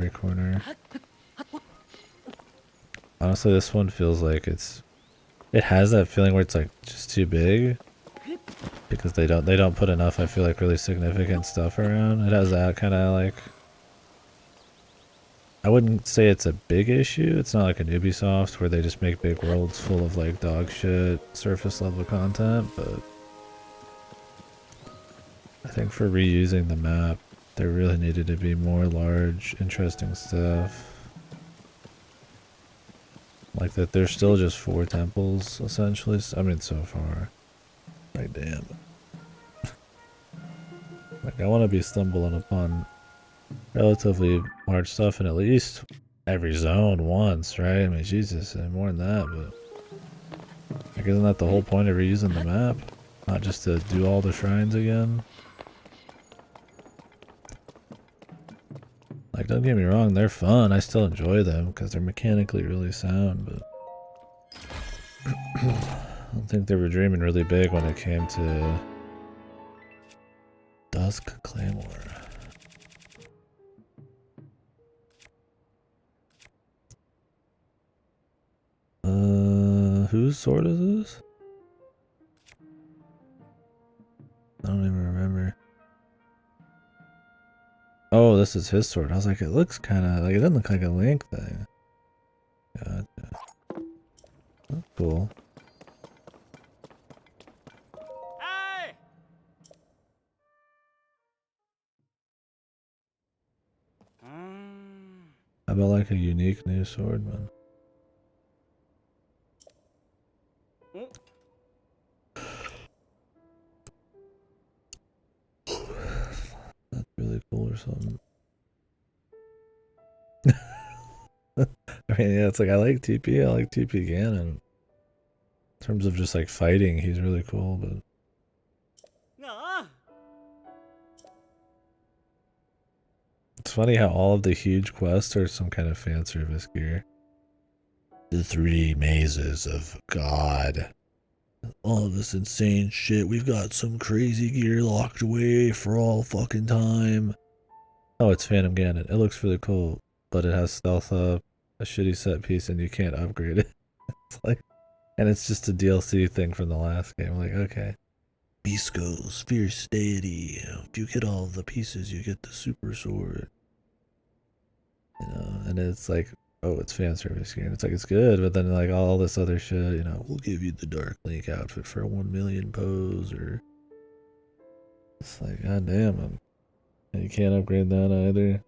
every corner. Honestly, this one feels like it has that feeling where it's like just too big because they don't put enough, I feel like, really significant stuff around. It has that kind of like, I wouldn't say it's a big issue. It's not like an Ubisoft where they just make big worlds full of like dog shit surface level content, but I think for reusing the map there really needed to be more large interesting stuff. Like that there's still just 4 temples essentially. I mean so far. Like damn. Like I want to be stumbling upon relatively large stuff in at least every zone once, right? I mean Jesus, and more than that, but like isn't that the whole point of reusing the map? Not just to do all the shrines again? Like don't get me wrong, they're fun. I still enjoy them because they're mechanically really sound, but I don't think they were dreaming really big when it came to Dusk Claymore. Whose sword is this? I don't even remember. Oh, this is his sword. I was like, it looks kind of like, it doesn't look like a Link thing. Gotcha. Oh, cool. Hey! How about like a unique new sword, man? That's really cool or something. I mean, yeah, it's like I like TP. I like TP Ganon. In terms of just like fighting, he's really cool, but it's funny how all of the huge quests are some kind of fan service gear. The 3 mazes of God. All of this insane shit. We've got some crazy gear locked away for all fucking time. Oh, it's Phantom Ganon. It looks really cool, but it has stealth up, a shitty set piece, and you can't upgrade it. It's like, and it's just a DLC thing from the last game. Like, okay. Bisco's Fierce Deity. If you get all the pieces, you get the super sword. You know, and it's like, oh, it's fan service here. And it's like, it's good, but then like all this other shit, you know, we'll give you the Dark Link outfit for 1 million pose, or it's like, god damn, and you can't upgrade that either.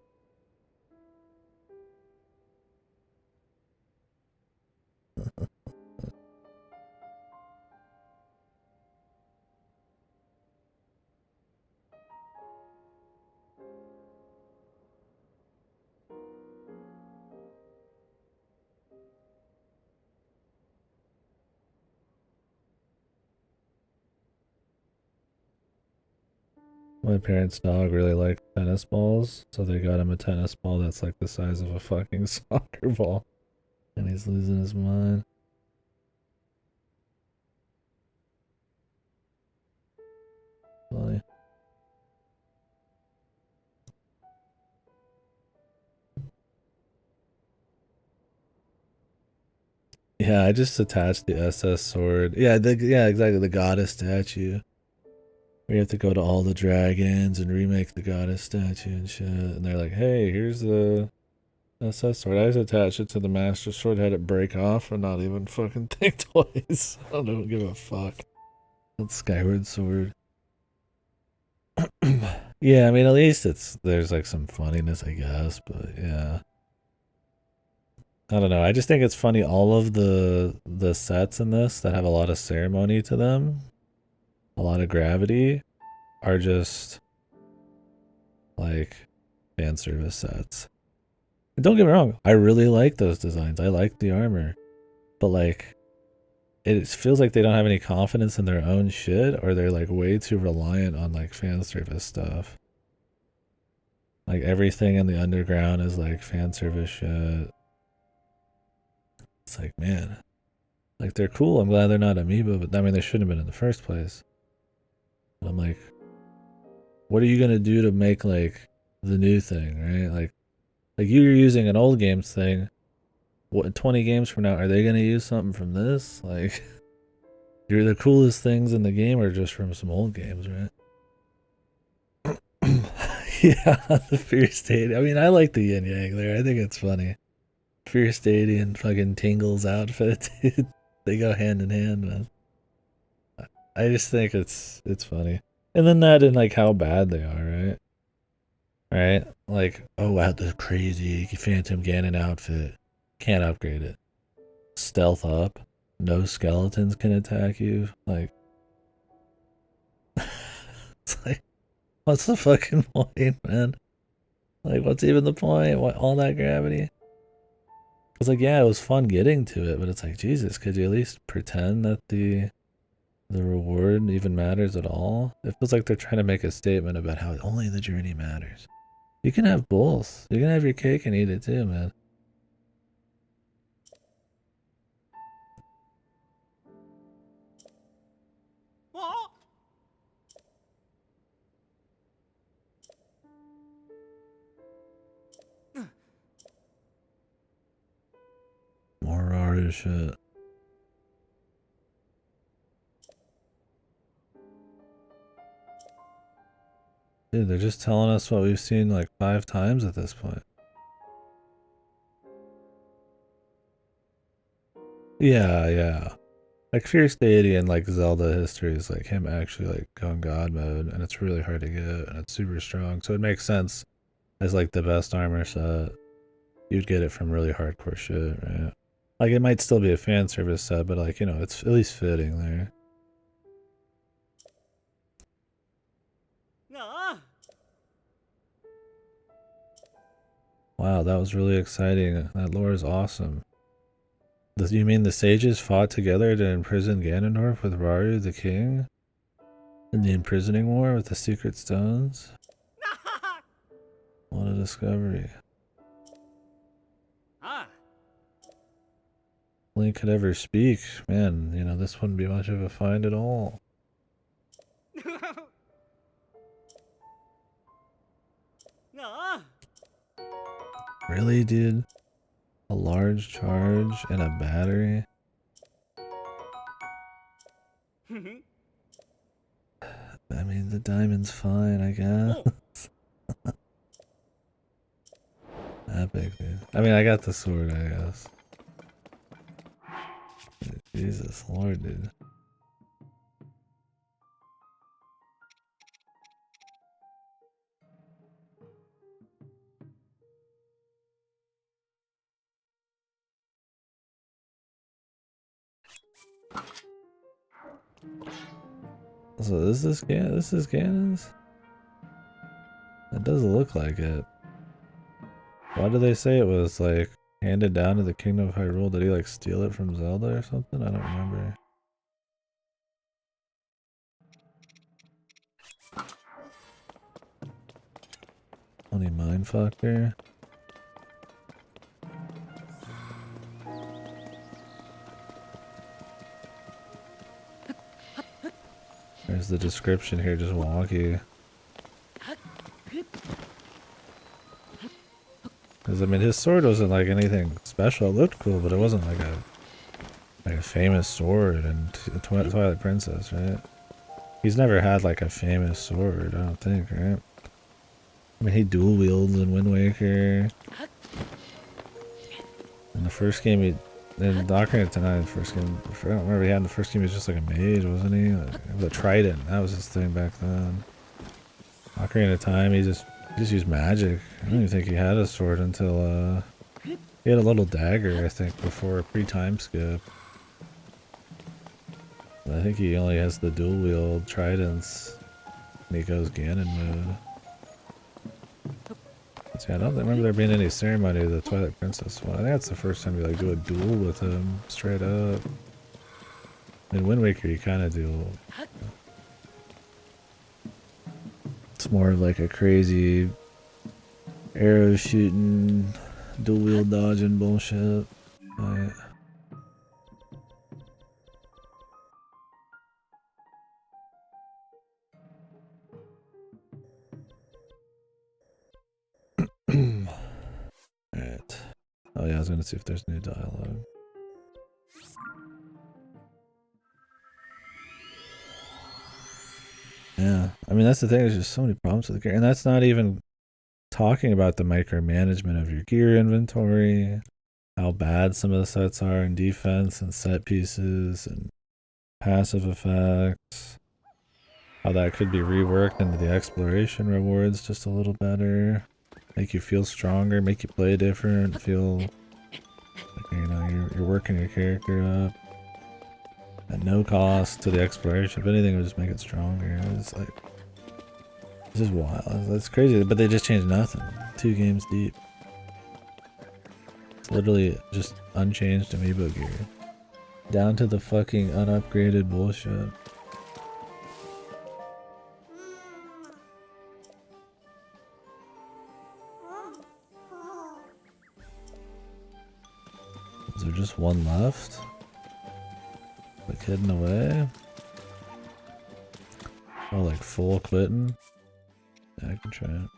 My parents' dog really liked tennis balls, so they got him a tennis ball that's like the size of a fucking soccer ball. And he's losing his mind. Funny. Yeah, I just attached the SS sword. Yeah, yeah, exactly, the goddess statue. We have to go to all the dragons and remake the goddess statue and shit. And they're like, hey, here's the SS sword. I just attached it to the master sword, had it break off, and not even fucking think twice. I don't give a fuck. That's Skyward Sword. Yeah, I mean, at least there's like some funniness, I guess, but yeah. I don't know. I just think it's funny. All of the sets in this that have a lot of ceremony to them, a lot of gravity, are just like fan service sets. And don't get me wrong, I really like those designs. I like the armor, but like it feels like they don't have any confidence in their own shit, or they're like way too reliant on like fan service stuff. Like everything in the underground is like fan service shit. It's like, man, like they're cool. I'm glad they're not amiibo, but I mean they shouldn't have been in the first place. And I'm like, what are you gonna do to make like the new thing, right? Like Like you're using an old games thing. What 20 games from now are they gonna use something from this? Like, you're the coolest things in the game are just from some old games, right? Yeah, the Fierce Stadium. I mean, I like the yin yang there. I think it's funny. Fierce Stadium, fucking Tingle's outfit, dude. They go hand in hand, man. I just think it's funny. And then that and like how bad they are, right? Right? Like, oh wow, the crazy Phantom Ganon outfit. Can't upgrade it. Stealth up. No skeletons can attack you. Like, it's like, what's the fucking point, man? Like, what's even the point? What, all that gravity? It's like, yeah, it was fun getting to it, but it's like, Jesus, could you at least pretend that the reward even matters at all? It feels like they're trying to make a statement about how only the journey matters. You can have both. You can have your cake and eat it too, man. What? More Raru shit. Dude, they're just telling us what we've seen like 5 times at this point. Yeah, yeah. Like Fierce Deity and like Zelda history is like him actually like going God mode, and it's really hard to get, and it's super strong. So it makes sense as like the best armor set. You'd get it from really hardcore shit, right? Like it might still be a fan service set, but like, you know, it's at least fitting there. No. Wow, that was really exciting. That lore is awesome. You mean the sages fought together to imprison Ganondorf with Raru the king? In the imprisoning war with the secret stones? What a discovery. Ah. Link could ever speak. Man, you know, this wouldn't be much of a find at all. No. Really, dude? A large charge and a battery? I mean, the diamond's fine, I guess. Epic, dude. I mean, I got the sword, I guess. Jesus Lord, dude. So this is Ganon's? It doesn't look like it. Why do they say it was like handed down to the Kingdom of Hyrule? Did he like steal it from Zelda or something? I don't remember. Only mindfucker. There's the description here, just wonky. Because I mean, his sword wasn't like anything special. It looked cool, but it wasn't like a famous sword in Twilight Princess, right? He's never had like a famous sword, I don't think, right? I mean, he dual wields in Wind Waker. In the first game, in Ocarina of Time, the first game, I don't remember he had in the first game, he was just like a mage, wasn't he? Like, the Trident, that was his thing back then. Ocarina of Time, he just used magic. I don't even think he had a sword until, he had a little dagger, I think, before pre-time skip. I think he only has the dual wield tridents when he goes Ganon mode. See, I don't remember there being any ceremony of the Twilight Princess one. I think that's the first time you like do a duel with him straight up. In Wind Waker, you kind of do. It's more of like a crazy arrow shooting, dual wield dodging bullshit. Right. Oh yeah, I was gonna see if there's new dialogue. Yeah, I mean that's the thing. There's just so many problems with the gear, and that's not even talking about the micromanagement of your gear inventory, how bad some of the sets are in defense and set pieces and passive effects, how that could be reworked into the exploration rewards just a little better, make you feel stronger, make you play different, feel like, you know, you're working your character up at no cost to the exploration. If anything, it would just make it stronger. It's like, it's just wild. That's crazy, but they just changed nothing. 2 games deep. It's literally just unchanged amiibo gear. Down to the fucking unupgraded bullshit. Is there just one left? Like hidden away? Oh, like full quitting? Yeah, I can try it.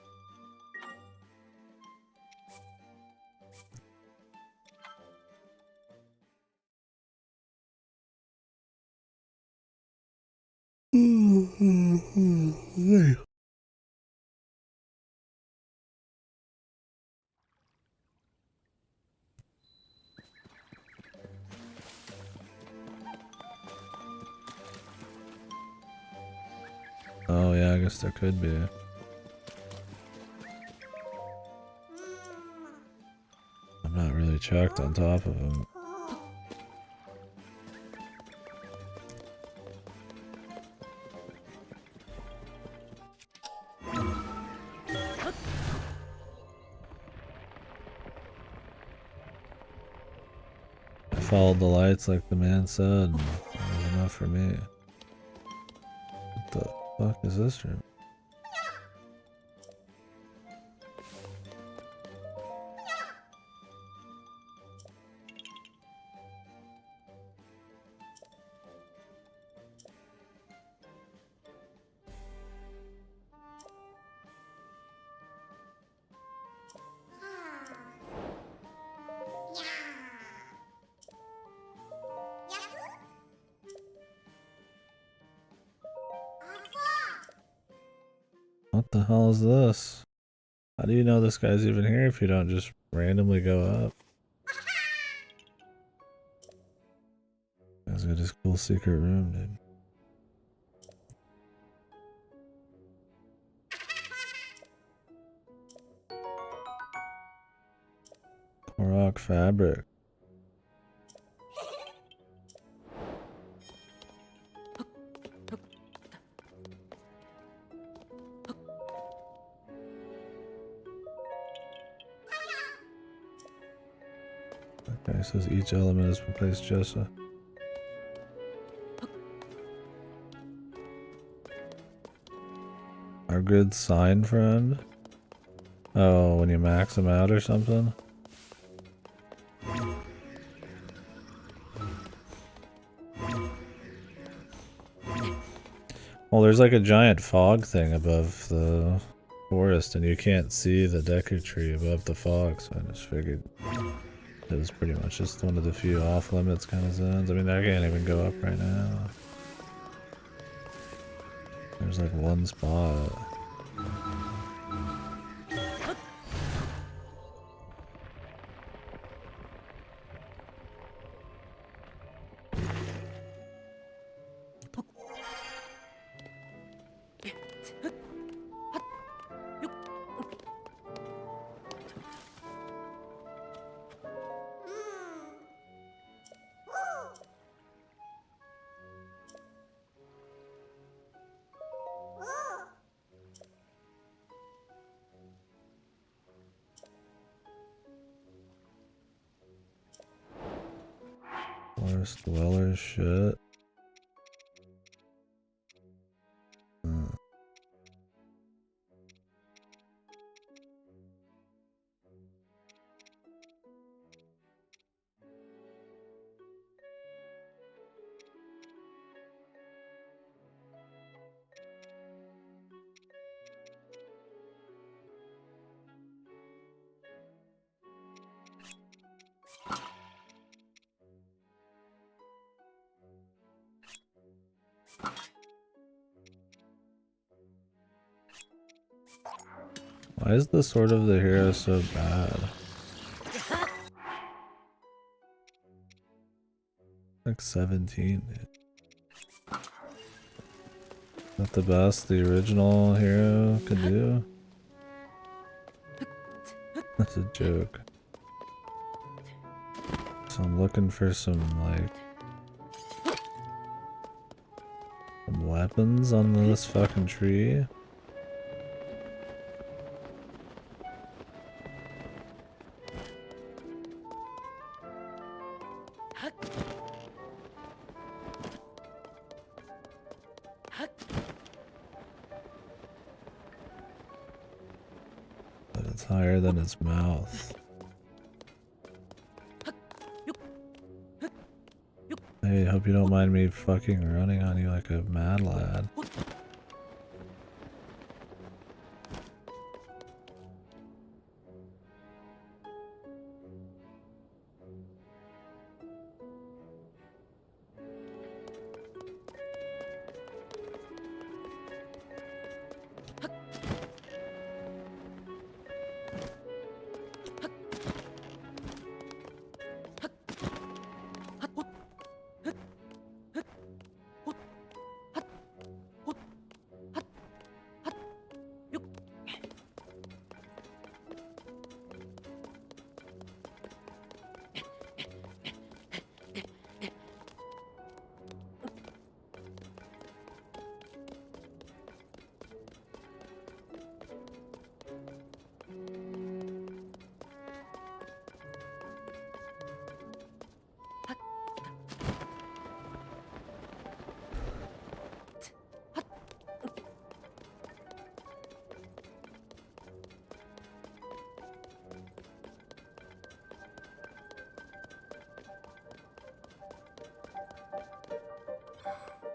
Oh yeah, I guess there could be. I'm not really chucked on top of him. I followed the lights like the man said, and that was enough for me. What the fuck is this room? What the hell is this? How do you know this guy's even here if you don't just randomly go up? Guy's got his cool secret room, dude. Korok fabric. Okay, it says each element has replaced Jessa. Our good sign friend? Oh, when you max them out or something? Well, there's like a giant fog thing above the forest, and you can't see the Deku tree above the fog, so I just figured it was pretty much just one of the few off-limits kind of zones. I mean, I can't even go up right now. There's like one spot. Forest dwellers shit. Why is the Sword of the Hero so bad? Like 17, dude. Not the best the original hero could do? That's a joke. So I'm looking for some, like, some weapons on this fucking tree. But it's higher than its mouth. Hey, hope you don't mind me fucking running on you like a mad lad.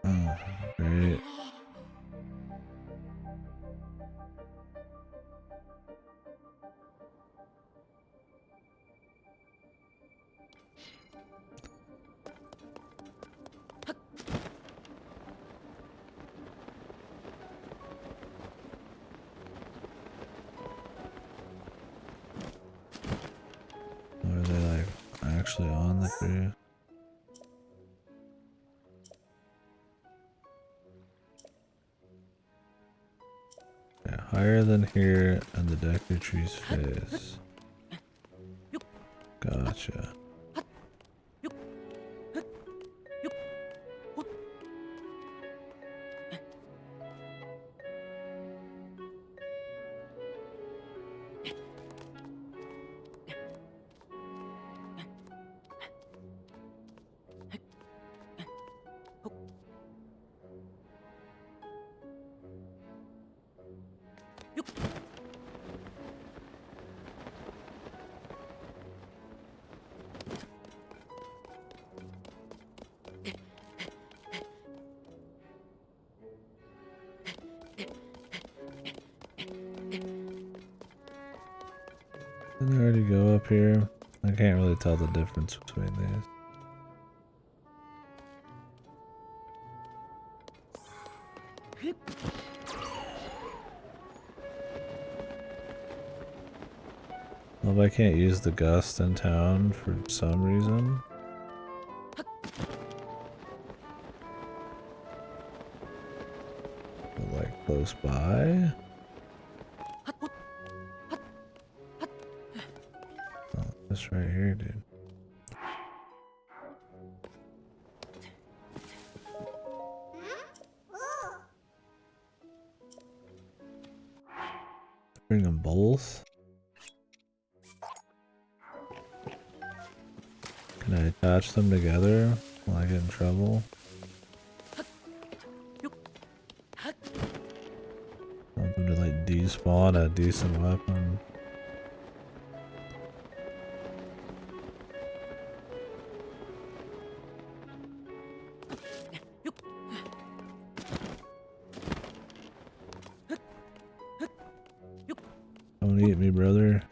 Oh, great. Or are they like actually on the tree? Yeah, higher than here and the Deku tree's face. Gotcha. Didn't I already go up here? I can't really tell the difference between these. Well, if I can't use the gust in town for some reason. But like close by? Oh, this right here, dude. Bring them both. Can I attach them together when I get in trouble? I want them to like despawn a decent weapon. Don't eat me, brother.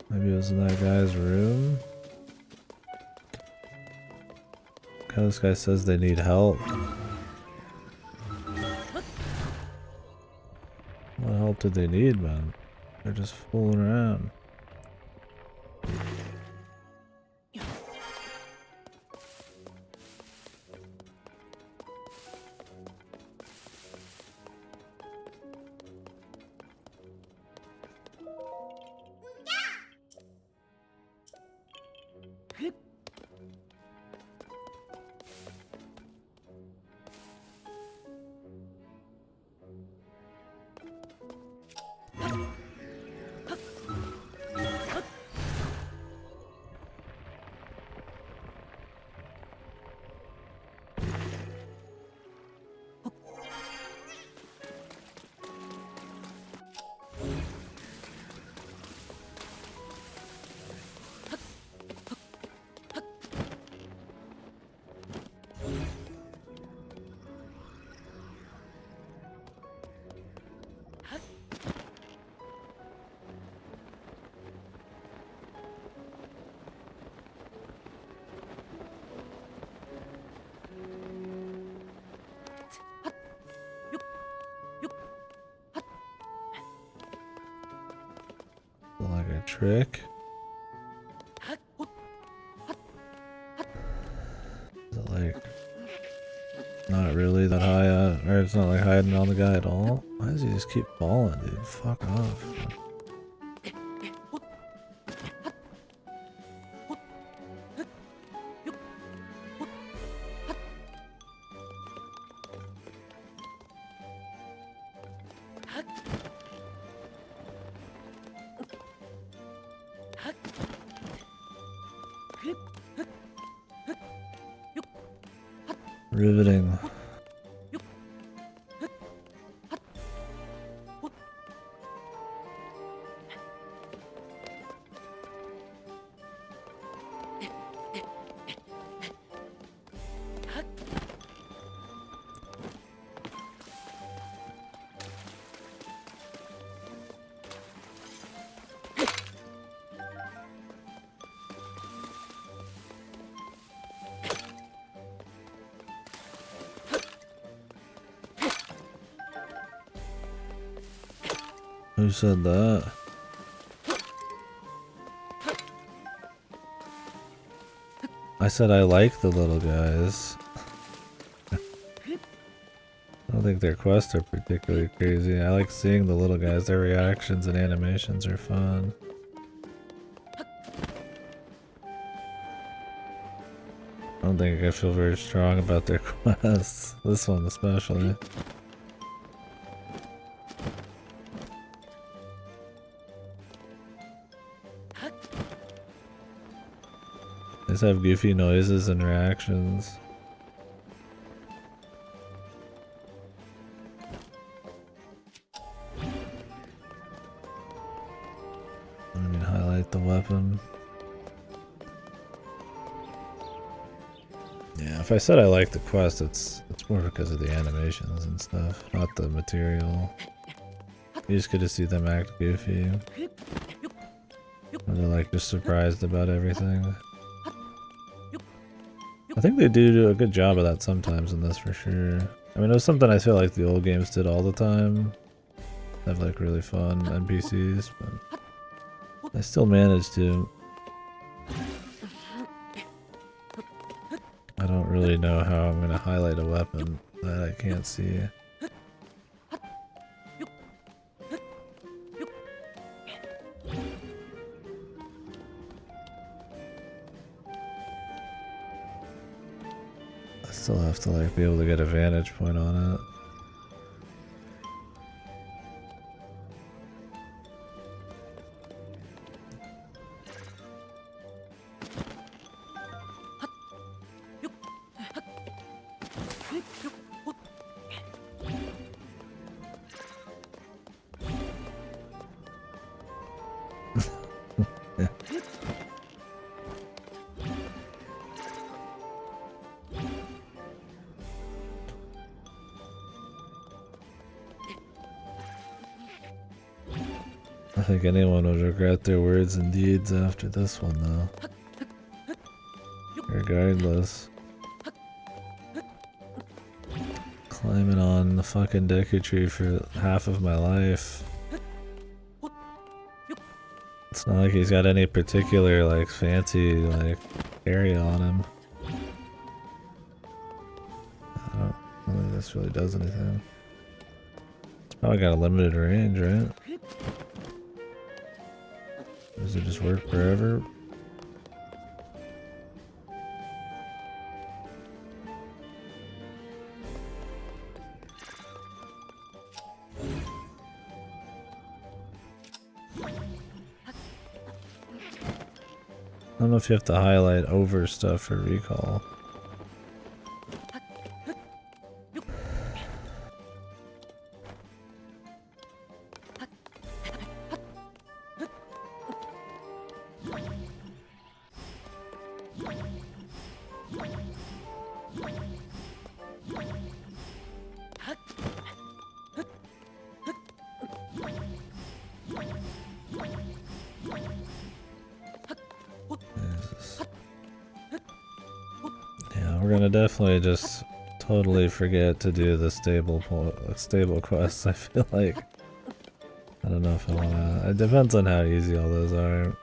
Maybe it was in that guy's room. This guy says they need help. What help did they need, man? They're just fooling around. Like a trick. Is it like not really that high or it's not like hiding on the guy at all? Why does he just keep falling, dude? Fuck off. Riveting. Who said that? I said I like the little guys. I don't think their quests are particularly crazy. I like seeing the little guys. Their reactions and animations are fun. I don't think I feel very strong about their quests. This one especially. They just have goofy noises and reactions. Let me highlight the weapon. Yeah, if I said I like the quest, it's more because of the animations and stuff, not the material. You just get to see them act goofy. Or they're like just surprised about everything. I think they do a good job of that sometimes in this for sure. I mean, it was something I feel like the old games did all the time. They have like really fun NPCs, but I still managed to. I don't really know how I'm gonna highlight a weapon that I can't see. I still have to like be able to get a vantage point on it. think anyone would regret their words and deeds after this one, though. Regardless. Climbing on the fucking Deku Tree for half of my life. It's not like he's got any particular, like, fancy, like, area on him. I don't think this really does anything. It's probably got a limited range, right? Does it just work forever? I don't know if you have to highlight over stuff for recall. We're gonna definitely just totally forget to do the stable quests. I feel like I don't know if I wanna. It depends on how easy all those are.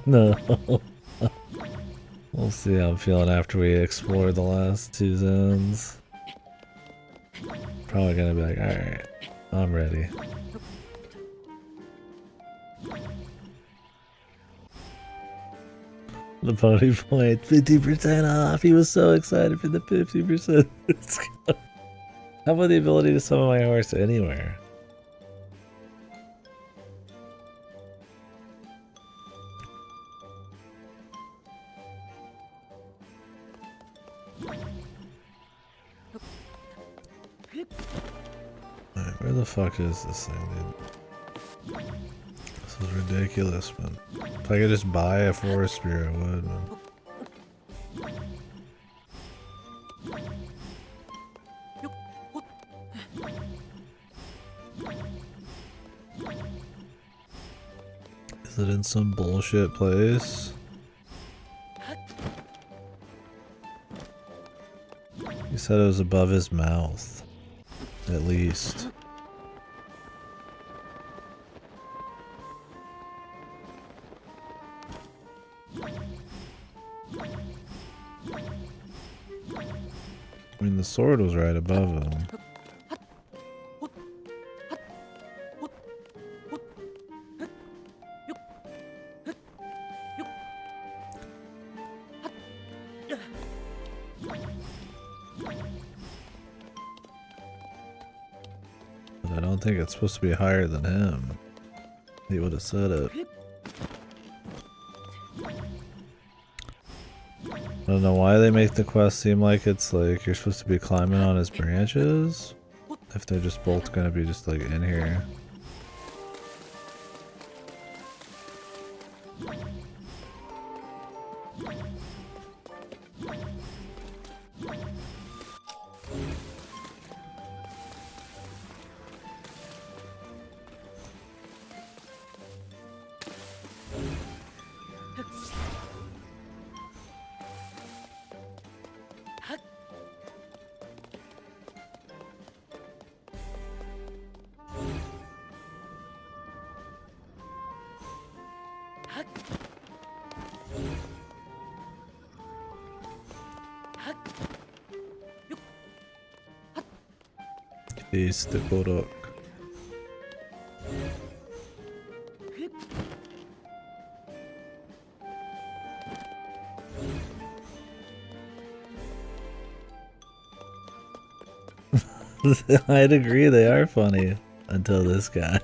No. We'll see how I'm feeling after we explore the last two zones. Probably gonna be like, alright, I'm ready. The pony point, 50% off. He was so excited for the 50% discount. How about the ability to summon my horse anywhere? Alright, where the fuck is this thing, dude? This is ridiculous, man. If I could just buy a forest spear, I would, man. Is it in some bullshit place? He said it was above his mouth. At least. I mean, the sword was right above him. But I don't think it's supposed to be higher than him. He would have said it. I don't know why they make the quest seem like it's like you're supposed to be climbing on his branches, if they're just both gonna be just like in here. He's the Korok. I'd agree they are funny until this guy.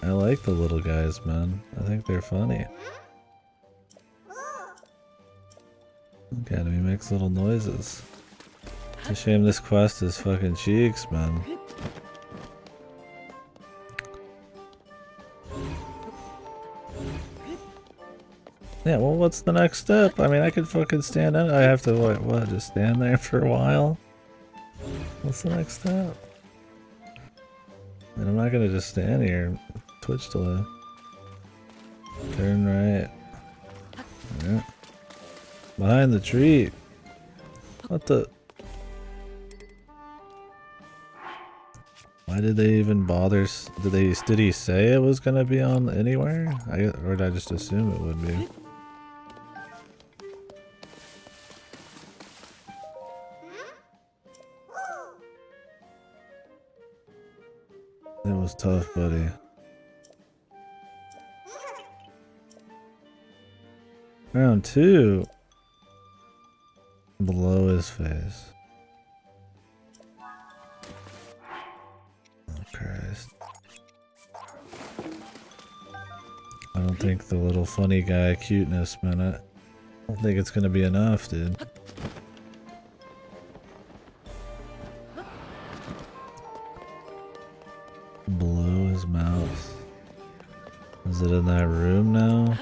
I like the little guys, man. I think they're funny. Look at him, he makes little noises. It's a shame this quest is fucking cheeks, man. Yeah, well, what's the next step? I mean, I could fucking stand up. I have to, what, just stand there for a while? What's the next step? And I'm not gonna just stand here. Twitch delay. Turn right. Yeah. Behind the tree. What the? Why did they even bother? Did he say it was gonna be on anywhere? Or did I just assume it would be? It was tough, buddy. Round 2. Below his face. Oh Christ. I don't think the little funny guy cuteness, man. I don't think it's gonna be enough, dude. Below his mouth. Is it in that room now?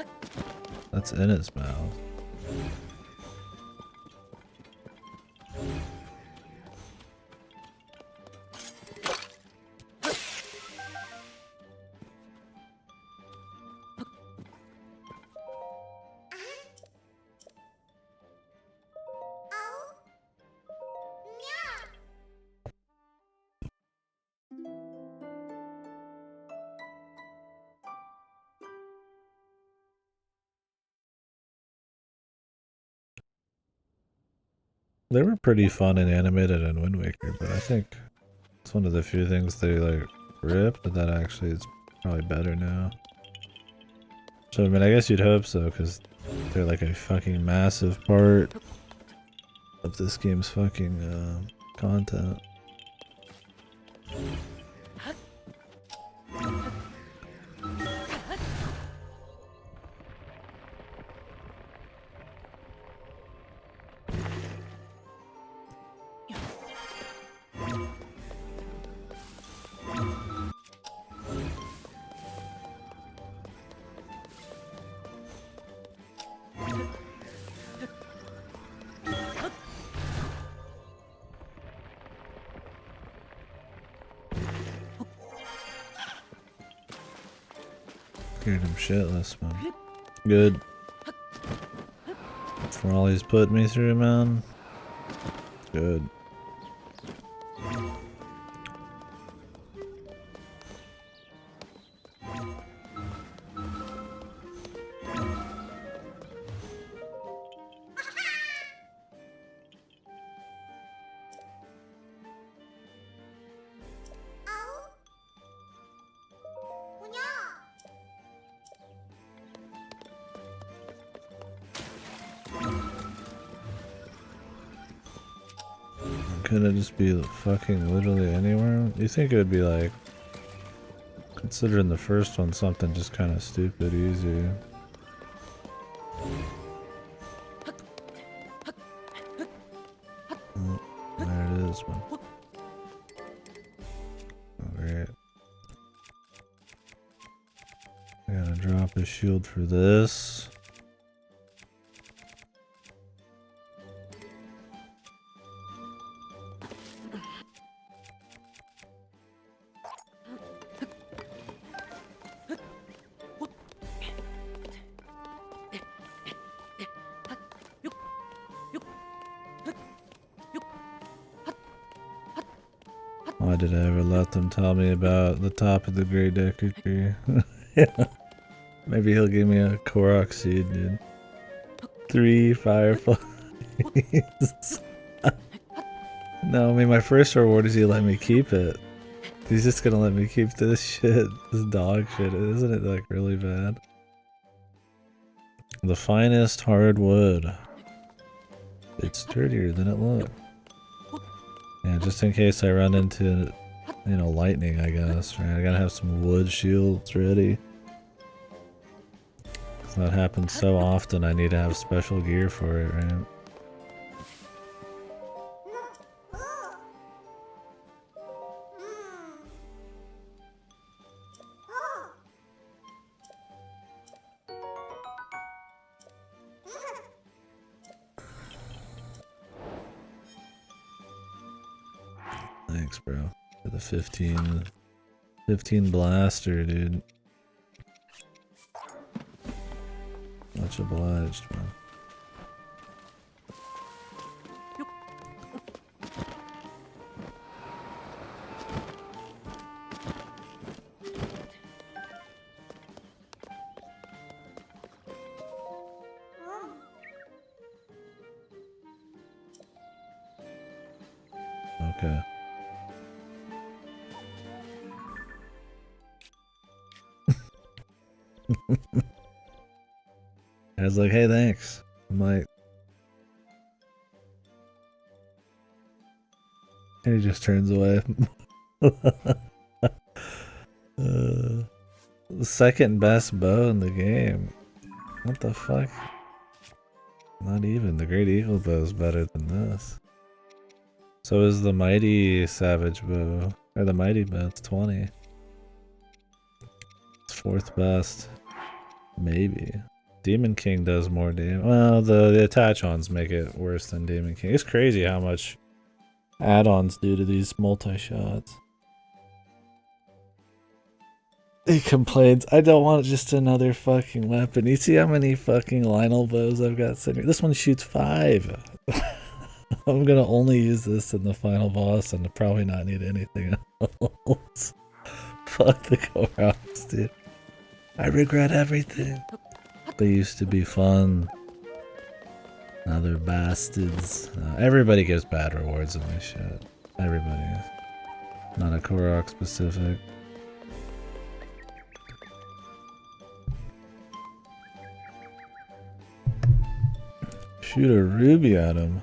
That's in its mouth. They were pretty fun and animated in Wind Waker, but I think it's one of the few things they like ripped that actually is probably better now. So I mean, I guess you'd hope so, because they're like a fucking massive part of this game's fucking content. Scared him shitless, man. Good. For all he's put me through, man. Good. Could it just be fucking literally anywhere? You think it would be like, considering the first one, something just kind of stupid easy. Oh, there it is, man. Oh, great. I gotta drop a shield for this. Why did I ever let them tell me about the top of the Great Deku Tree? Yeah. Maybe he'll give me a Korok seed, dude. 3 fireflies. No, I mean my first reward is he let me keep it. He's just gonna let me keep this shit. This dog shit. Isn't it like really bad? The finest hardwood. It's sturdier than it looks. Yeah, just in case I run into, you know, lightning, I guess, right? I gotta have some wood shields ready. That happens so often, I need to have special gear for it, right? Thanks, bro. For the 15 blaster, dude. Much obliged, man. Okay. I was like, hey, thanks. I'm like, and he just turns away. The second best bow in the game. What the fuck? Not even. The Great Eagle bow is better than this. So is the Mighty Savage bow. Or the Mighty bow. It's 20. It's fourth best. Maybe. Demon King does more damage. Well, the attach-ons make it worse than Demon King. It's crazy how much add-ons do to these multi-shots. He complains, I don't want just another fucking weapon. You see how many fucking Lionel bows I've got sitting here? This one shoots 5. I'm gonna only use this in the final boss and probably not need anything else. Fuck the Koraks, dude. I regret everything. They used to be fun. Now they're bastards. Everybody gives bad rewards in this shit. Everybody is. Not a Korok specific. Shoot a ruby at him.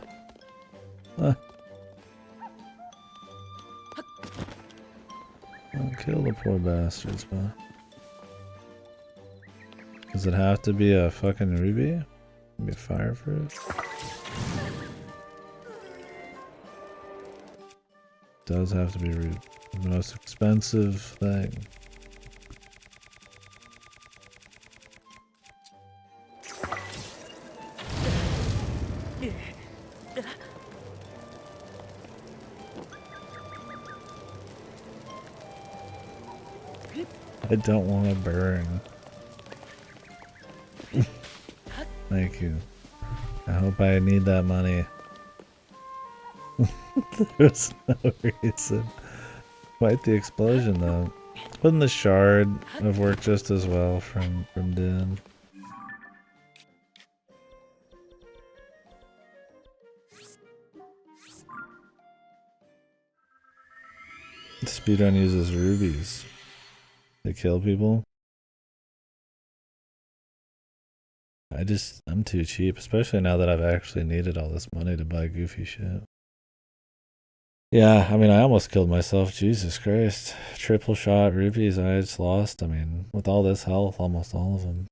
Huh. Oh, kill the poor bastards, man. Does it have to be a fucking ruby? Be fireproof? Does have to be ruby. The most expensive thing. I don't want to burn. Thank you. I hope I need that money. There's no reason. Quite the explosion though. Wouldn't the shard have worked just as well from Din? Speedrun uses rubies to kill people. I'm too cheap, especially now that I've actually needed all this money to buy goofy shit. Yeah, I mean, I almost killed myself. Jesus Christ. Triple shot rupees, I just lost. I mean, with all this health, almost all of them.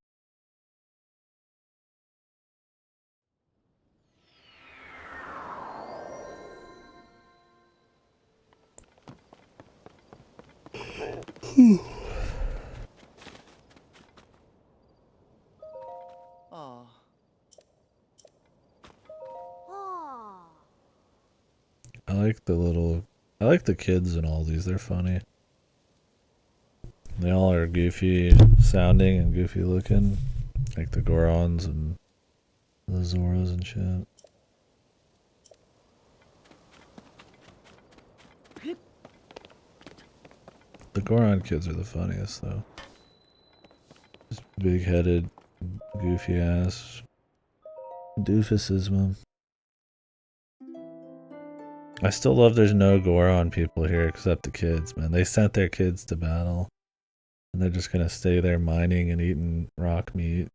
I like the kids in all these, they're funny. They all are goofy sounding and goofy looking. Like the Gorons and the Zoras and shit. The Goron kids are the funniest though. Just big-headed, goofy ass doofuses, man. I still love there's no Goron people here except the kids, man. They sent their kids to battle. And they're just gonna stay there mining and eating rock meat.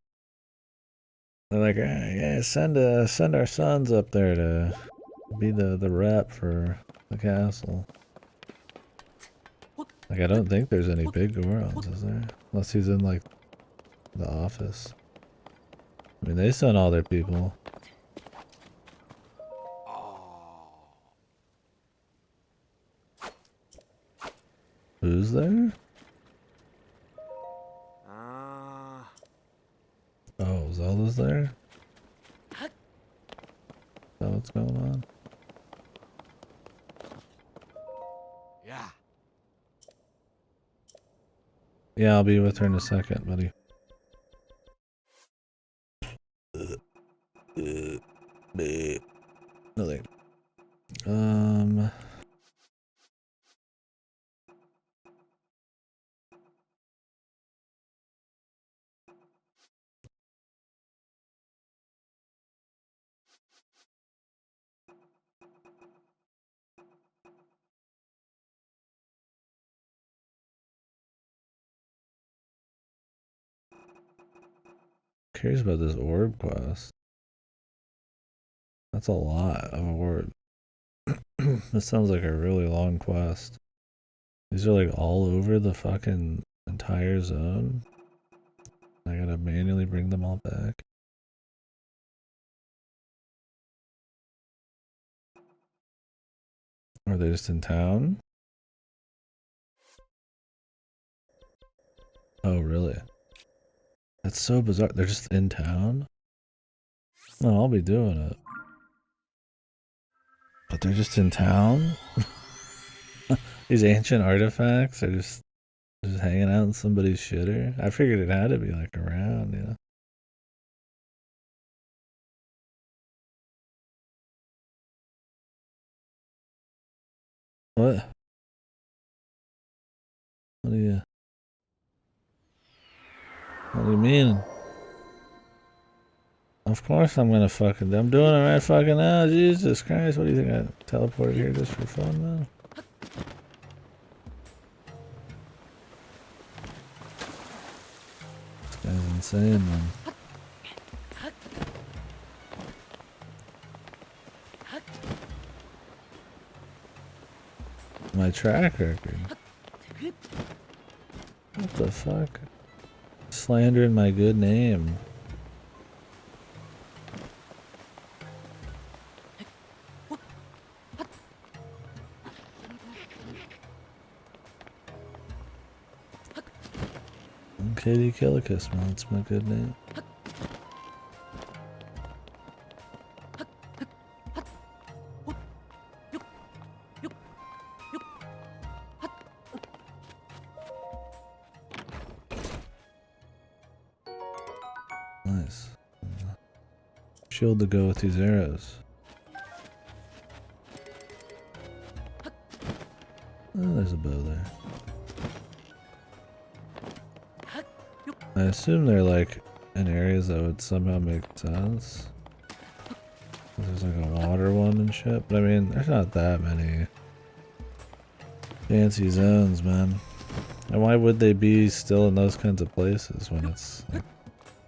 They're like, yeah, send our sons up there to be the rep for the castle. Like, I don't think there's any big Gorons, is there? Unless he's in, like, the office. I mean, they sent all their people. Who's there? Oh, Zelda's there? Is that what's going on? Yeah. Yeah, I'll be with her in a second, buddy. Nothing. Curious about this orb quest. That's a lot of orb. This sounds like a really long quest. These are like all over the fucking entire zone. I gotta manually bring them all back. Are they just in town? Oh, really? That's so bizarre. They're just in town? No, I'll be doing it. But they're just in town? These ancient artifacts are just hanging out in somebody's shitter? I figured it had to be like around, you know? What? What do you mean? Of course I'm gonna fucking, I'm doing it right fucking now. Jesus Christ, what do you think? I teleported here just for fun now? This guy's insane, man. My track record. What the fuck? Slandering my good name. I'm Katie Killicus, man. That's my good name. Nice. Shield to go with these arrows. Oh, there's a bow there. I assume they're like in areas that would somehow make sense. There's like a water one and shit, but I mean, there's not that many fancy zones, man. And why would they be still in those kinds of places when it's like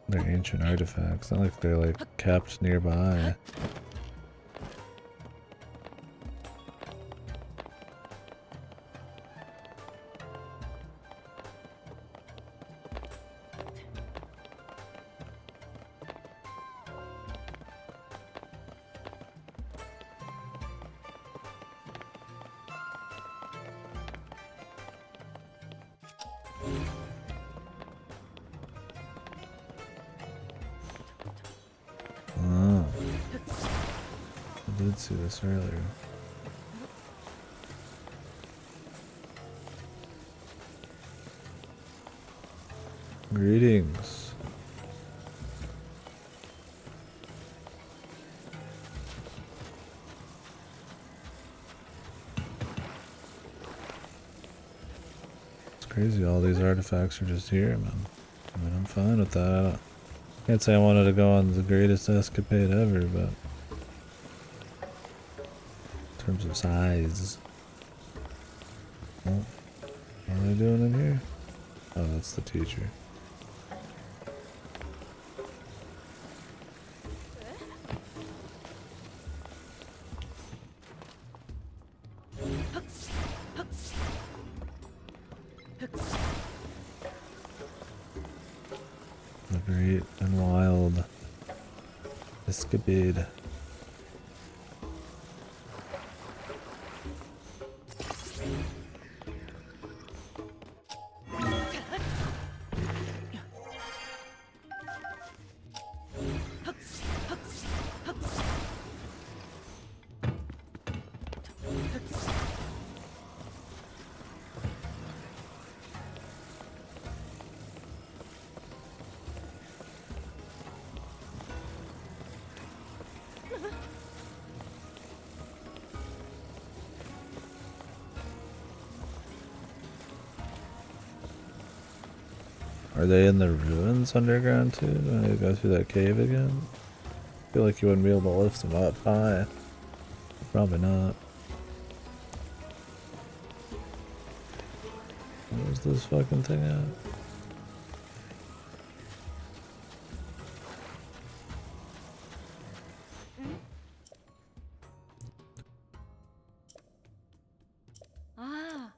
they're ancient artifacts? Not like they're like kept nearby. Oh, I did see this earlier. Greetings. It's crazy, all these artifacts are just here, man. I mean, I'm fine with that. I can't say I wanted to go on the greatest escapade ever, but in terms of size. Oh, what are they doing in here? Oh, that's the teacher. The great and wild escapade. Are they in the ruins underground too? Do I go through that cave again? I feel like you wouldn't be able to lift them up high. Probably not. Where's this fucking thing at? Ah.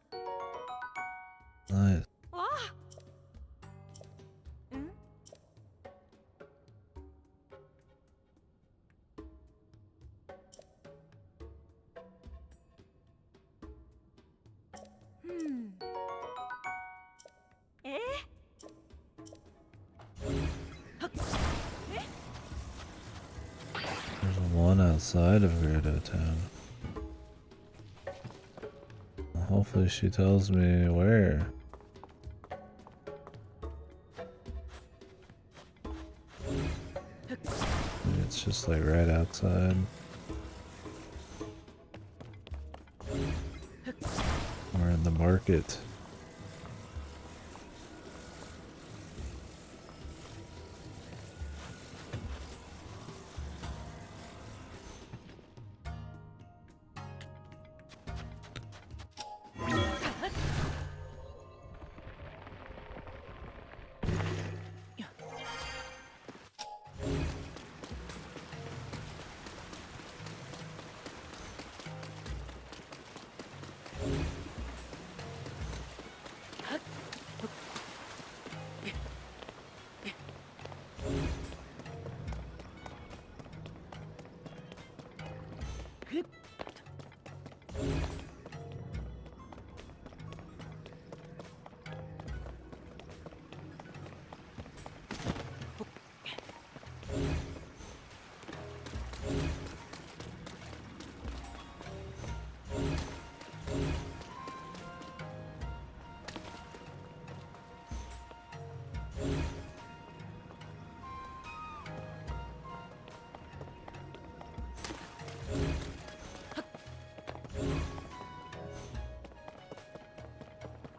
Nice. Ah. Mm? Hmm. Eh? There's one outside of Gerudo Town. Well, hopefully she tells me where. Maybe it's just like right outside. Or in the market.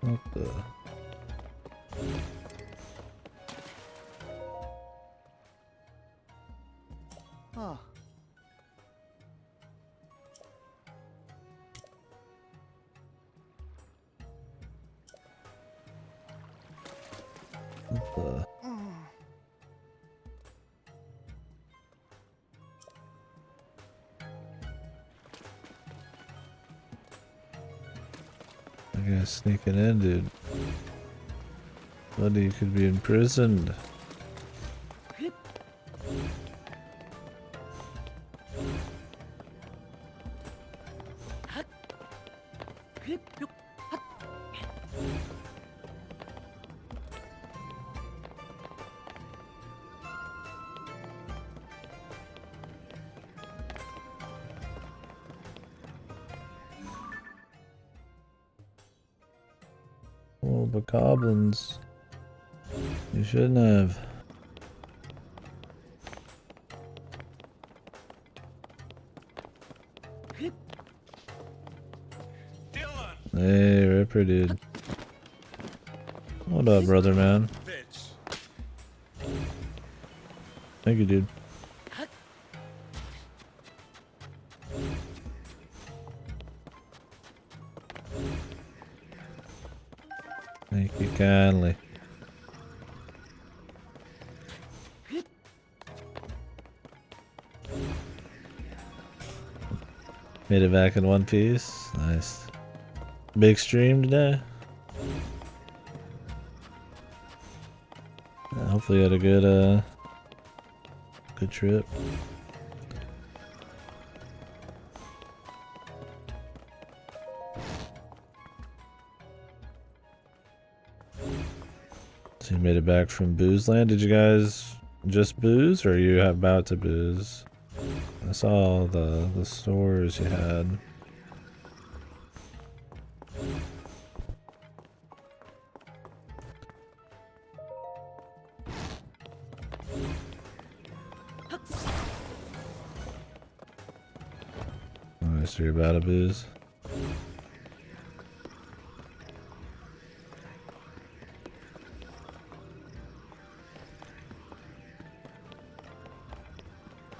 What the? Oh. What the? I guess sneaking in, dude. Buddy, you could be imprisoned. Oh, but goblins. You shouldn't have. Dylan, Hey, Ripper, dude. What up, brother, man? bitch. Thank you, dude. Thank you kindly. Made it back in one piece. Nice. Big stream today. Hopefully you had a good trip. So you made it back from Booze Land. Did you guys just booze, or are you about to booze? I saw the stores you had. Alright, so you're about to booze.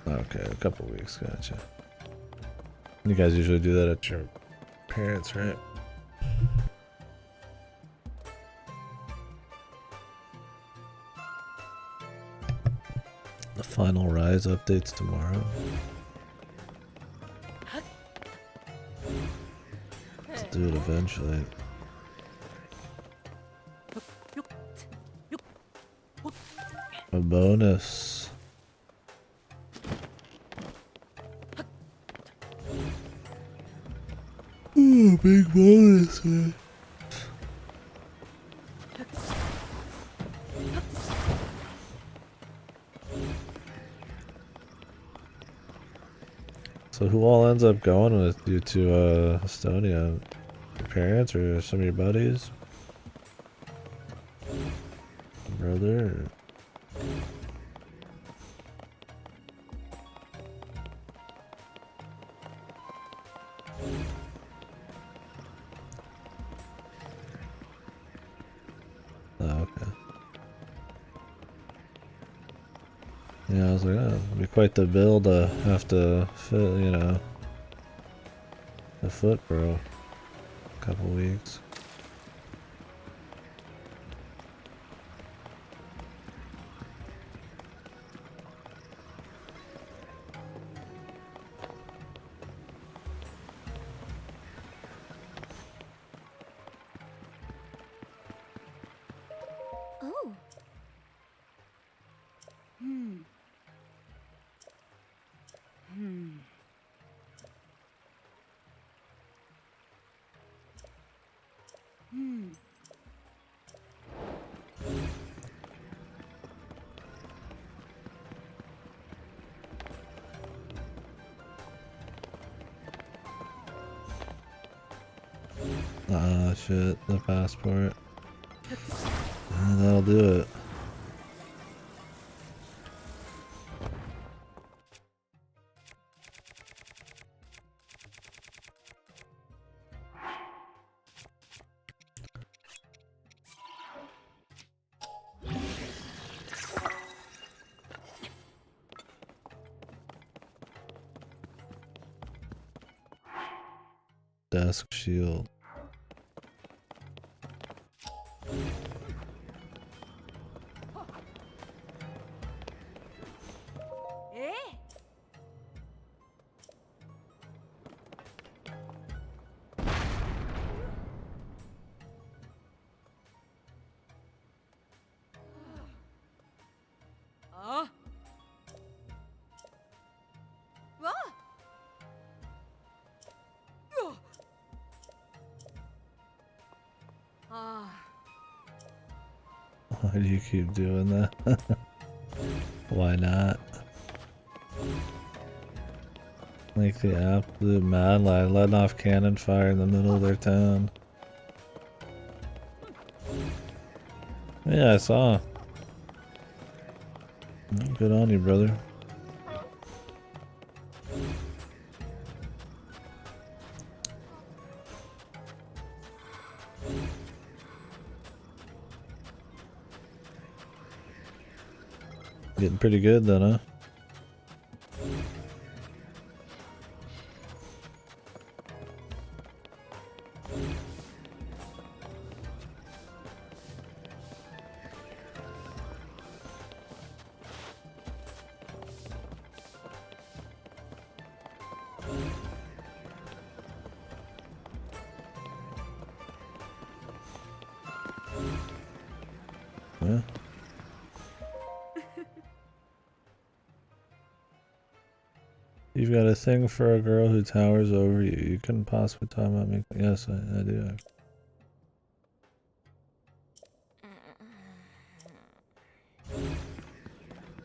Okay, a couple weeks, gotcha. You guys usually do that at your parents', right? The final Rise updates tomorrow. Let's do it eventually. A bonus. Ooh, big bonus, man. So who all ends up going with you to Estonia? Your parents or some of your buddies? Brother? Or... Oh, okay. Yeah, I was like, oh, it'd be quite the bill to have to fit, you know, the foot for a couple weeks. Oh. Ah, shit, the passport. That'll do it. Desk shield. Eh? Ah. Wah. Yo. Ah. Why do you keep doing that? Why not? Like the absolute mad lad letting off cannon fire in the middle of their town. Yeah, I saw. Good on you, brother. Getting pretty good then, huh? Yeah. You've got a thing for a girl who towers over you. You couldn't possibly talk about me. Yes, I do.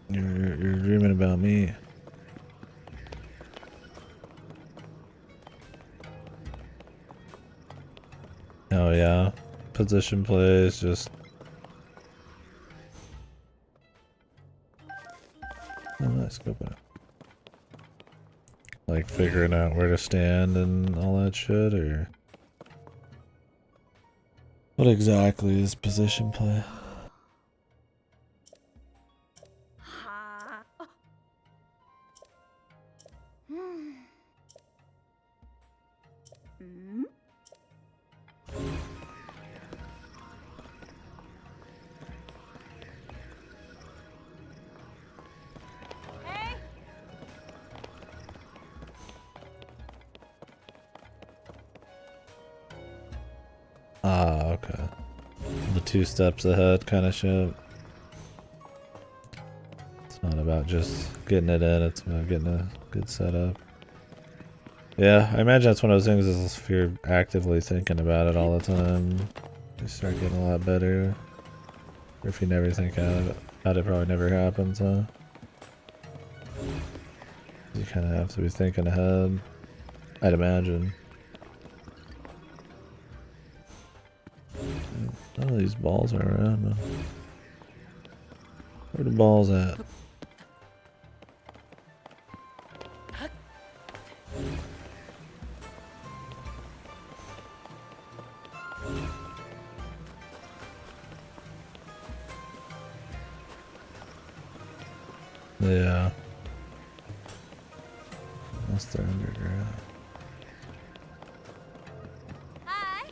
You're dreaming about me. Oh yeah, position plays just. Oh, nice, go back. Like figuring out where to stand and all that shit, or what exactly is position play? Ha. Ah, okay. The 2 steps ahead kind of shit. It's not about just getting it in, it's about getting a good setup. Yeah, I imagine that's one of those things is if you're actively thinking about it all the time, you start getting a lot better. Or if you never think about it, probably never happens, huh? You kind of have to be thinking ahead, I'd imagine. None of these balls are around, man. Where the balls at? Yeah. Unless they're underground. Hi.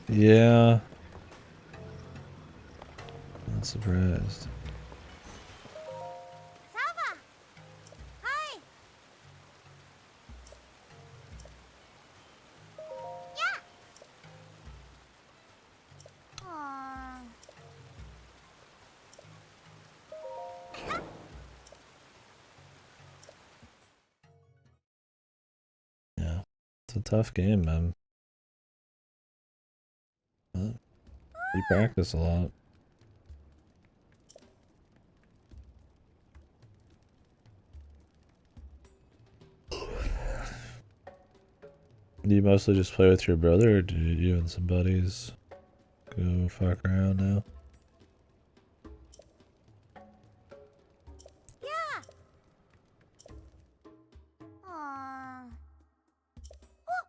Yeah. Not surprised. Sava. Hi. Yeah. Aw. Yeah. It's a tough game, man. But you practice a lot. Do you mostly just play with your brother, or do you and some buddies go fuck around now? Yeah. Aw. Oh.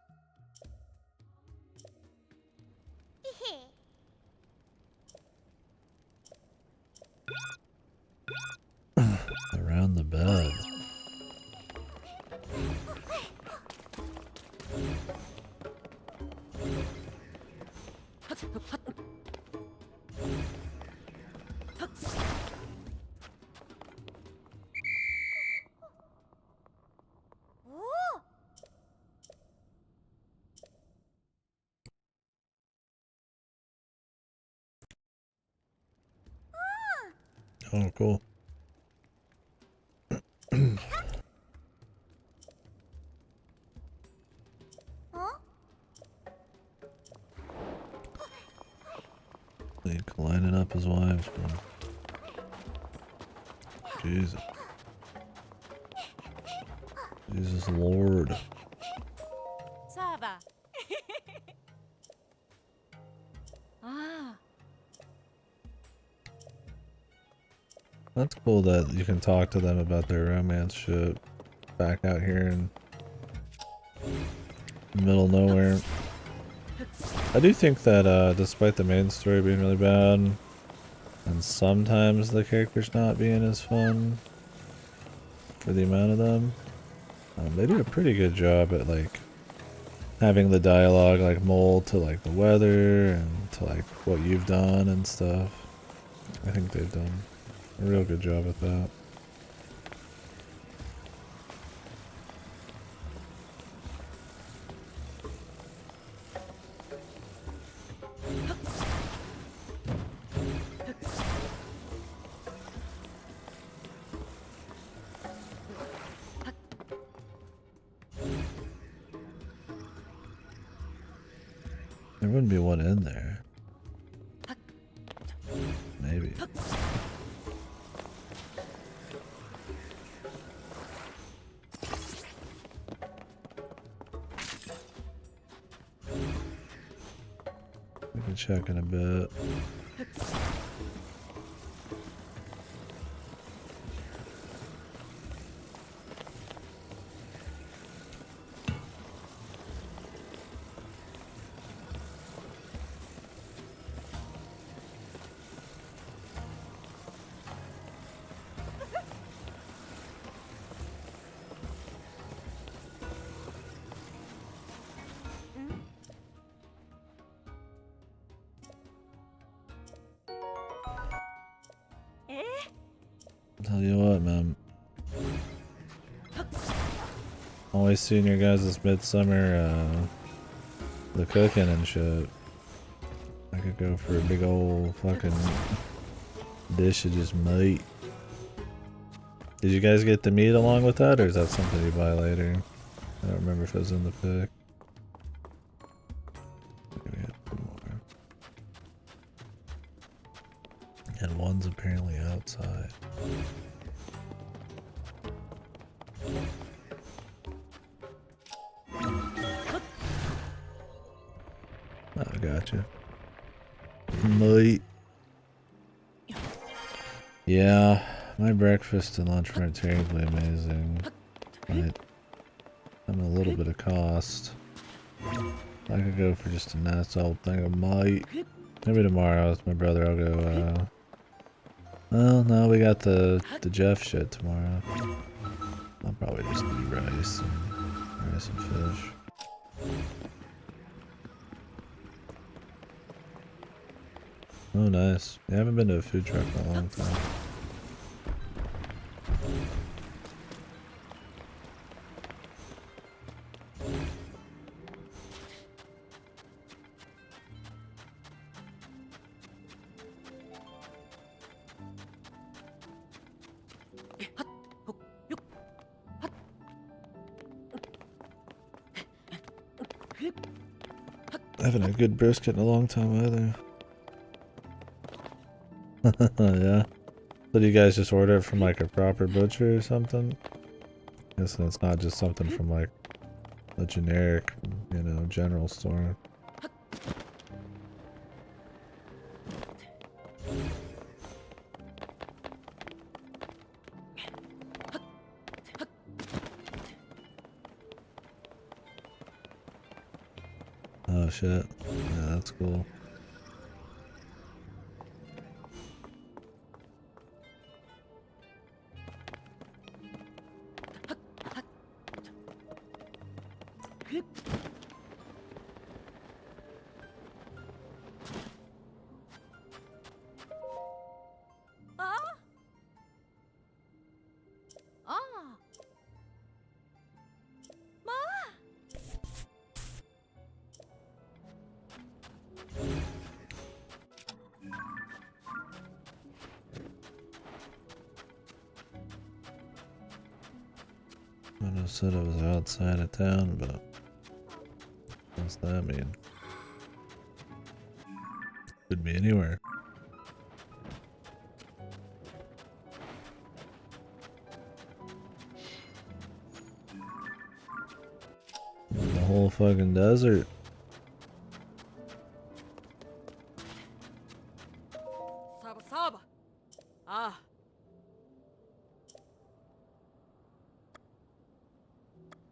Hehe. Around the bed. Oh. Oh, cool. Huh? Like lining up his wives, man. Jesus. Jesus Lord. Sava. Ah. That's cool that you can talk to them about their romance shit back out here in the middle of nowhere. I do think that despite the main story being really bad, and sometimes the characters not being as fun for the amount of them, they do a pretty good job at like having the dialogue like mold to like the weather and to like what you've done and stuff. I think they've done a real good job at that. There wouldn't be one in there. Maybe. We can check in a bit. Tell you what, man. Always seeing your guys' midsummer, the cooking and shit. I could go for a big old fucking dish of just meat. Did you guys get the meat along with that, or is that something you buy later? I don't remember if it was in the pic. Maybe we had some more. And one's apparently outside. Oh, I gotcha. Meat. Yeah, my breakfast and lunch weren't terribly amazing. But I'm a little bit of cost. I could go for just a nice old thing of meat. Maybe tomorrow with my brother I'll go, well, no, we got the Jeff shit tomorrow. I'll probably just do rice and fish. Oh, nice. Yeah, I haven't been to a food truck in a long time. I haven't had good brisket in a long time either. Yeah. So do you guys just order it from like a proper butcher or something? Guessing it's not just something from like a generic, you know, general store. Oh shit. Yeah, that's cool. Ah. Ah. Ma. I just said I was outside of town, but what's that mean? Could be anywhere. In the whole fucking desert. Saba saba. Ah.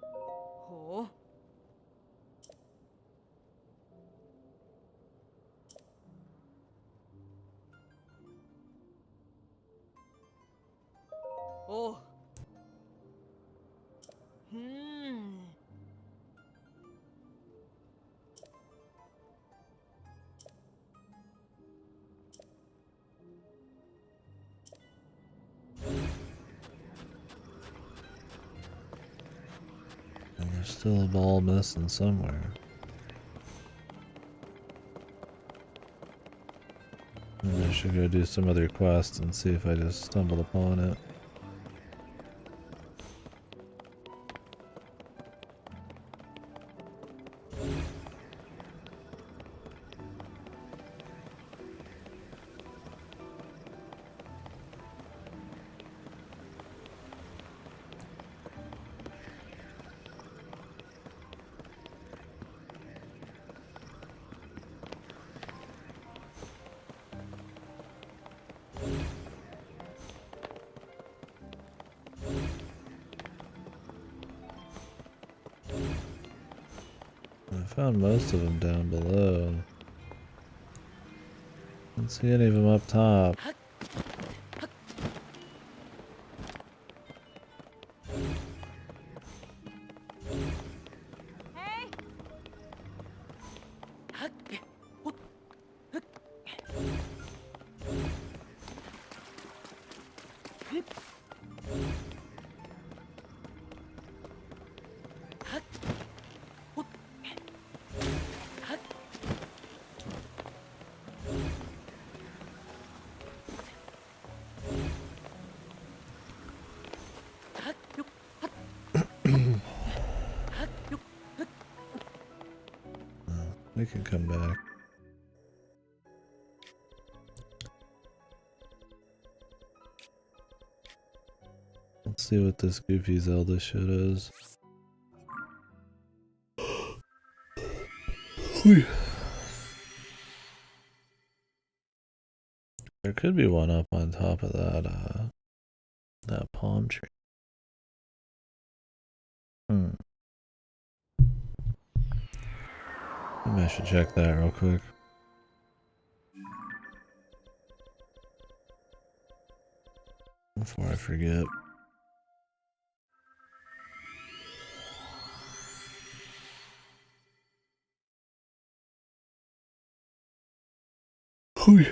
Ho. Oh. Hmm. And there's still a ball missing somewhere. Maybe I should go do some other quest and see if I just stumbled upon it. I found most of them down below. Don't see any of them up top. Hey. We can come back. Let's see what this goofy Zelda shit is. Whew. There could be one up on top of that palm tree. Maybe I should check that real quick. Before I forget. Whew.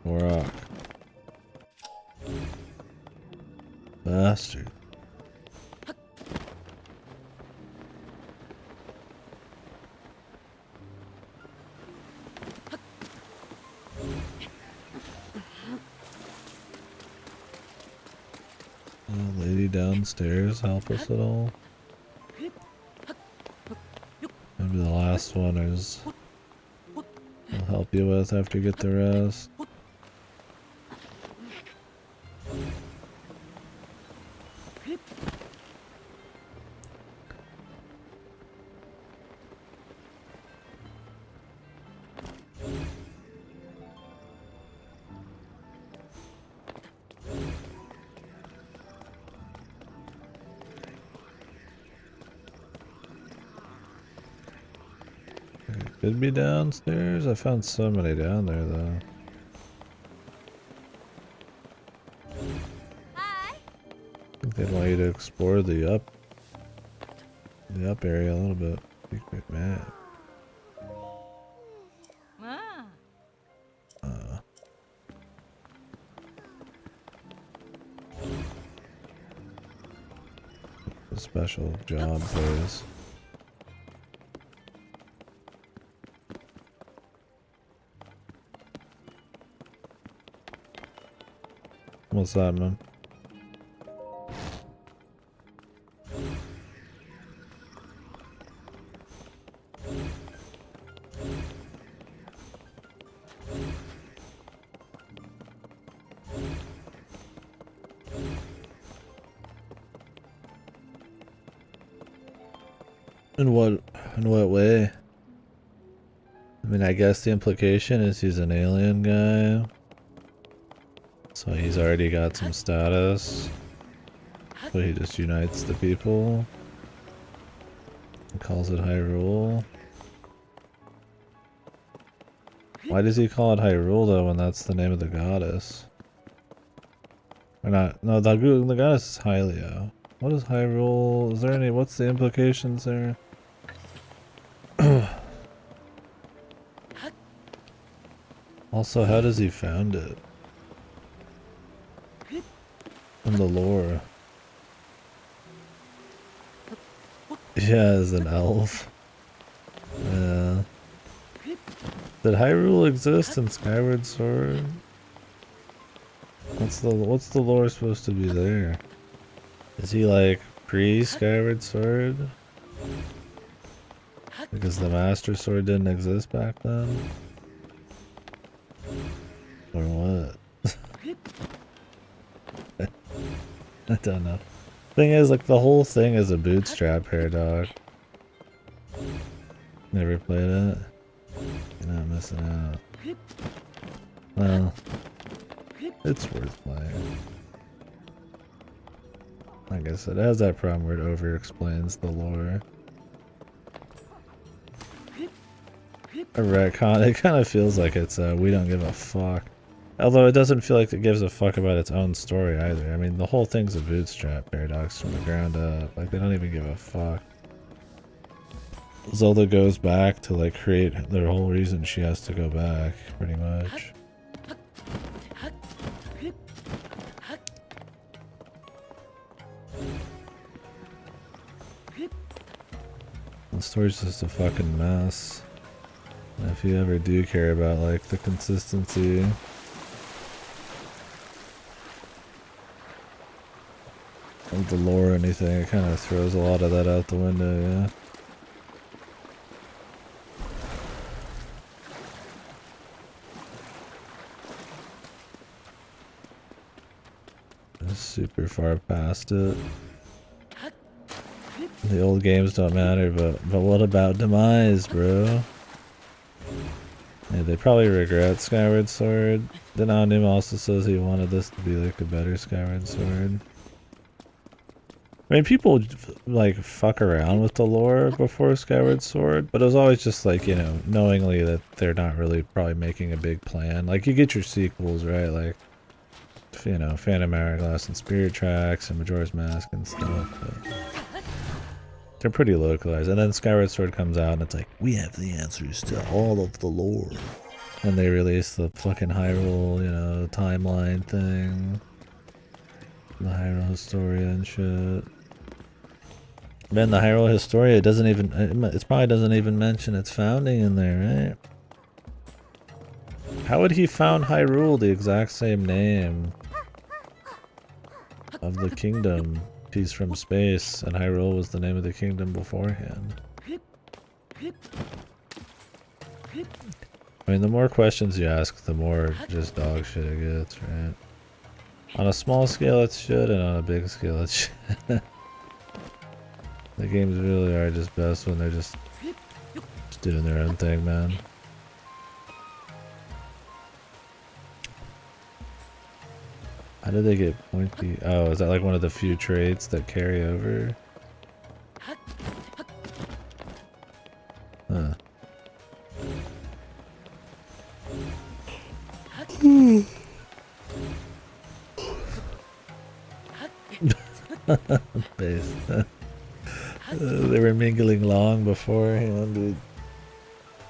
Rock. Bastard. Lady downstairs help us at all? Maybe the last one is I'll help you with after you get the rest. Could be downstairs. I found somebody down there though. Hi. I think they'd want you to explore the up area a little bit. Secret map. Ah. A special job phase. What's that, man? In what way? I mean, I guess the implication is he's an alien guy. So he's already got some status. So he just unites the people. And calls it Hyrule. Why does he call it Hyrule though when that's the name of the goddess? Or not? No, the goddess is Hylia. What is Hyrule? Is there any? What's the implications there? Also, how does he found it? In the lore. Yeah, as an elf. Yeah. Did Hyrule exist in Skyward Sword? What's the lore supposed to be there? Is he like pre-Skyward Sword? Because the Master Sword didn't exist back then? Or what? I don't know. Thing is, like, the whole thing is a bootstrap paradox. Never played it? You're not missing out. Well, it's worth playing. Like I said, it has that problem where it over-explains the lore. A retcon, it kind of feels like it's we don't give a fuck. Although it doesn't feel like it gives a fuck about its own story either. I mean, the whole thing's a bootstrap paradox from the ground up. Like, they don't even give a fuck. Zelda goes back to, like, create the whole reason she has to go back, pretty much. The story's just a fucking mess. And if you ever do care about like the consistency of the lore or anything, it kind of throws a lot of that out the window, yeah. It's super far past it. The old games don't matter, but what about Demise, bro? Yeah, they probably regret Skyward Sword. Then Onim also says he wanted this to be like a better Skyward Sword. I mean, people like fuck around with the lore before Skyward Sword, but it was always just like, you know, knowingly that they're not really probably making a big plan. Like, you get your sequels, right? Like, you know, Phantom Hourglass and Spirit Tracks and Majora's Mask and stuff. But they're pretty localized. And then Skyward Sword comes out and it's like, we have the answers to all of the lore. And they release the fucking Hyrule, you know, timeline thing. The Hyrule Historia and shit. Man, the Hyrule Historia doesn't even, it probably doesn't even mention its founding in there, right? How would he found Hyrule the exact same name of the kingdom? He's from space, and Hyrule was the name of the kingdom beforehand. I mean, the more questions you ask, the more just dog shit it gets, right? On a small scale it's shit, and on a big scale it's shit. The games really are just best when they're just doing their own thing, man. How did they get pointy? Oh, is that like one of the few traits that carry over? Huh. Base. They were mingling long beforehand, dude.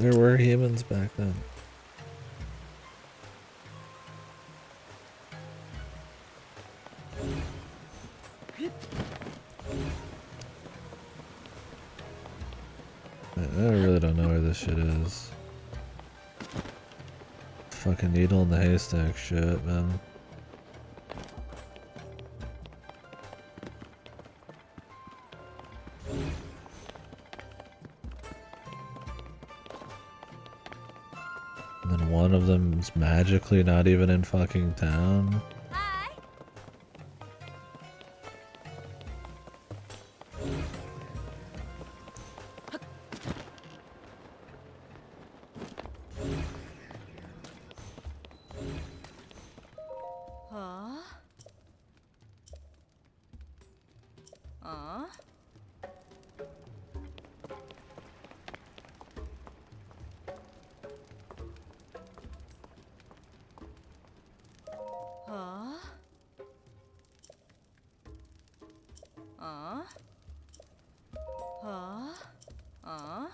There were humans back then. I really don't know where this shit is. Fucking needle in the haystack shit, man. And then one of them's magically not even in fucking town. Hi. Huh? Huh? Huh? Huh? Huh? Huh?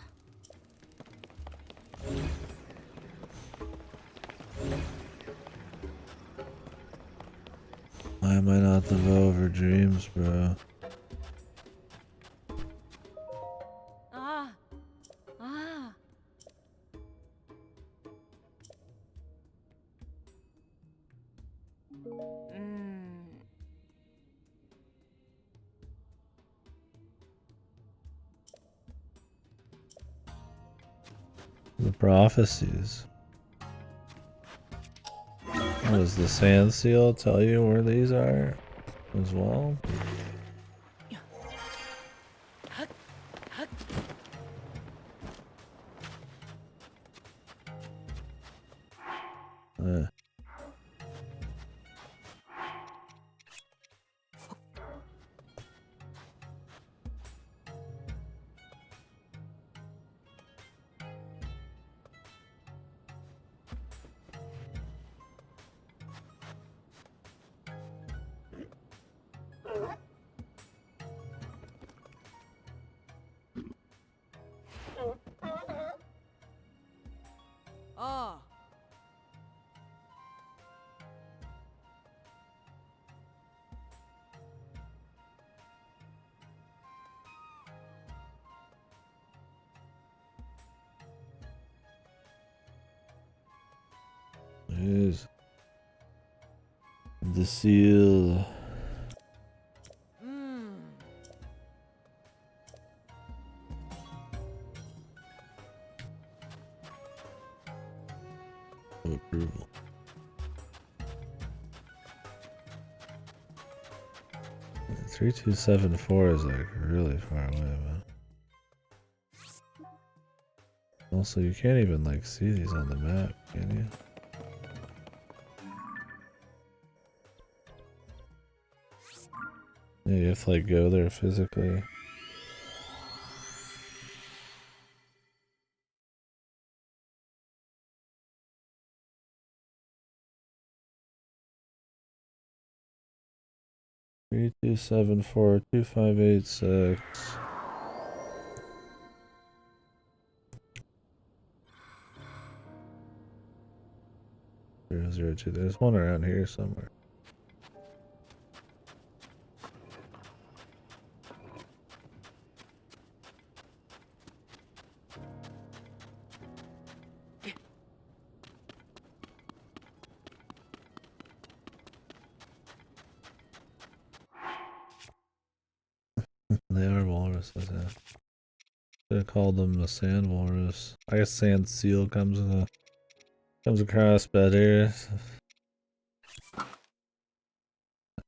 Why am I not the Velvet Dreams, bro? Ah. Ah. The prophecies. Does the sand seal tell you where these are as well? Uh. The seal. Approval. Yeah, 3274 is like really far away, man. Also, you can't even like see these on the map, can you? Yeah, you have to like go there physically. Three two seven four 2586 002. There's one around here somewhere. They are walruses, yeah. Should have called them the sand walrus. I guess sand seal comes across better. I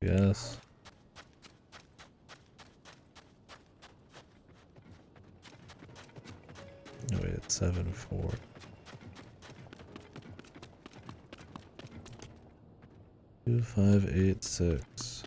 guess. Oh wait, it's 7-4. Two 586.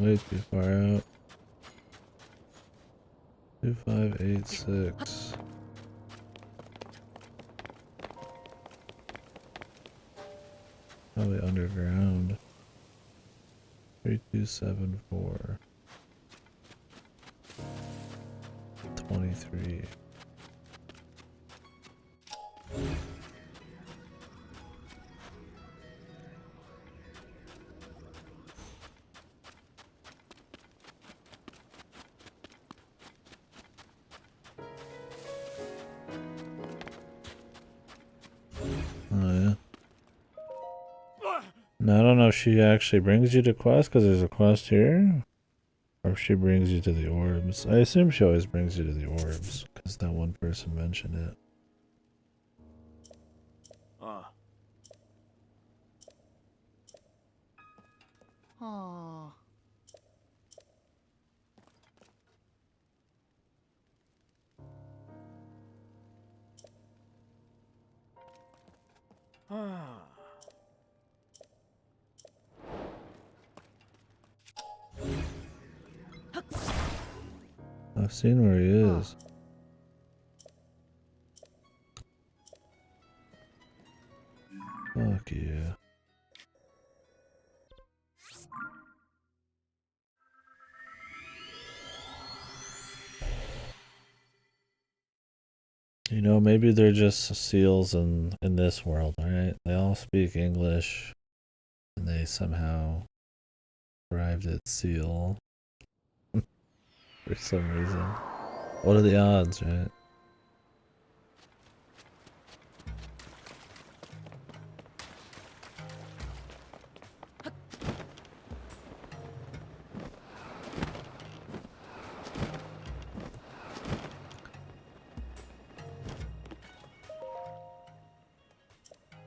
Way too far out. 2586. Probably underground. 3274. 23. Oh yeah. Now I don't know if she actually brings you to quest because there's a quest here, or if she brings you to the orbs. I assume she always brings you to the orbs because that one person mentioned it. Oh. I've seen where he is. Fuck yeah. You know, maybe they're just seals in this world, alright? They all speak English, and they somehow arrived at seal for some reason. What are the odds, right?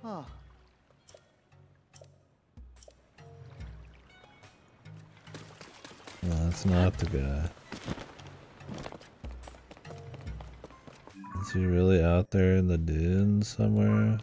Oh. that's not the guy. Is he really out there in the dunes somewhere?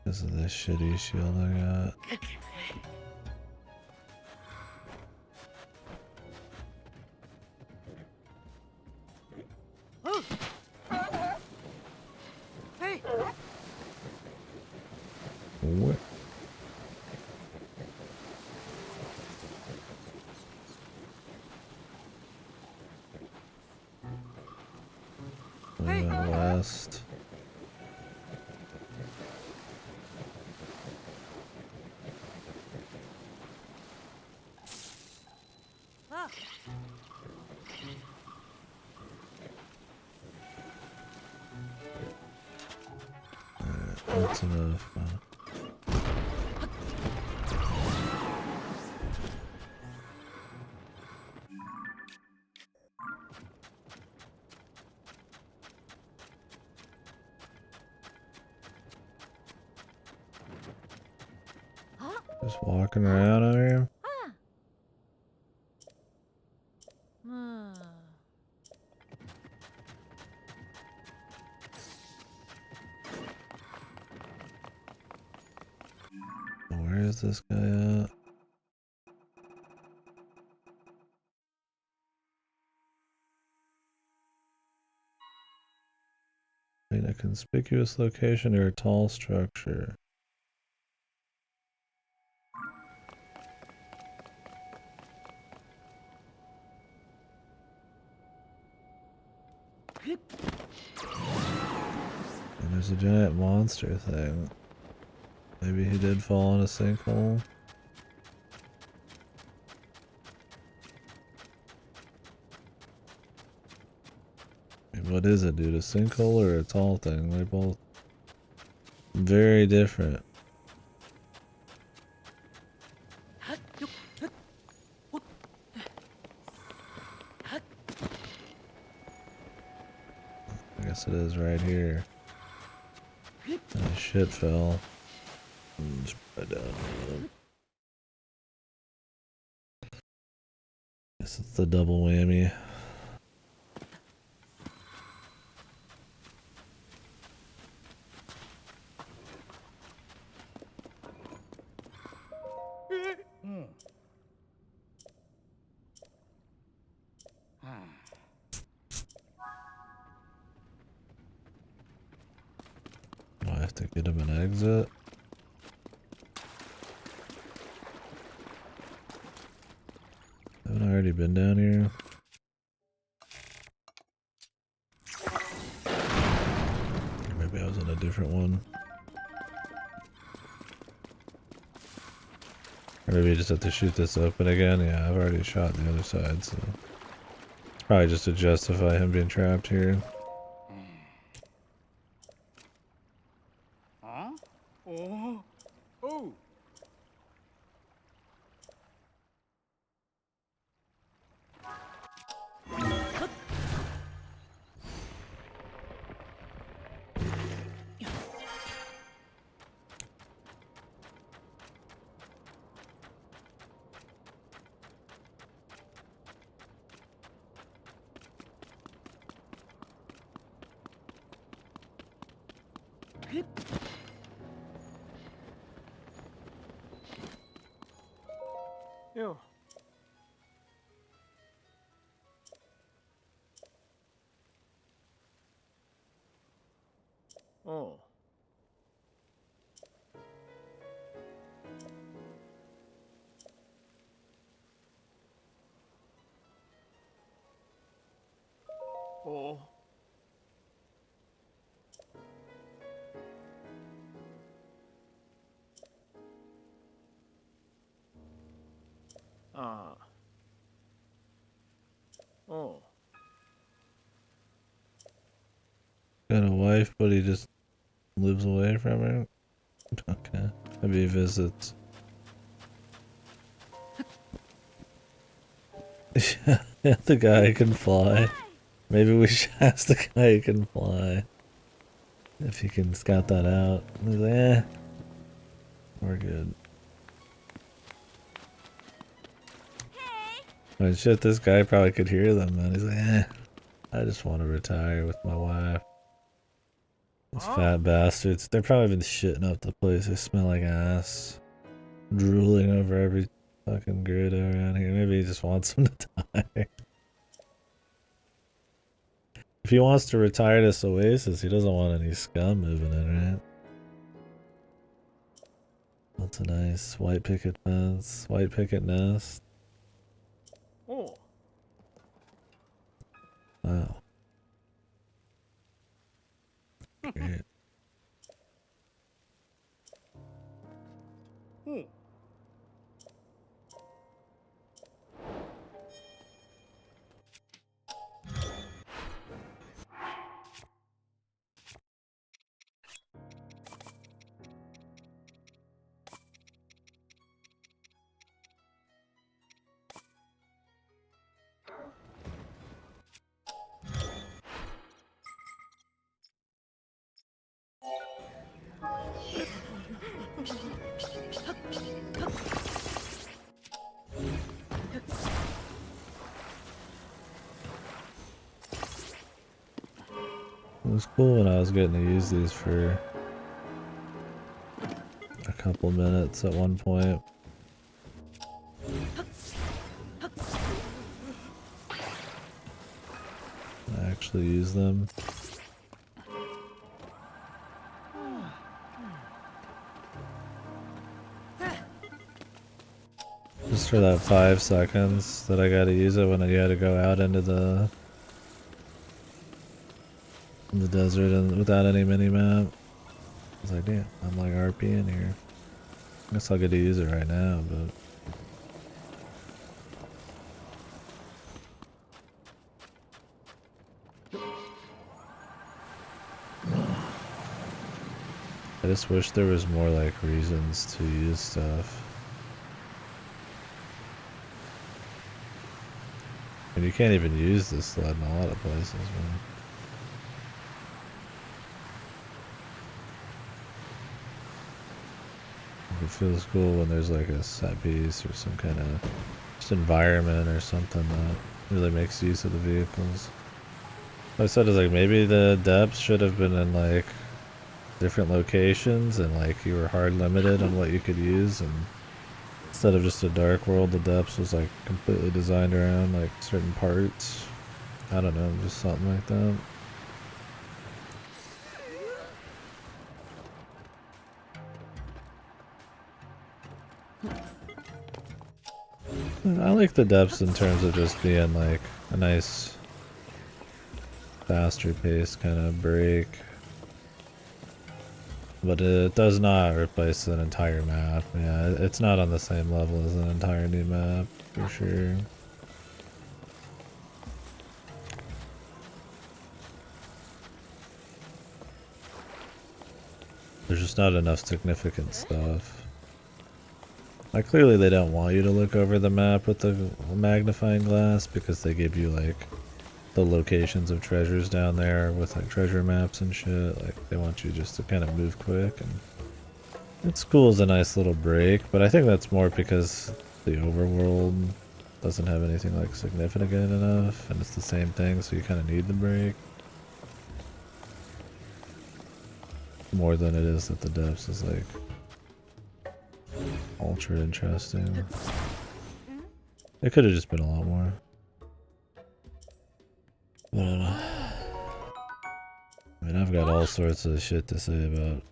Because of this shitty shield I got. Hey! What? We Hey. went west. Ah. That's enough. Just walking around out here. Ah. Where is this guy at? In a conspicuous location or a tall structure. And there's a giant monster thing. Maybe he did fall in a sinkhole. What is it, dude? A sinkhole or a tall thing? They're both very different. I guess it is right here. Oh, shit fell. Just put it down. Guess it's the double whammy. Do I have to get him an exit? Haven't I already been down here? Or maybe I was in a different one. Or maybe you just have to shoot this open again. Yeah, I've already shot the other side, so it's probably just to justify him being trapped here. Huh? Oh. Oh. Ew. Oh. Oh. Ah. Oh. wife, but he just lives away from her? Okay. Maybe he visits. Yeah, the guy who can fly. Maybe we should ask the guy who can fly. If he can scout that out. He's like, eh, we're good. Oh shit, this guy probably could hear them, man. He's like, eh, I just want to retire with my wife. Those fat bastards. They're probably been shitting up the place. They smell like ass. Drooling over every fucking grid around here. Maybe he just wants them to die. If he wants to retire this oasis, he doesn't want any scum moving in, right? That's a nice white picket fence, white picket nest. Oh. Wow. Great. Oh. It was cool when I was getting to use these for a couple minutes at one point. I actually use them. Just for that 5 seconds that I gotta use it when I gotta go out into the desert and without any mini-map. I was like, damn, I'm like RP in here. I guess I'll get to use it right now, but I just wish there was more like reasons to use stuff. And you can't even use this sled in a lot of places, man. It feels cool when there's like a set piece or some kind of just environment or something that really makes use of the vehicles. What I said is like maybe the depths should have been in like different locations and like you were hard limited on what you could use, and instead of just a dark world, the depths was like completely designed around like certain parts. I don't know, just something like that. I like the depths in terms of just being like a nice faster pace kind of break. But it does not replace an entire map. Yeah, it's not on the same level as an entire new map, for sure. There's just not enough significant stuff. Like, clearly they don't want you to look over the map with the magnifying glass because they give you, like, the locations of treasures down there with, like, treasure maps and shit. Like, they want you just to kind of move quick, and it's cool as a nice little break, but I think that's more because the overworld doesn't have anything, like, significant enough, and it's the same thing, so you kind of need the break. More than it is that the depths is, like, ultra interesting. It could have just been a lot more. But I don't know. I mean, I've got all sorts of shit to say about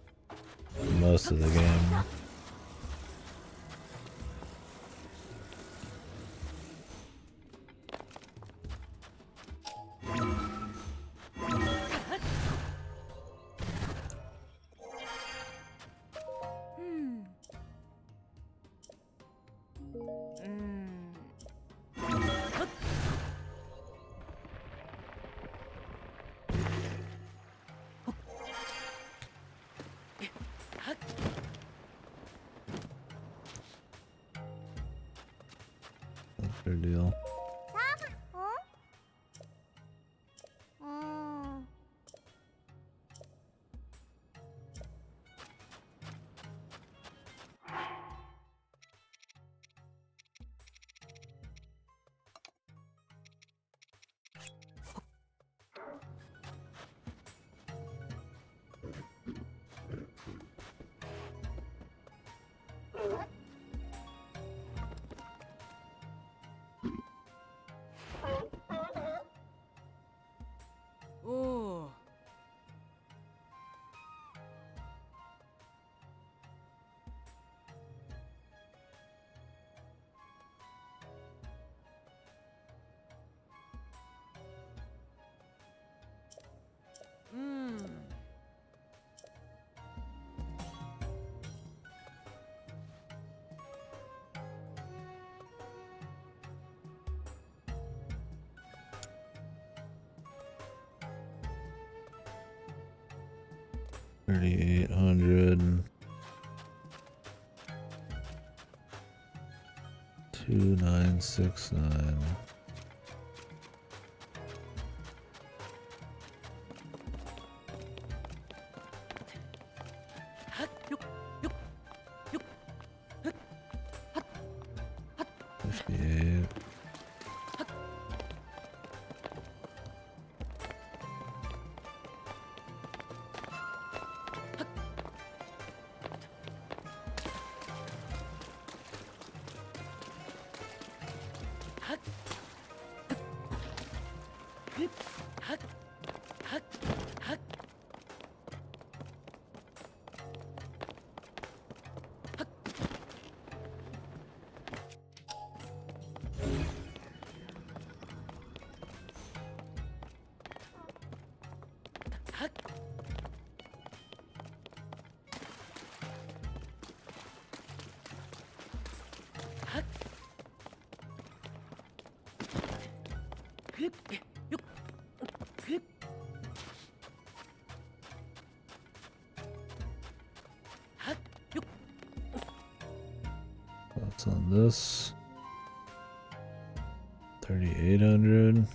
most of the game. Fair deal. Oh. Hmm. $3,800. 2,969. Hut, yuk, yuk, yuk. 58. Hut. Hut, hut, hut. Hut. Hut. Hut. Yuk. Hut. Hut. Yuk. That's on this. 3,800.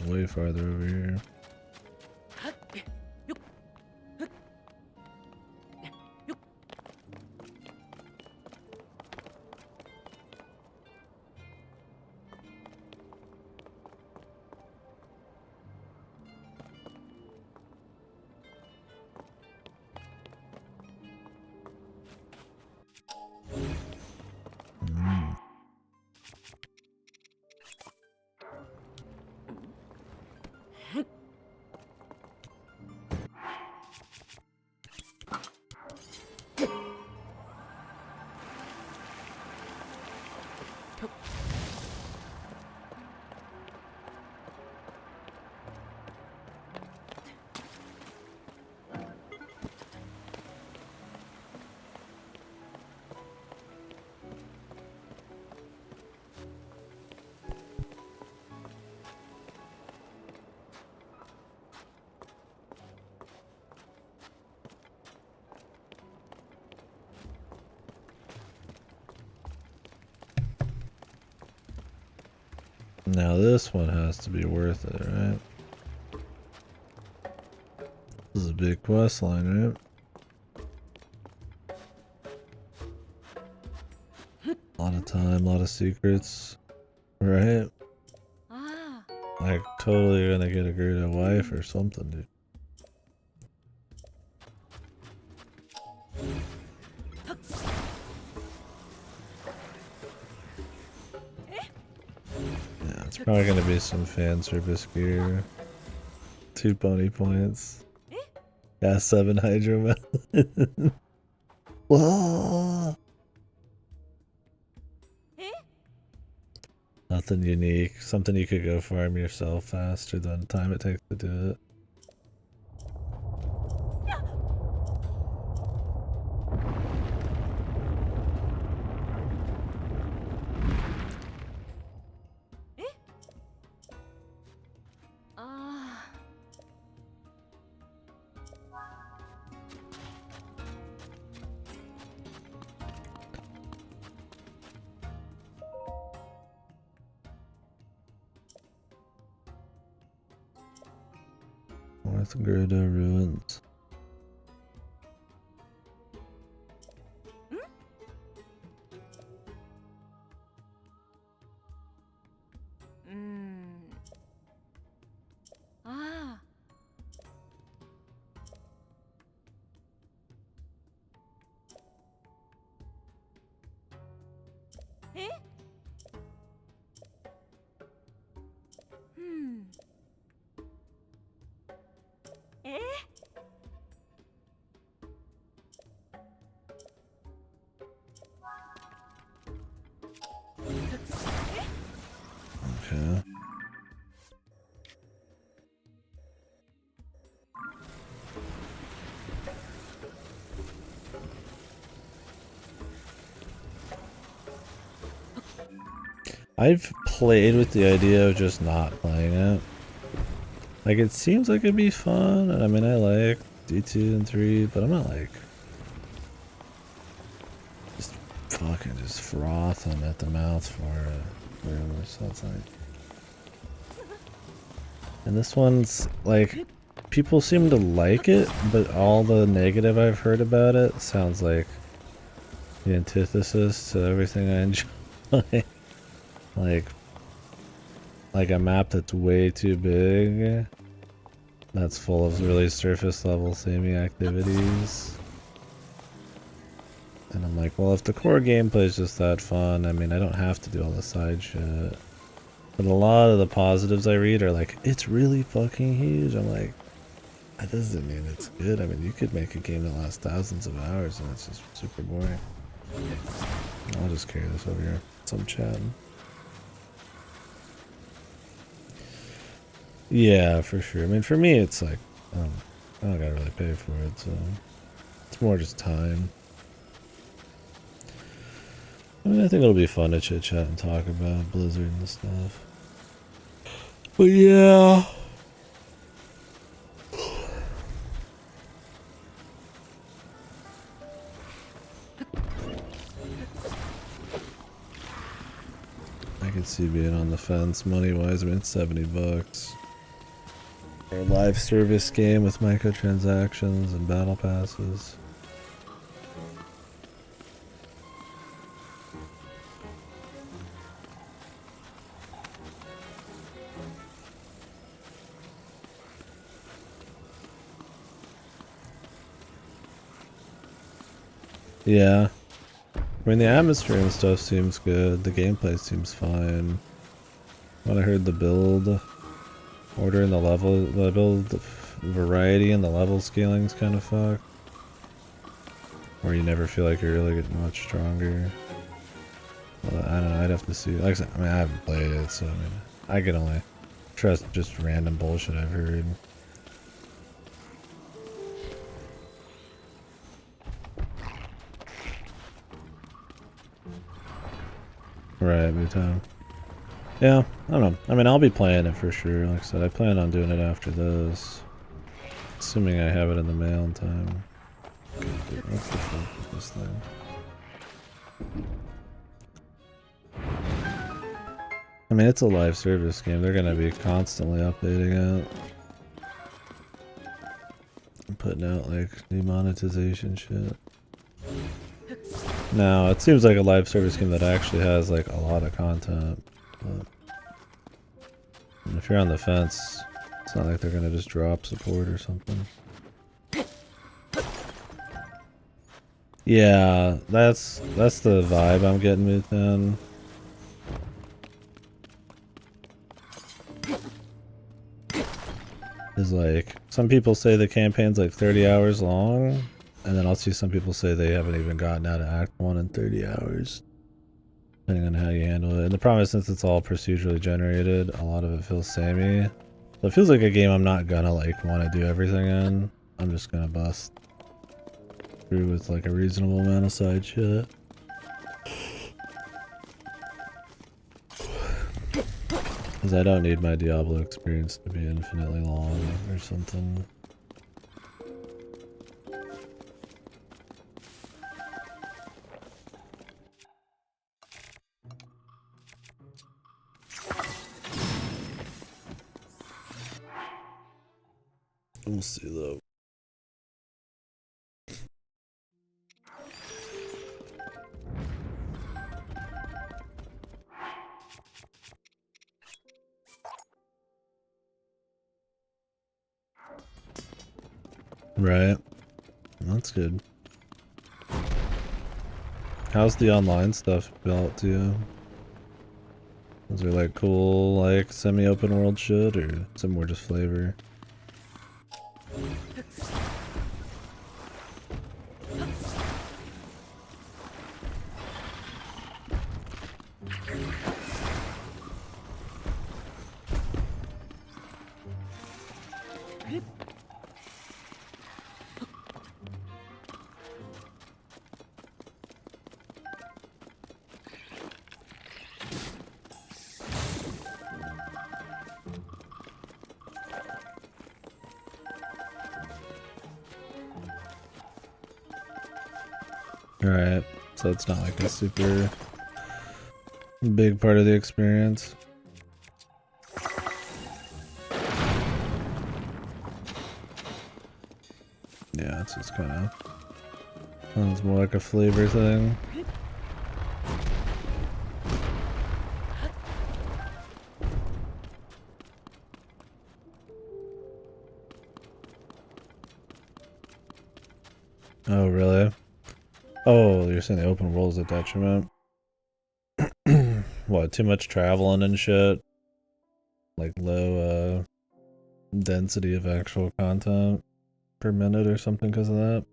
Way farther over here. Hut. Yuk. Hut. Yuk. Mm. Now this one has to be worth it, right? This is a big quest line, right? A lot of time, a lot of secrets, right? Ah. Like totally gonna get a Gerda wife or something, dude. Yeah, it's probably gonna be some fan service gear. 2 pony points. Yeah, 7 hydro melon. Whoa! Eh? Nothing unique. Something you could go farm yourself faster than the time it takes to do it. Northgruda ruins. Ah. Eh? Eh? Okay. I've played with the idea of just not playing it. Like, it seems like it'd be fun, and I mean, I like D2 and 3, but I'm not like just fucking just frothing at the mouth for it. Really, so it's like, and this one's like, people seem to like it, but all the negative I've heard about it sounds like the antithesis to everything I enjoy. like a map that's way too big, that's full of really surface level samey activities. And I'm like, well, if the core gameplay is just that fun, I mean, I don't have to do all the side shit. But a lot of the positives I read are like, it's really fucking huge. I'm like, that doesn't mean it's good. I mean, you could make a game that lasts thousands of hours and it's just super boring. I'll just carry this over here. So I'm chatting. Yeah, for sure. I mean, for me, it's like, I don't gotta really pay for it, so it's more just time. I mean, I think it'll be fun to chit chat and talk about Blizzard and stuff. But yeah. I can see being on the fence money-wise. I mean, it's $70. For a live service game with microtransactions and battle passes. Yeah. I mean, the atmosphere and stuff seems good. The gameplay seems fine. When I heard the build order and the build variety and the level scaling's kind of fucked. Where you never feel like you're really getting much stronger. I don't know, I'd have to see. Like I said, I mean, I haven't played it, so I mean, I can only trust just random bullshit I've heard. Right, every time. Yeah, I don't know. I mean, I'll be playing it for sure. Like I said, I plan on doing it after this. Assuming I have it in the mail in time. What the fuck is this thing? I mean, it's a live service game. They're gonna be constantly updating it. And putting out, like, new monetization shit. Now, it seems like a live service game that actually has, like, a lot of content. But if you're on the fence, it's not like they're gonna just drop support or something. Yeah, that's the vibe I'm getting with them. Is like, some people say the campaign's like 30 hours long, and then I'll see some people say they haven't even gotten out of Act 1 in 30 hours. Depending on how you handle it. And the problem is, since it's all procedurally generated, a lot of it feels samey. So it feels like a game I'm not gonna like want to do everything in. I'm just gonna bust through with like a reasonable amount of side shit. Because I don't need my Diablo experience to be infinitely long or something. We'll see though. Right. That's good. How's the online stuff built to you? Is there like cool, like semi-open world shit, or is it more just flavor? Alright, so it's not like a super big part of the experience. Yeah, it's just kind of sounds more like a flavor thing. Oh, really? Oh, you're saying the open world is a detriment? What, too much traveling and shit? Like low density of actual content per minute or something because of that?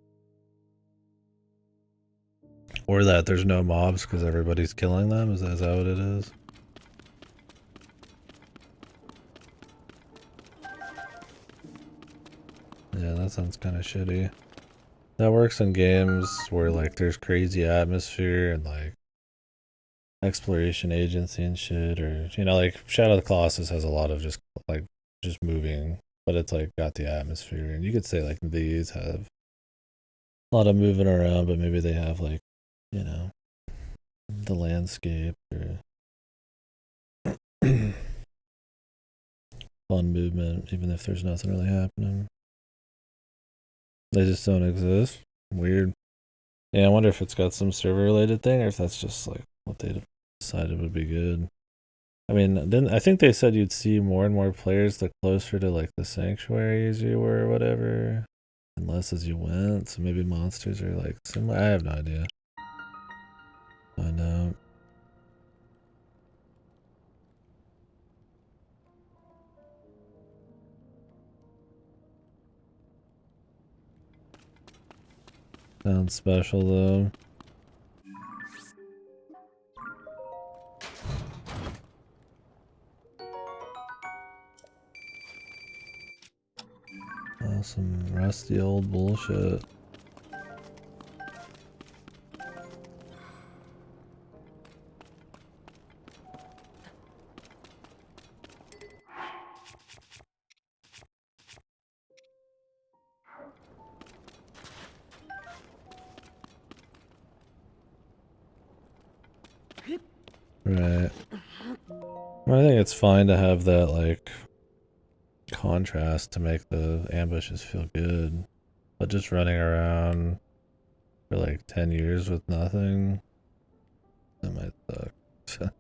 Or that there's no mobs because everybody's killing them? Is that what it is? Yeah, that sounds kind of shitty. That works in games where like there's crazy atmosphere and like exploration agency and shit, or you know, like Shadow of the Colossus has a lot of just moving, but it's like got the atmosphere, and you could say like these have a lot of moving around, but maybe they have like, you know, the landscape or fun movement, even if there's nothing really happening. They just don't exist. Weird. Yeah, I wonder if it's got some server related thing or if that's just like what they decided would be good. I mean, then I think they said you'd see more and more players the closer to like the sanctuaries you were or whatever, and less as you went. So maybe monsters are like similar. I have no idea. Find out. Sounds special though. Oh, some rusty old bullshit. Right. Well, I think it's fine to have that like contrast to make the ambushes feel good, but just running around for like 10 years with nothing, that might suck.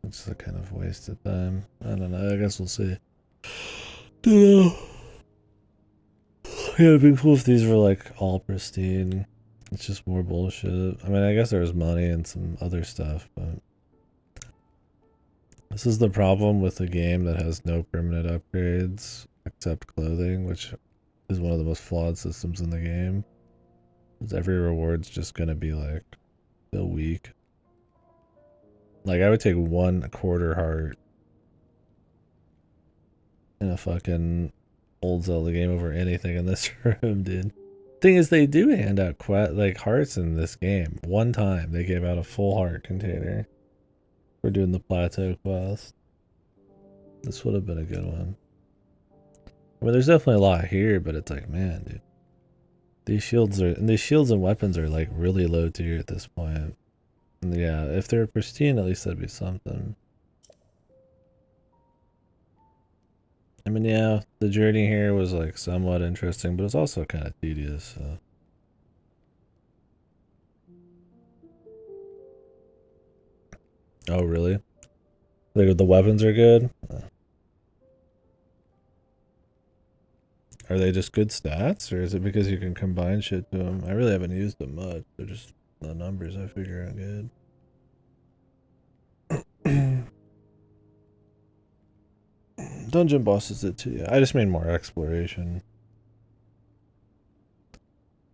It's a kind of wasted time. I don't know, I guess we'll see. Dunno. Yeah, it'd be cool if these were like all pristine. It's just more bullshit. I mean, I guess there was money and some other stuff, but this is the problem with a game that has no permanent upgrades except clothing, which is one of the most flawed systems in the game. Because every reward's just gonna be like so weak. Like I would take 1/4 heart in a fucking old Zelda game over anything in this room, dude. Thing is, they do hand out like hearts in this game. One time they gave out a full heart container for doing the plateau quest. This would have been a good one. I mean, there's definitely a lot here, but it's like, man, dude, these shields and weapons are like really low tier at this point. And yeah, if they're pristine, at least that'd be something. I mean, yeah, the journey here was like somewhat interesting, but it's also kind of tedious. So. Oh, really? Like the weapons are good? Are they just good stats, or is it because you can combine shit to them? I really haven't used them much. They're just the numbers I figure are good. Dungeon bosses did too, yeah. I just mean more exploration.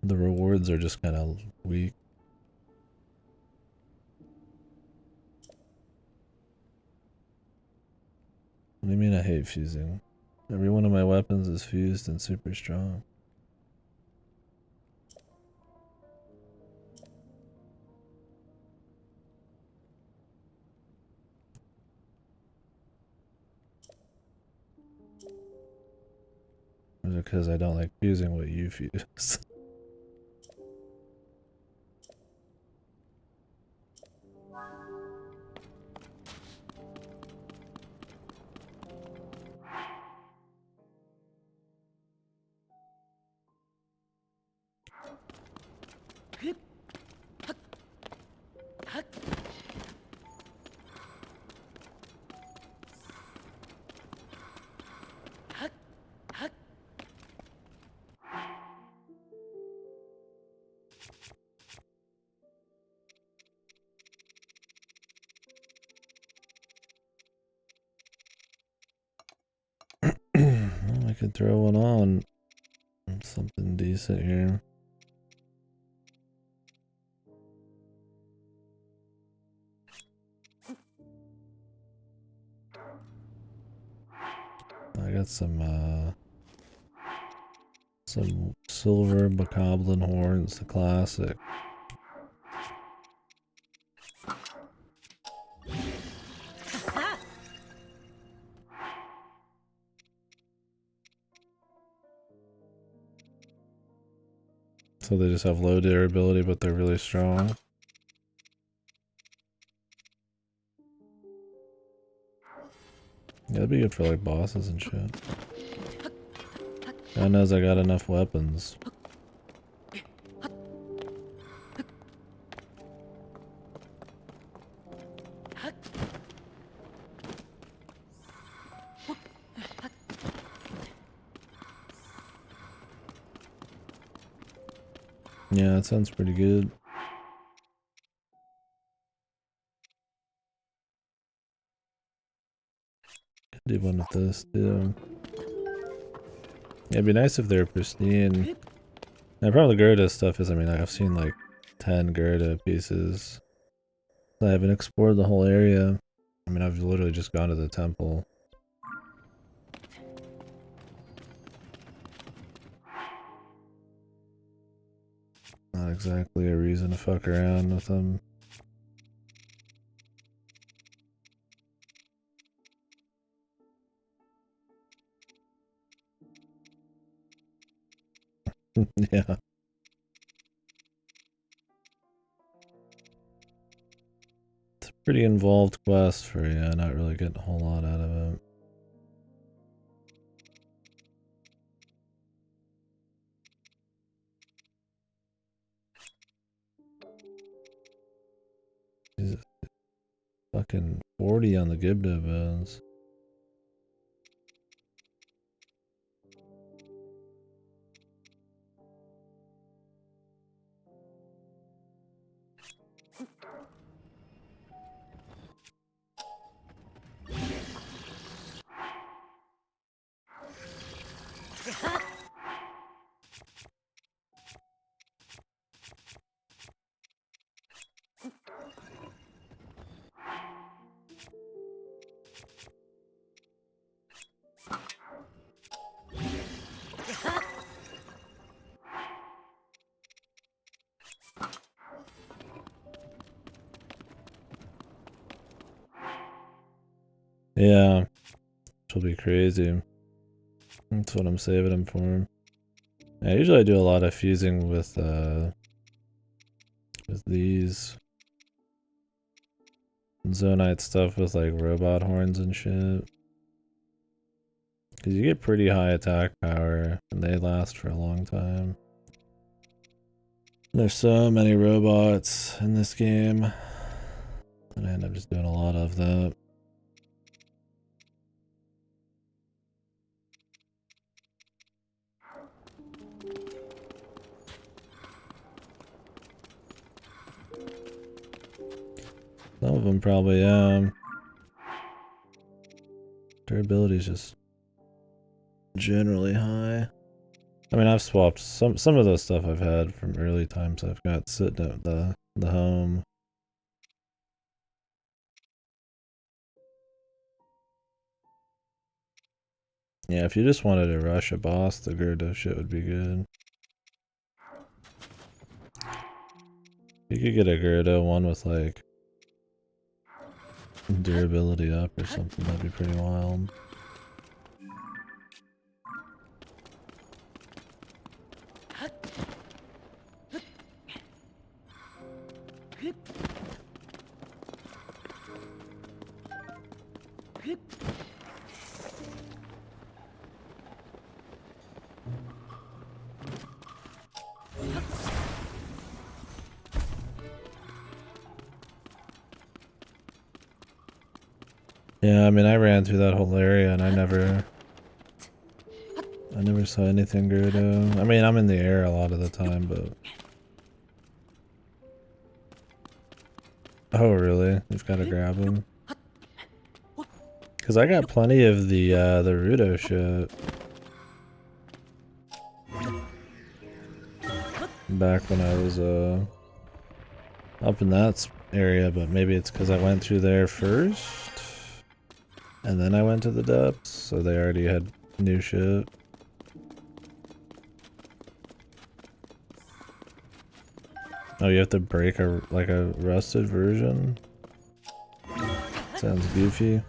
The rewards are just kind of weak. What do you mean I hate fusing? Every one of my weapons is fused and super strong. Is it because I don't like fusing what you fuse? Well, I could throw one on. Something decent here. I got some silver bokoblin horns, the classic. So they just have low durability, but they're really strong. Yeah, that'd be good for like bosses and shit. God knows I got enough weapons. Yeah, that sounds pretty good. Could do one with this too. Yeah, it'd be nice if they're pristine. The problem with Gerda stuff is, I mean, I've seen like 10 Gerda pieces. I haven't explored the whole area. I mean, I've literally just gone to the temple. Not exactly a reason to fuck around with them. Yeah. It's a pretty involved quest for, yeah, not really getting a whole lot out of it. Jesus. Fucking 40 on the Gibdo bones. Yeah. Which will be crazy. That's what I'm saving him for. Yeah, usually I do a lot of fusing with these Zonite stuff with like robot horns and shit. Because you get pretty high attack power, and they last for a long time. There's so many robots in this game, and I end up just doing a lot of that. Some of them probably, durability is just generally high. I mean, I've swapped some of the stuff I've had from early times. I've got sitting at the home. Yeah, if you just wanted to rush a boss, the Gerdo shit would be good. You could get a Gerdo one with like durability up or something. That'd be pretty wild. Yeah, I mean, I ran through that whole area and I never saw anything Gerdo. I mean, I'm in the air a lot of the time, but... Oh, really? You've got to grab him? Because I got plenty of the Rudo shit. Back when I was, up in that area, but maybe it's because I went through there first. And then I went to the depths, so they already had new shit. Oh, you have to break a rusted version? Sounds goofy.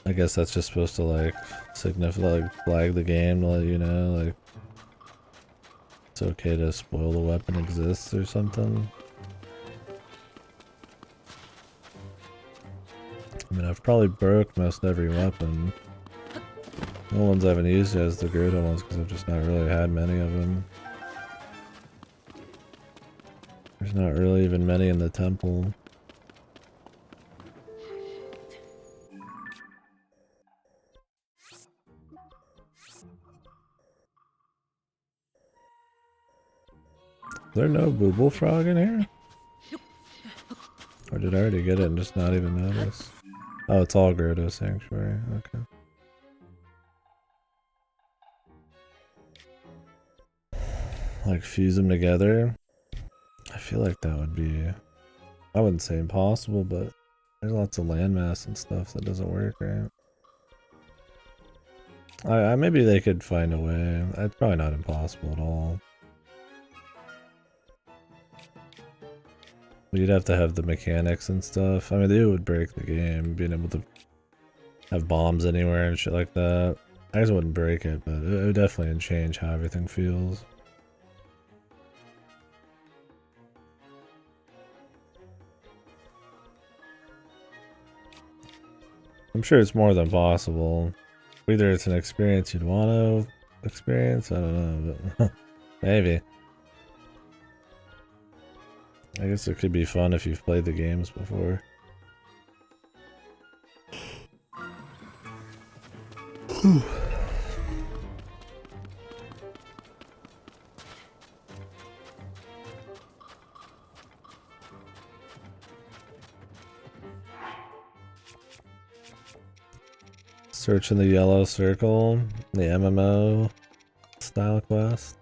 I guess that's just supposed to like flag the game to let you know like it's okay to spoil the weapon exists or something. I mean, I've probably broke most every weapon. The only ones I haven't used yet is the Gerdo ones because I've just not really had many of them. There's not really even many in the temple. Is there no Booble Frog in here? Or did I already get it and just not even notice? Oh, it's all Gerdo Sanctuary. Okay. Like fuse them together? I feel like that would be... I wouldn't say impossible, but there's lots of landmass and stuff that doesn't work, right? Maybe they could find a way. It's probably not impossible at all. But you'd have to have the mechanics and stuff. I mean, it would break the game, being able to have bombs anywhere and shit like that. I just wouldn't break it, but it would definitely change how everything feels. I'm sure it's more than possible. Whether it's an experience you'd want to experience, I don't know, but maybe. I guess it could be fun if you've played the games before. Searching the yellow circle, the MMO style quest.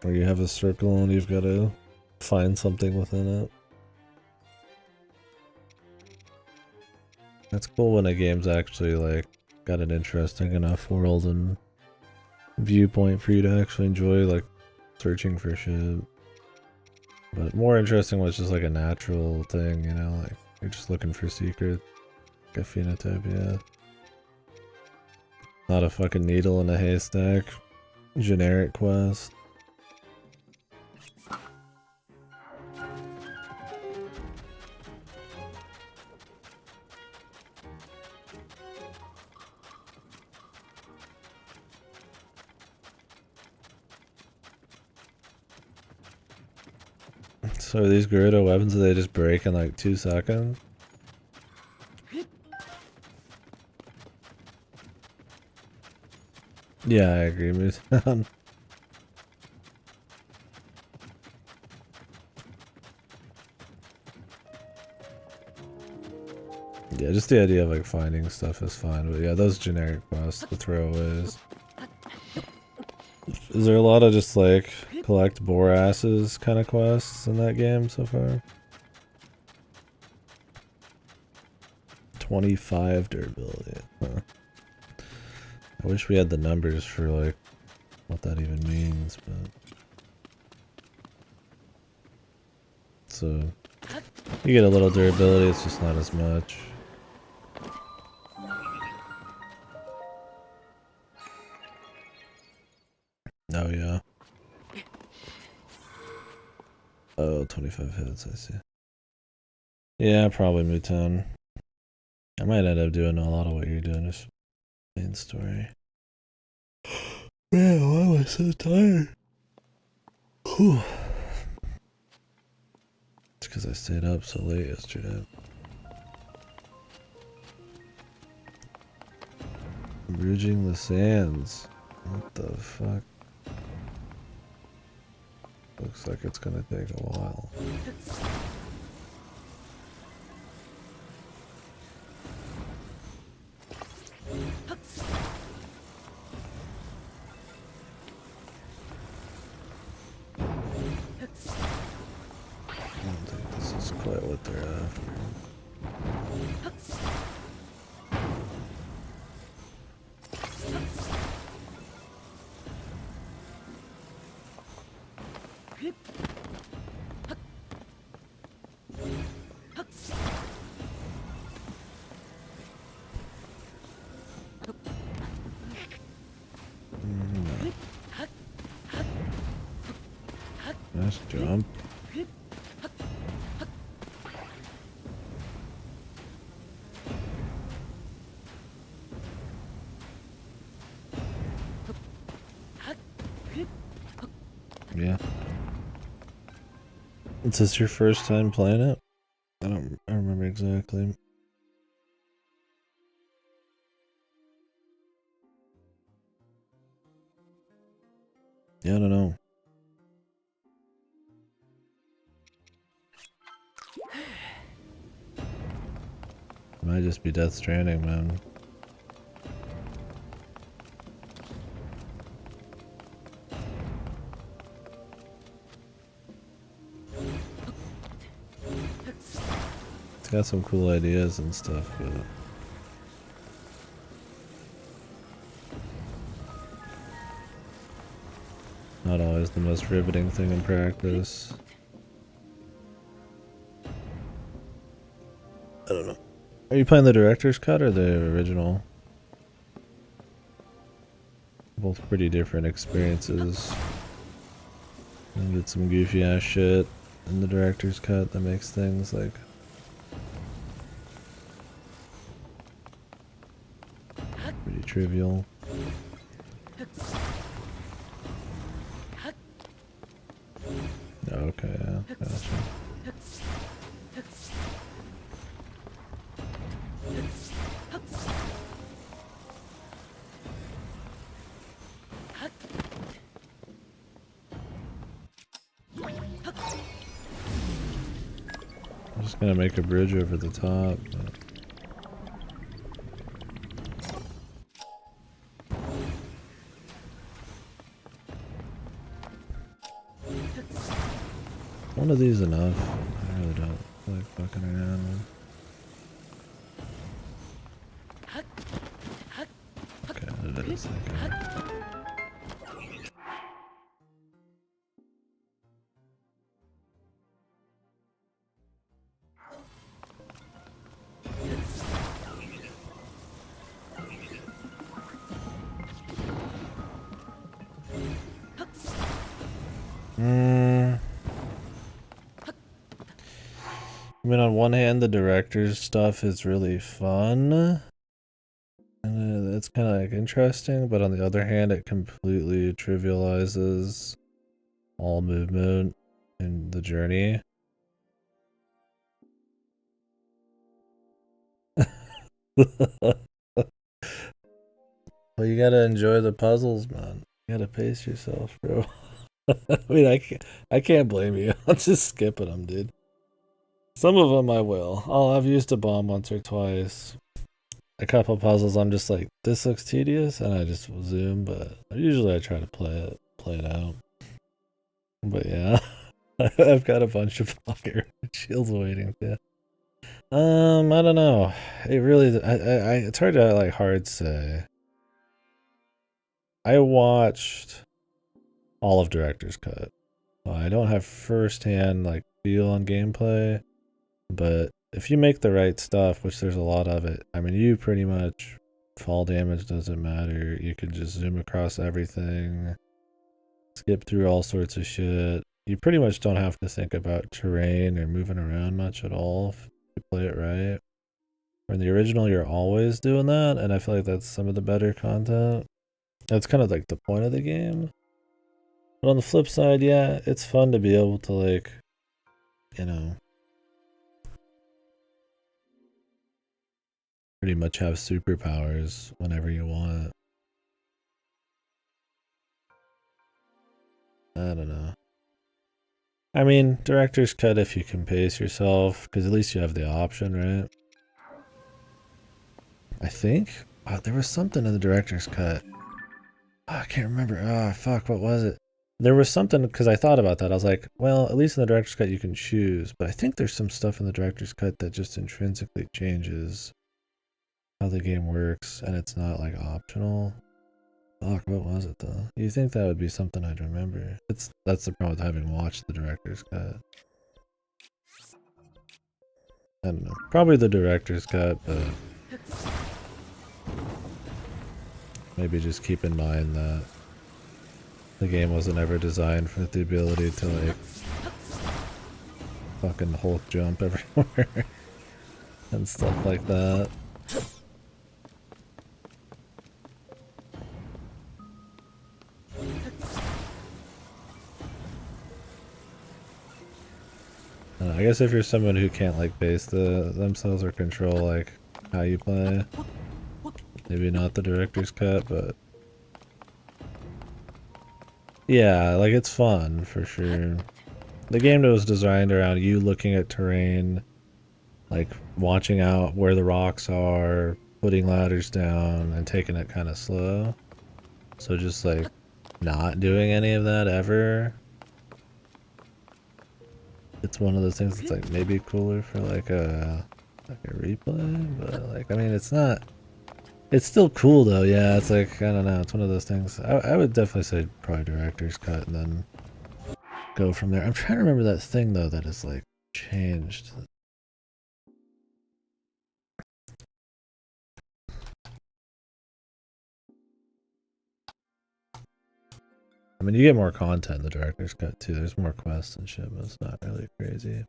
Where you have a circle and you've got to find something within it. That's cool when a game's actually like got an interesting enough world and viewpoint for you to actually enjoy like searching for shit. But more interesting was just like a natural thing, you know, like you're just looking for secrets. Like a phenotype, yeah. Not a fucking needle in a haystack. Generic quest. So are these Gerudo weapons, do they just break in like 2 seconds? Yeah, I agree, Mootown. Yeah, just the idea of like finding stuff is fine, but yeah, those generic quests, the throwaways. Is there a lot of just like collect boar asses kind of quests in that game so far? 25 durability. Huh. I wish we had the numbers for like what that even means, but so you get a little durability, it's just not as much. Oh yeah. Oh, 25 hits, I see. Yeah, probably Mootown. I might end up doing a lot of what you're doing, just main story. Man, why am I so tired? Whew. It's because I stayed up so late yesterday. Bridging the sands. What the fuck? Looks like it's gonna take a while. I don't think this is quite what they're after. Nice jump. Yeah. Is this your first time playing it? I remember exactly. Yeah, I don't know. It might just be Death Stranding, man. It's got some cool ideas and stuff, but not always the most riveting thing in practice. I don't know. Are you playing the director's cut or the original? Both pretty different experiences. You get some goofy ass shit in the director's cut that makes things like pretty trivial. Okay, yeah, gotcha. I'm just gonna make a bridge over the top. But one of these enough. I really don't like fucking around. Okay, it is. Okay. I mean, on one hand, the director's stuff is really fun, and it's kind of like interesting, but on the other hand, it completely trivializes all movement in the journey. Well, you gotta enjoy the puzzles, man. You gotta pace yourself, bro. I mean, I can't blame you. I'm just skipping them, dude. Some of them I will. I've used a bomb once or twice. A couple puzzles, I'm just like, this looks tedious, and I just zoom. But usually I try to play it out. But yeah, I've got a bunch of pocket shields waiting. Yeah. I don't know. It really, it's hard to like hard say. I watched all of Director's Cut. I don't have firsthand like feel on gameplay, but if you make the right stuff, which there's a lot of it, I mean, you pretty much fall damage doesn't matter. You can just zoom across everything, skip through all sorts of shit. You pretty much don't have to think about terrain or moving around much at all if you play it right. For the original, you're always doing that, and I feel like that's some of the better content. That's kind of like the point of the game. But on the flip side, yeah, it's fun to be able to like, you know, pretty much have superpowers whenever you want. I don't know. I mean, Director's Cut if you can pace yourself, because at least you have the option, right? I think there was something in the Director's Cut. I can't remember. Oh, fuck, what was it? There was something, because I thought about that. I was like, well, at least in the Director's Cut you can choose, but I think there's some stuff in the Director's Cut that just intrinsically changes how the game works, and it's not like optional. Fuck, what was it though? You think that would be something I'd remember? That's the problem with having watched the Director's Cut. I don't know. Probably the Director's Cut, but maybe just keep in mind that the game wasn't ever designed for the ability to like fucking Hulk jump everywhere and stuff like that. I guess if you're someone who can't like base themselves or control like how you play, maybe not the Director's Cut, but yeah, like it's fun for sure. The game was designed around you looking at terrain, like watching out where the rocks are, putting ladders down, and taking it kind of slow. So just like not doing any of that ever. It's one of those things that's like maybe cooler for like a replay, but like I mean it's not. It's still cool though. Yeah, it's like I don't know. It's one of those things. I would definitely say probably Director's Cut and then go from there. I'm trying to remember that thing though that is like changed. I mean, you get more content in the Director's Cut too. There's more quests and shit, but it's not really crazy.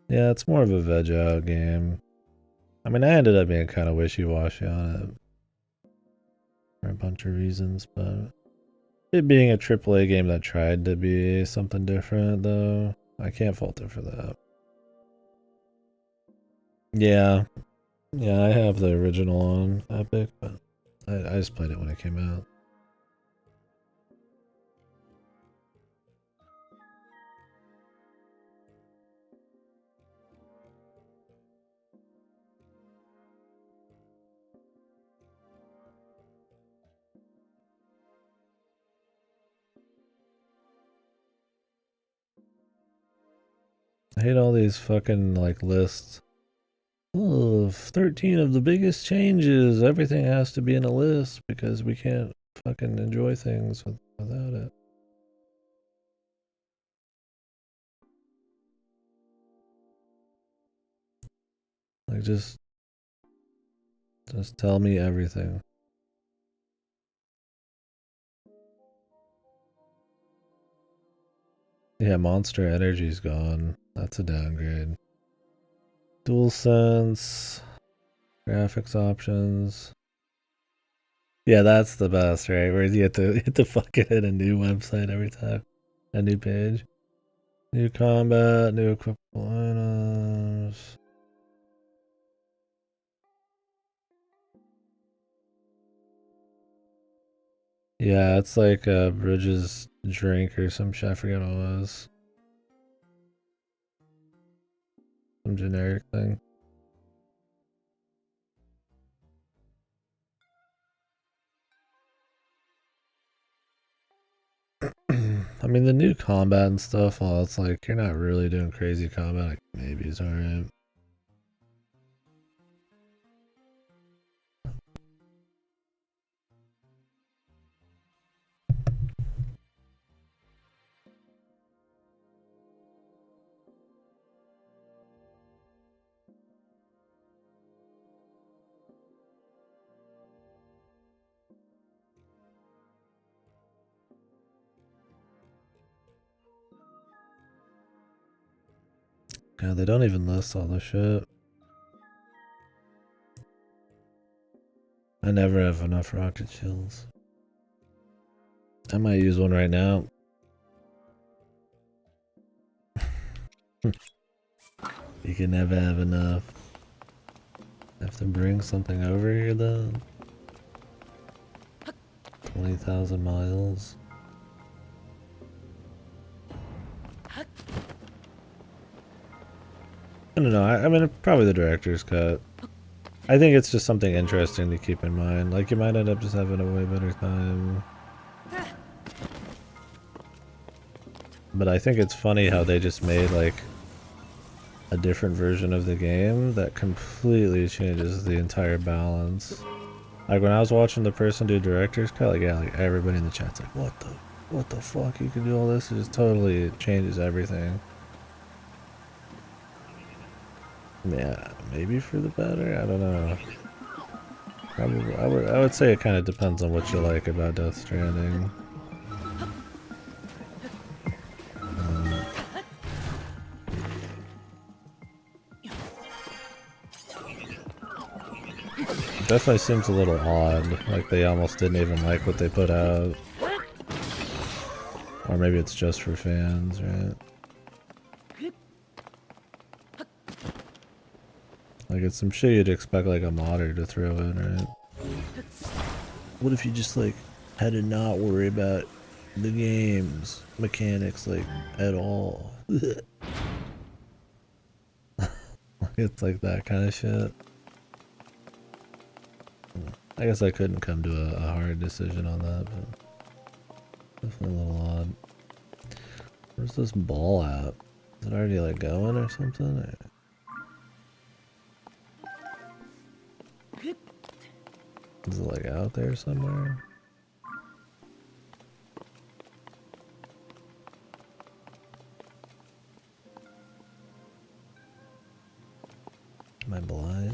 Yeah, it's more of a veg out game. I mean, I ended up being kind of wishy-washy on it for a bunch of reasons, but it being a AAA game that tried to be something different, though, I can't fault it for that. Yeah, yeah, I have the original on Epic, but I just played it when it came out. I hate all these fucking like lists. Oh, 13 of the biggest changes. Everything has to be in a list because we can't fucking enjoy things without it. Like just tell me everything. Yeah, Monster Energy's gone. That's a downgrade. DualSense, graphics options. Yeah, that's the best, right? Where you have to fucking hit a new website every time, a new page, new combat, new equipment items. Yeah, it's like Bridges drink or some shit. I forget what it was. Some generic thing. I mean, the new combat and stuff, well, it's like you're not really doing crazy combat. Like, maybe it's alright. God, they don't even list all the shit. I never have enough rocket shields. I might use one right now. You can never have enough. I have to bring something over here though. 20,000 miles. I don't know. I mean, probably the director's cut. I think it's just something interesting to keep in mind. Like, you might end up just having a way better time. But I think it's funny how they just made, like, a different version of the game that completely changes the entire balance. Like, when I was watching the person do director's cut, like, yeah, like, everybody in the chat's like, what the fuck? You can do all this? It just totally changes everything. Yeah, maybe for the better? I don't know. Probably, I would say it kind of depends on what you like about Death Stranding. Definitely seems a little odd, like they almost didn't even like what they put out. Or maybe it's just for fans, right? Like, it's some shit you'd expect like a modder to throw in, right? What if you just like had to not worry about the game's mechanics like at all? It's like that kind of shit. I guess I couldn't come to a hard decision on that, but definitely a little odd. Where's this ball at? Is it already like going or something? Or... Is it like out there somewhere? Am I blind?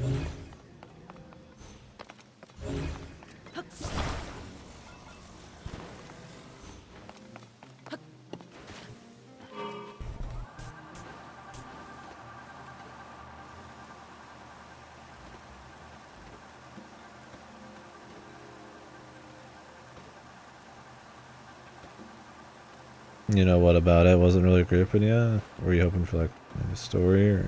You know what about it? Wasn't really gripping you? Were you hoping for like maybe a story or?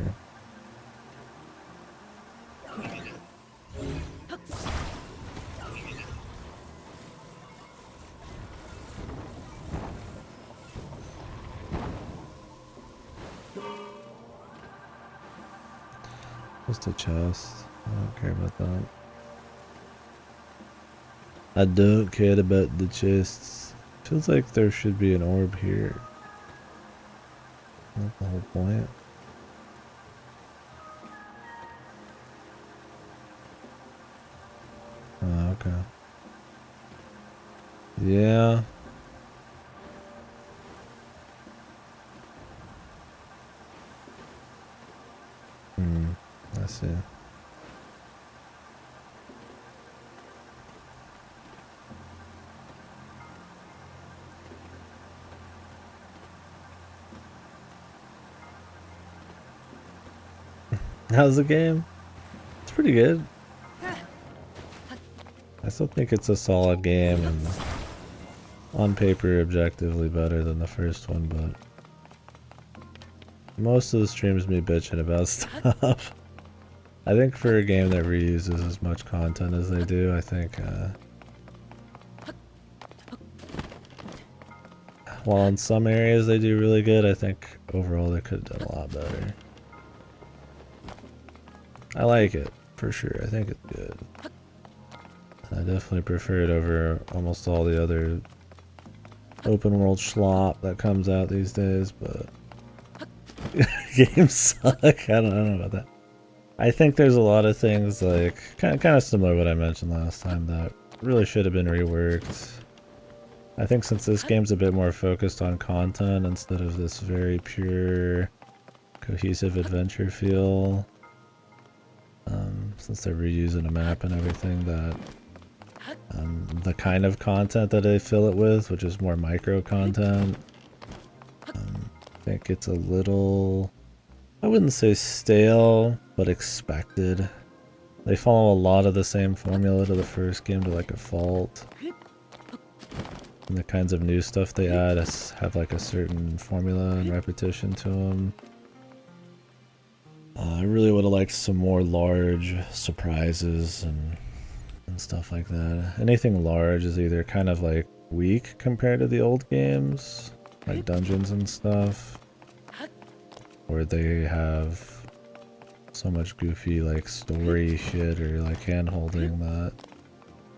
Just a chest. I don't care about that. I don't care about the chests. Feels like there should be an orb here. That's the whole point. Oh, okay. Yeah. I see. How's the game? It's pretty good. I still think it's a solid game and on paper objectively better than the first one, but most of the streams me bitching about stuff. I think for a game that reuses as much content as they do, I think while in some areas they do really good, I think overall they could have done a lot better. I like it, for sure. I think it's good. I definitely prefer it over almost all the other open world slop that comes out these days, but games suck. I don't know about that. I think there's a lot of things like kind of similar to what I mentioned last time that really should have been reworked. I think since this game's a bit more focused on content instead of this very pure cohesive adventure feel, since they're reusing a map and everything, that the kind of content that they fill it with, which is more micro content, I think it's a little, I wouldn't say stale, but expected. They follow a lot of the same formula to the first game to like a fault. And the kinds of new stuff they add have like a certain formula and repetition to them. I really would have liked some more large surprises and stuff like that. Anything large is either kind of like weak compared to the old games, like dungeons and stuff, or they have so much goofy like story shit or like hand holding that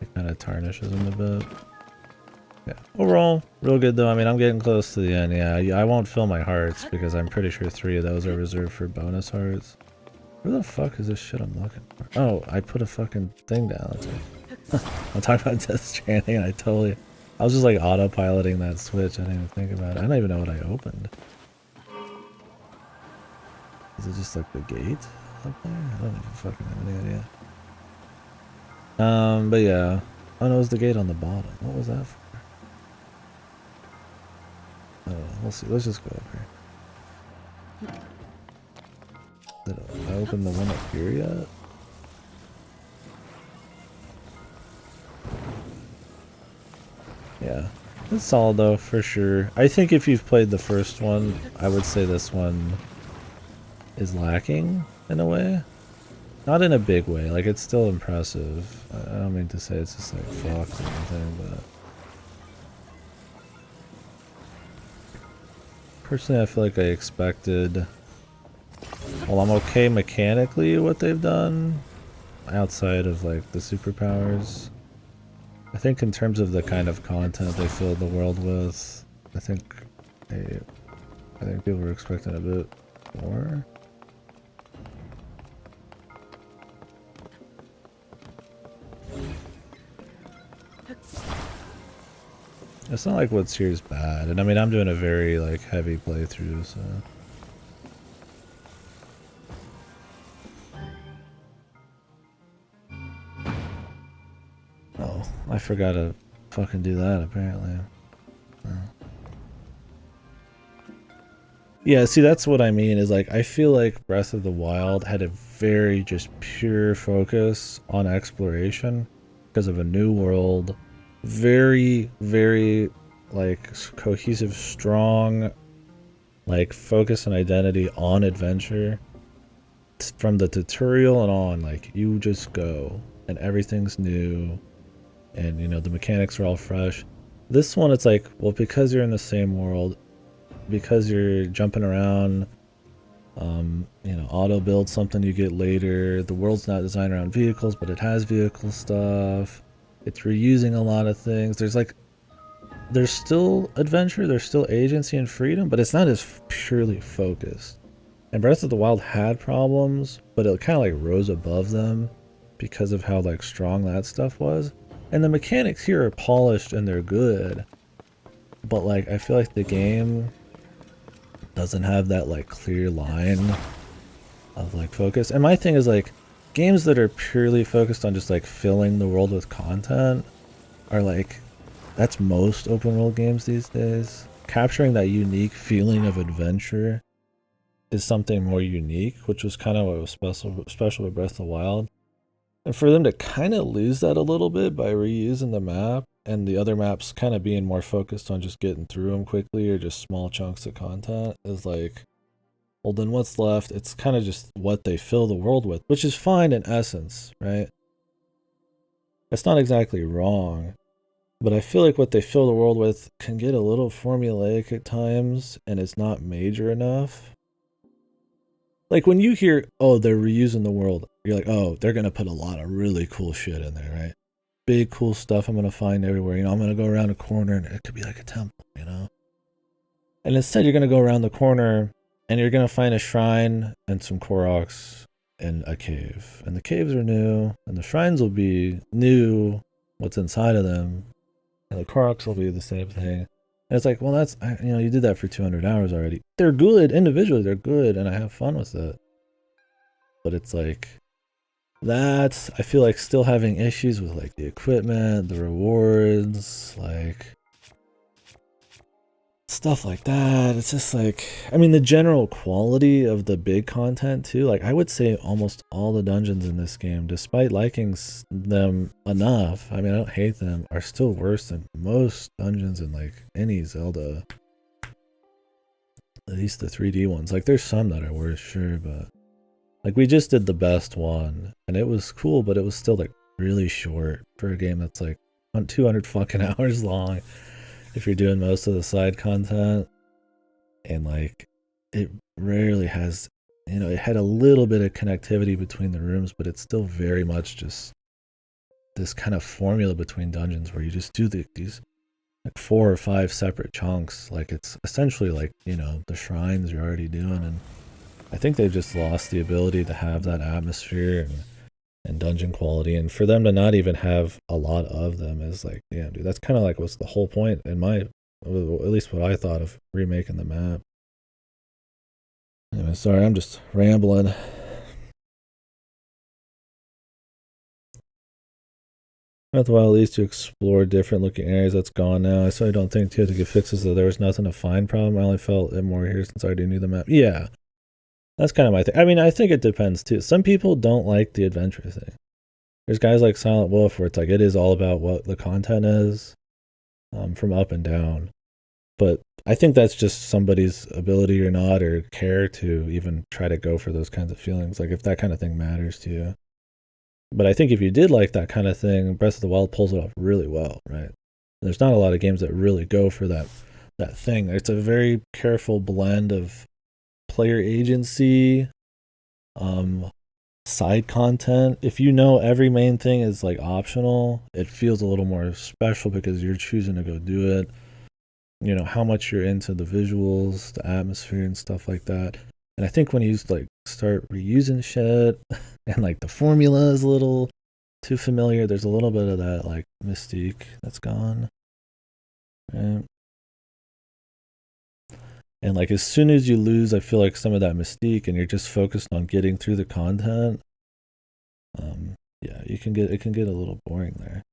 it kind of tarnishes them a bit. Yeah, overall, real good though. I mean, I'm getting close to the end. Yeah, I won't fill my hearts because I'm pretty sure 3 of those are reserved for bonus hearts. Where the fuck is this shit I'm looking for? Oh, I put a fucking thing down. I'm talking about Death Stranding and I was just like autopiloting that switch. I didn't even think about it. I don't even know what I opened. Is it just like the gate up there? I don't even fucking have any idea. But yeah. Oh no, it was the gate on the bottom. What was that for? Oh, we'll see. Let's just go up here. Did I open the one up here yet? Yeah. It's solid though, for sure. I think if you've played the first one, I would say this one is lacking in a way. Not in a big way, like it's still impressive. I don't mean to say it's just like fucked or anything, but personally I feel like I expected, well, I'm okay mechanically what they've done outside of like the superpowers. I think in terms of the kind of content they filled the world with, I think people were expecting a bit more. It's not like what's here is bad, and I mean I'm doing a very like heavy playthrough, so. Oh, I forgot to fucking do that apparently. Oh. Yeah, see that's what I mean is like I feel like Breath of the Wild had a very just pure focus on exploration because of a new world. Very like cohesive, strong like focus and identity on adventure. From the tutorial and on, like you just go and everything's new and you know the mechanics are all fresh. This one it's like, well, because you're in the same world, because you're jumping around, you know, auto build something you get later, the world's not designed around vehicles but it has vehicle stuff. It's reusing a lot of things. There's still adventure, there's still agency and freedom, but it's not as purely focused. And Breath of the Wild had problems, but it kind of like rose above them because of how like strong that stuff was. And the mechanics here are polished and they're good, but like I feel like the game doesn't have that like clear line of like focus. And my thing is like, games that are purely focused on just like filling the world with content are like, that's most open world games these days. Capturing that unique feeling of adventure is something more unique, which was kind of what was special with Breath of the Wild. And for them to kind of lose that a little bit by reusing the map and the other maps kind of being more focused on just getting through them quickly or just small chunks of content is like, well, then what's left? It's kind of just what they fill the world with, which is fine in essence, right? It's not exactly wrong, but I feel like what they fill the world with can get a little formulaic at times and it's not major enough. Like when you hear, oh, they're reusing the world, you're like, oh, they're going to put a lot of really cool shit in there, right? Big, cool stuff I'm going to find everywhere. You know, I'm going to go around a corner and it could be like a temple, you know? And instead, you're going to go around the corner and you're going to find a shrine and some Koroks and a cave. And the caves are new and the shrines will be new, what's inside of them. And the Koroks will be the same thing. And it's like, well, that's, you know, you did that for 200 hours already. They're good individually, they're good, and I have fun with it. But it's like, that's, I feel like still having issues with like the equipment, the rewards, like stuff like that. It's just like, I mean, the general quality of the big content too. Like, I would say almost all the dungeons in this game, despite liking them enough, I mean, I don't hate them, are still worse than most dungeons in like any Zelda. At least the 3D ones. Like, there's some that are worse, sure, but like we just did the best one, and it was cool, but it was still like really short for a game that's like 200 fucking hours long. If you're doing most of the side content, and like it rarely has, you know, it had a little bit of connectivity between the rooms, but it's still very much just this kind of formula between dungeons where you just do these like 4 or 5 separate chunks. Like it's essentially like, you know, the shrines you're already doing, and I think they've just lost the ability to have that atmosphere and dungeon quality, and for them to not even have a lot of them is like, yeah, dude, that's kind of like what's the whole point in my, at least what I thought of remaking the map. Anyway, sorry, I'm just rambling. Breath of the Wild leads to explore different looking areas. That's gone now. I certainly don't think to get fixes that there was nothing to find problem. I only felt it more here since I already knew the map. Yeah, that's kind of my thing. I mean, I think it depends too. Some people don't like the adventure thing. There's guys like Silent Wolf where it's like it is all about what the content is, from up and down. But I think that's just somebody's ability or not, or care to even try to go for those kinds of feelings. Like if that kind of thing matters to you. But I think if you did like that kind of thing, Breath of the Wild pulls it off really well, right? There's not a lot of games that really go for that thing. It's a very careful blend of player agency, side content. If you know every main thing is like optional, it feels a little more special because you're choosing to go do it. You know, how much you're into the visuals, the atmosphere and stuff like that. And I think when you like start reusing shit and like the formula is a little too familiar, there's a little bit of that like mystique that's gone. Right? And like as soon as you lose, I feel like some of that mystique and you're just focused on getting through the content, yeah, it can get a little boring there.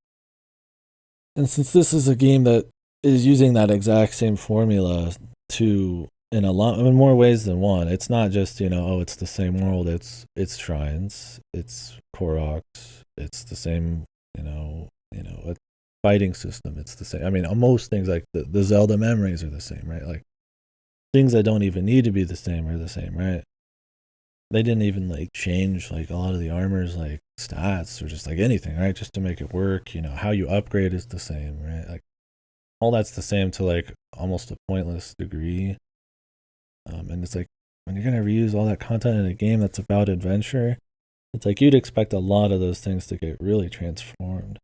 And since this is a game that is using that exact same formula to in a lot in more ways than one, it's not just, you know, oh, it's the same world, it's shrines, it's Koroks, it's the same, you know, a fighting system, it's the same. I mean, most things like the Zelda memories are the same, right? Like things that don't even need to be the same are the same, right? They didn't even like change like a lot of the armor's like stats or just like anything, right? Just to make it work. You know, how you upgrade is the same, right? Like all that's the same to like almost a pointless degree. And it's like when you're gonna reuse all that content in a game that's about adventure, it's like you'd expect a lot of those things to get really transformed.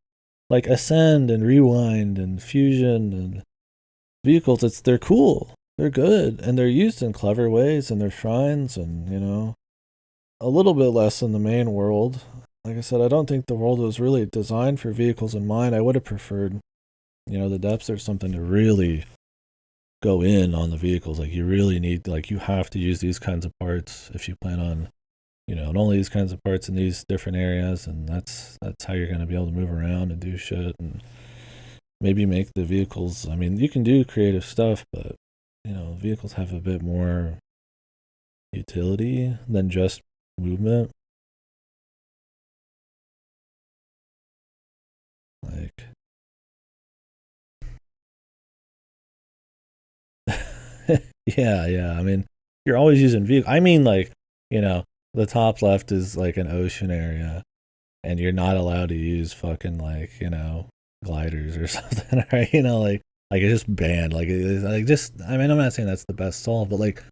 Like Ascend and Rewind and Fusion and vehicles, they're cool. They're good, and they're used in clever ways, and they're shrines, and, you know, a little bit less in the main world. Like I said, I don't think the world was really designed for vehicles in mind. I would have preferred, you know, the depths or something to really go in on the vehicles. Like you really need, like you have to use these kinds of parts if you plan on, you know, and only these kinds of parts in these different areas, and that's how you're going to be able to move around and do shit, and maybe make the vehicles, I mean, you can do creative stuff, but you know, vehicles have a bit more utility than just movement. Yeah. I mean, you're always using vehicle. I mean, like, you know, the top left is like an ocean area, and you're not allowed to use fucking like, you know, gliders or something, right? You know, like it's just banned. Like it's like just. I mean, I'm not saying that's the best solve, but like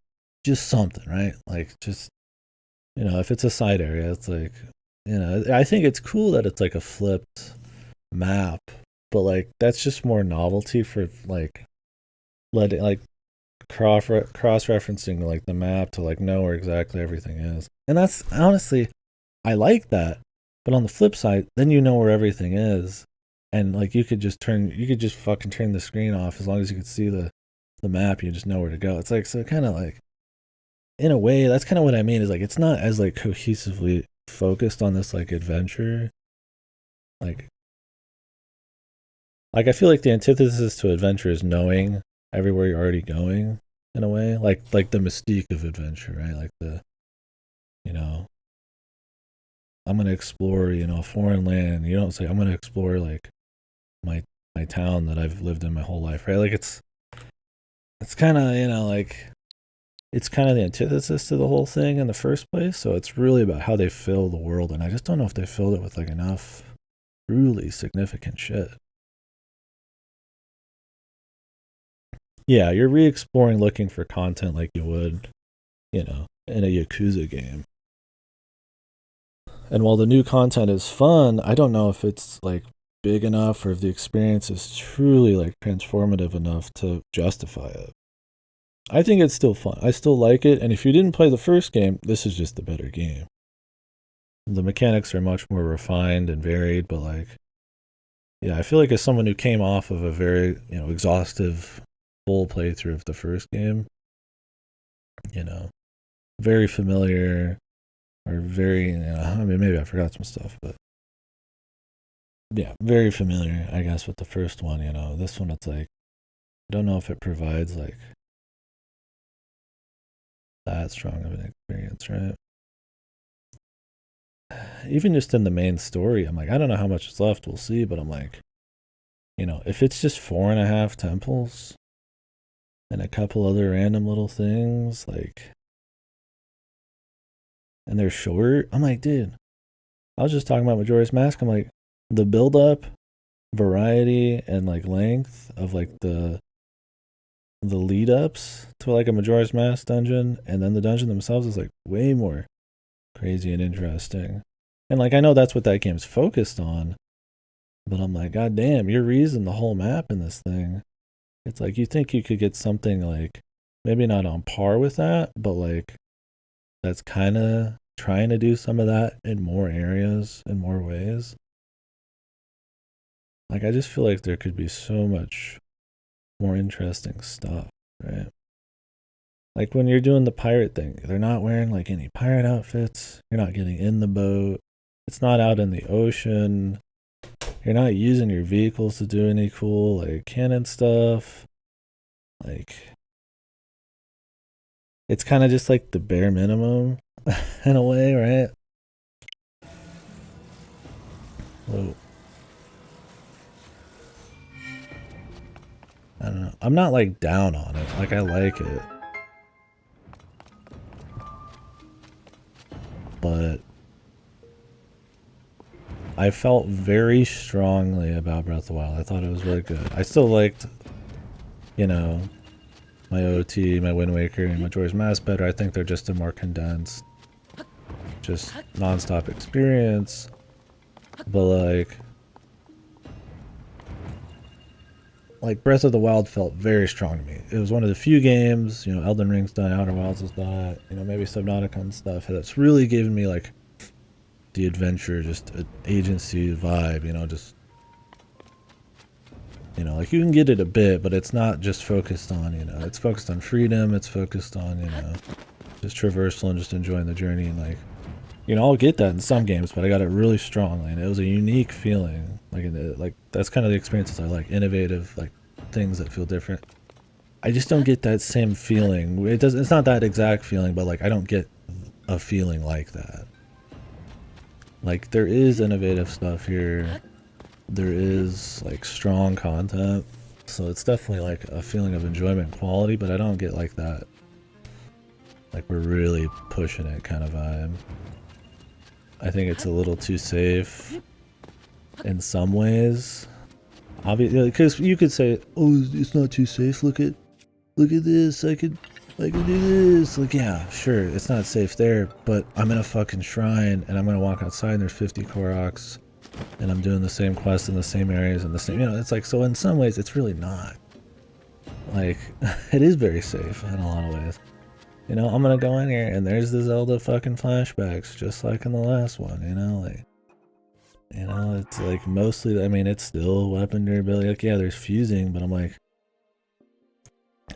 just something, right? Like just, you know, if it's a side area, it's like, you know, I think it's cool that it's like a flipped map, but like that's just more novelty for like letting like cross referencing like the map to like know where exactly everything is. And that's honestly, I like that. But on the flip side, then you know where everything is, and like you could just fucking turn the screen off as long as you could see the map. You just know where to go. It's like, so kind of like, in a way, that's kind of what I mean. Is like it's not as like cohesively focused on this like adventure. Like I feel like the antithesis to adventure is knowing everywhere you're already going, in a way. Like the mystique of adventure, right? Like the, you know, I'm gonna explore, you know, a foreign land. You don't say I'm gonna explore like my town that I've lived in my whole life, right? Like it's kind of, you know, like it's kind of the antithesis to the whole thing in the first place. So it's really about how they fill the world, and I just don't know if they filled it with like enough really significant shit. Yeah, you're re-exploring, looking for content like you would, you know, in a Yakuza game. And while the new content is fun, I don't know if it's like big enough or if the experience is truly like transformative enough to justify it. I think it's still fun. I still like it. And if you didn't play the first game, this is just the better game. The mechanics are much more refined and varied, but like, yeah, I feel like as someone who came off of a very, you know, exhaustive full playthrough of the first game, you know, very familiar, or very, you know, I mean, maybe I forgot some stuff, but yeah, very familiar, I guess, with the first one. You know, this one, it's like, I don't know if it provides like that strong of an experience, right? Even just in the main story, I'm like, I don't know how much is left, we'll see, but I'm like, you know, if it's just 4.5 temples and a couple other random little things, like, and they're short, I'm like, dude, I was just talking about Majora's Mask, I'm like, the build up, variety, and like length of like the lead ups to like a Majora's Mask dungeon, and then the dungeon themselves is like way more crazy and interesting. And like I know that's what that game's focused on, but I'm like, god damn, you're reusing the whole map in this thing. It's like you think you could get something like maybe not on par with that, but like that's kind of trying to do some of that in more areas, in more ways. Like I just feel like there could be so much more interesting stuff, right? Like when you're doing the pirate thing, they're not wearing like any pirate outfits. You're not getting in the boat. It's not out in the ocean. You're not using your vehicles to do any cool like cannon stuff. Like it's kind of just like the bare minimum in a way, right? Whoa. I don't know. I'm not like down on it. Like I like it. But I felt very strongly about Breath of the Wild. I thought it was really good. I still liked, you know, my OT, my Wind Waker, and Majora's Mask better. I think they're just a more condensed, just non-stop experience. But like Breath of the Wild felt very strong to me. It was one of the few games, you know, Elden Ring's done, Outer Wilds has done, you know, maybe Subnautica and stuff, that's really given me like the adventure, just an agency vibe, you know, just, you know, like you can get it a bit, but it's not just focused on, you know, it's focused on freedom, it's focused on, you know, just traversal and just enjoying the journey. And like, you know, I'll get that in some games, but I got it really strongly, and it was a unique feeling. Like that's kind of the experiences I like, innovative, like things that feel different. I just don't get that same feeling. It's not that exact feeling, but like I don't get a feeling like that. Like there is innovative stuff here. There is like strong content, So it's definitely like a feeling of enjoyment and quality, but I don't get like that. Like we're really pushing it kind of vibe. I think it's a little too safe in some ways. Obviously, because you could say, "Oh, it's not too safe. Look at this. I could do this." Like, yeah, sure, it's not safe there, but I'm in a fucking shrine, and I'm gonna walk outside, and there's 50 Koroks, and I'm doing the same quests in the same areas and the same. You know, it's like, so in some ways, it's really not. Like, it is very safe in a lot of ways. You know, I'm gonna go in here, and there's the Zelda fucking flashbacks, just like in the last one. You know, like. You know, it's like mostly, I mean, it's still weapon durability. Like, yeah, there's fusing, but I'm like,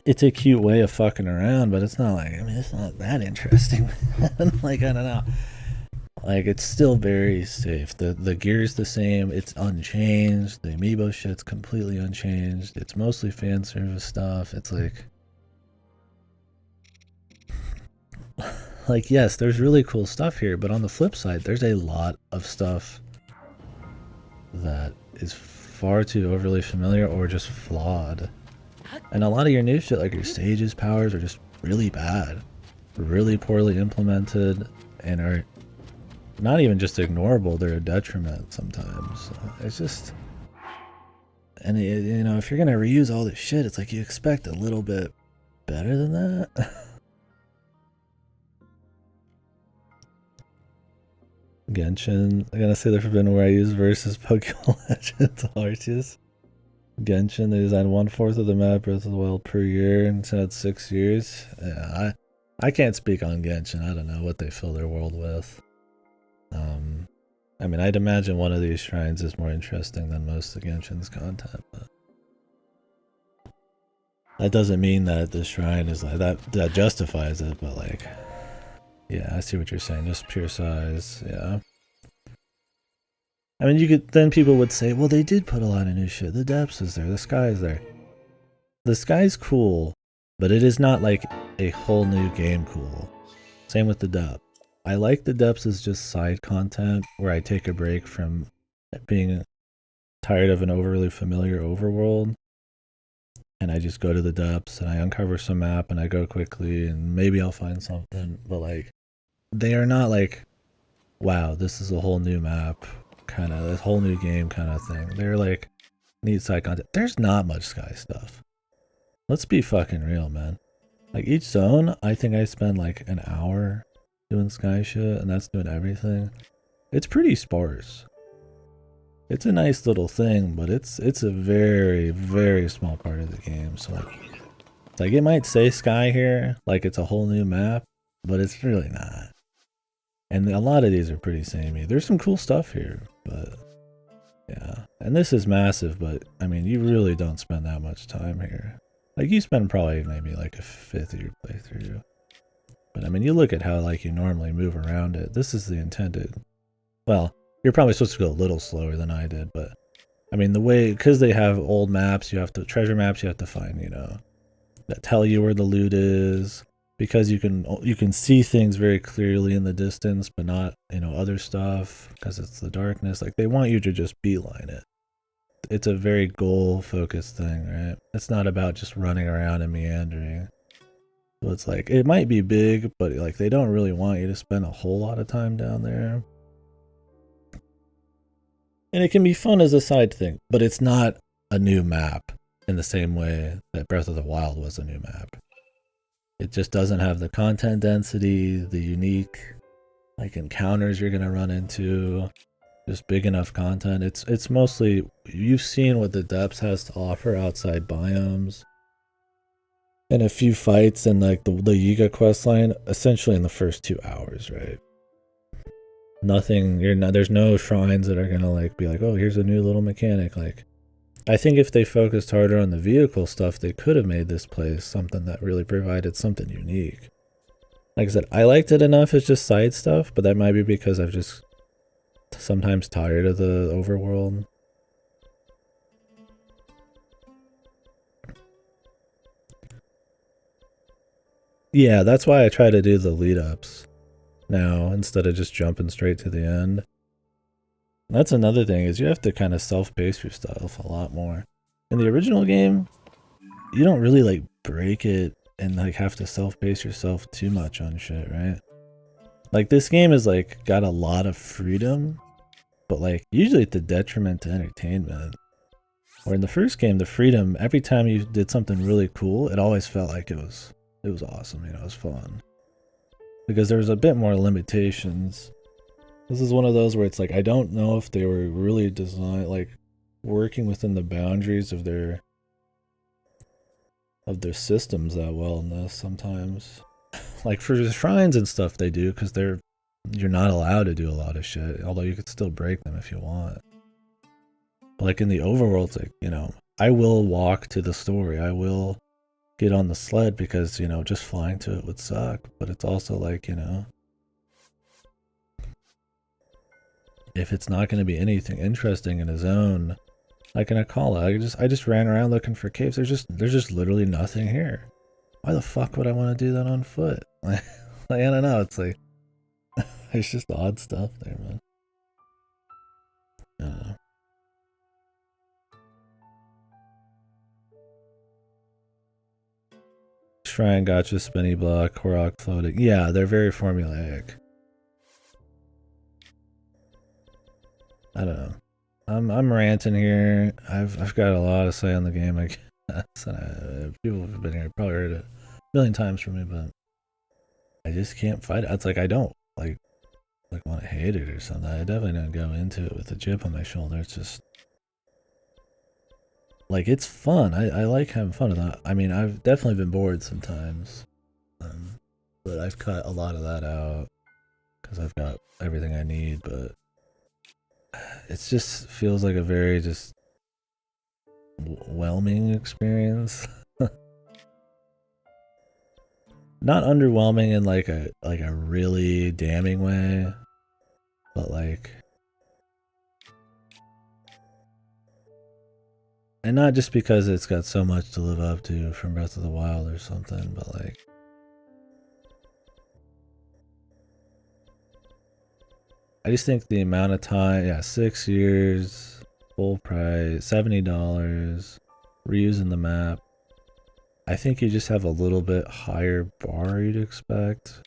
it's a cute way of fucking around, but it's not like, I mean, it's not that interesting. Like, I don't know. Like, it's still very safe. The gear's the same. It's unchanged. The amiibo shit's completely unchanged. It's mostly fan service stuff. It's like, yes, there's really cool stuff here, but on the flip side, there's a lot of stuff that is far too overly familiar or just flawed. And a lot of your new shit, like your Sage's powers, are just really bad, really poorly implemented, and are not even just ignorable, they're a detriment sometimes. It's just, and you know, if you're gonna reuse all this shit, it's like you expect a little bit better than that. Genshin, I'm gonna say the Forbidden where I use versus Pokemon Legends Arceus. Genshin, they designed 1/4 of the map Breath of the Wild per year, and it's had 6 years. Yeah, I can't speak on Genshin. I don't know what they fill their world with. I mean, I'd imagine one of these shrines is more interesting than most of Genshin's content, but that doesn't mean that the shrine is like that justifies it, but like, yeah, I see what you're saying. Just pure size, yeah. I mean, you could, then people would say, well, they did put a lot of new shit. The depths is there, the sky is there. The sky's cool, but it is not like a whole new game cool. Same with the depth. I like the depths as just side content where I take a break from being tired of an overly familiar overworld. And I just go to the depths and I uncover some map and I go quickly and maybe I'll find something. But like, they are not like, wow, this is a whole new map, kind of, a whole new game kind of thing. They're like, neat side content. There's not much sky stuff. Let's be fucking real, man. Like each zone, I think I spend like an hour doing sky shit, and that's doing everything. It's pretty sparse. It's a nice little thing, but it's a very, very small part of the game. So like it might say sky here, like it's a whole new map, but it's really not. And a lot of these are pretty samey. There's some cool stuff here, but yeah. And this is massive, but I mean, you really don't spend that much time here. Like you spend probably maybe like a fifth of your playthrough. But I mean, you look at how like you normally move around it. This is the intended. Well, you're probably supposed to go a little slower than I did, but I mean the way, because they have old maps, you have to, treasure maps you have to find, you know, that tell you where the loot is, because you can see things very clearly in the distance, but not, you know, other stuff because it's the darkness. Like they want you to just beeline it. It's a very goal focused thing, right? It's not about just running around and meandering. So it's like, it might be big, but like they don't really want you to spend a whole lot of time down there. And it can be fun as a side thing, but it's not a new map in the same way that Breath of the Wild was a new map. It just doesn't have the content density, the unique like encounters you're gonna run into, just big enough content. It's mostly, you've seen what the depths has to offer outside biomes. And a few fights and like the Yiga questline, essentially in the first 2 hours, right? Nothing, there's no shrines that are gonna like be like, oh, here's a new little mechanic. Like, I think if they focused harder on the vehicle stuff, they could have made this place something that really provided something unique. Like I said, I liked it enough as just side stuff, but that might be because I've just sometimes tired of the overworld. Yeah, that's why I try to do the lead-ups now instead of just jumping straight to the end. That's another thing, is you have to kind of self-pace yourself a lot more. in the original game, you don't really like break it and like have to self-pace yourself too much on shit, right? Like this game is like got a lot of freedom, but like usually at the detriment to entertainment. Or in the first game, the freedom, every time you did something really cool, it always felt like it was awesome, you know, it was fun. Because there was a bit more limitations. This is one of those where it's like, I don't know if they were really designed, like, working within the boundaries of their systems that well in this sometimes. Like for the shrines and stuff they do, because you're not allowed to do a lot of shit, although you could still break them if you want. But like in the overworld, it's like, you know, I will walk to the story, I will get on the sled because, you know, just flying to it would suck. But it's also like, you know, if it's not going to be anything interesting in a zone, like in Akala, I just ran around looking for caves. There's just literally nothing here. Why the fuck would I want to do that on foot? Like I don't know. It's like it's just odd stuff there, man. I don't know. Shrine, gotcha, spinny block, Korok floating. Yeah, they're very formulaic. I don't know. I'm ranting here. I've got a lot to say on the game, I guess. People have been here probably heard it a million times from me, but I just can't fight it. It's like I don't like want to hate it or something. I definitely don't go into it with a chip on my shoulder. It's just like it's fun. I like having fun with that. I mean, I've definitely been bored sometimes, but I've cut a lot of that out because I've got everything I need. But it just feels like a very just whelming experience. Not underwhelming in like a really damning way, but like, and not just because it's got so much to live up to from Breath of the Wild or something, but like, I just think the amount of time, yeah, 6 years, full price, $70, reusing the map. I think you just have a little bit higher bar you'd expect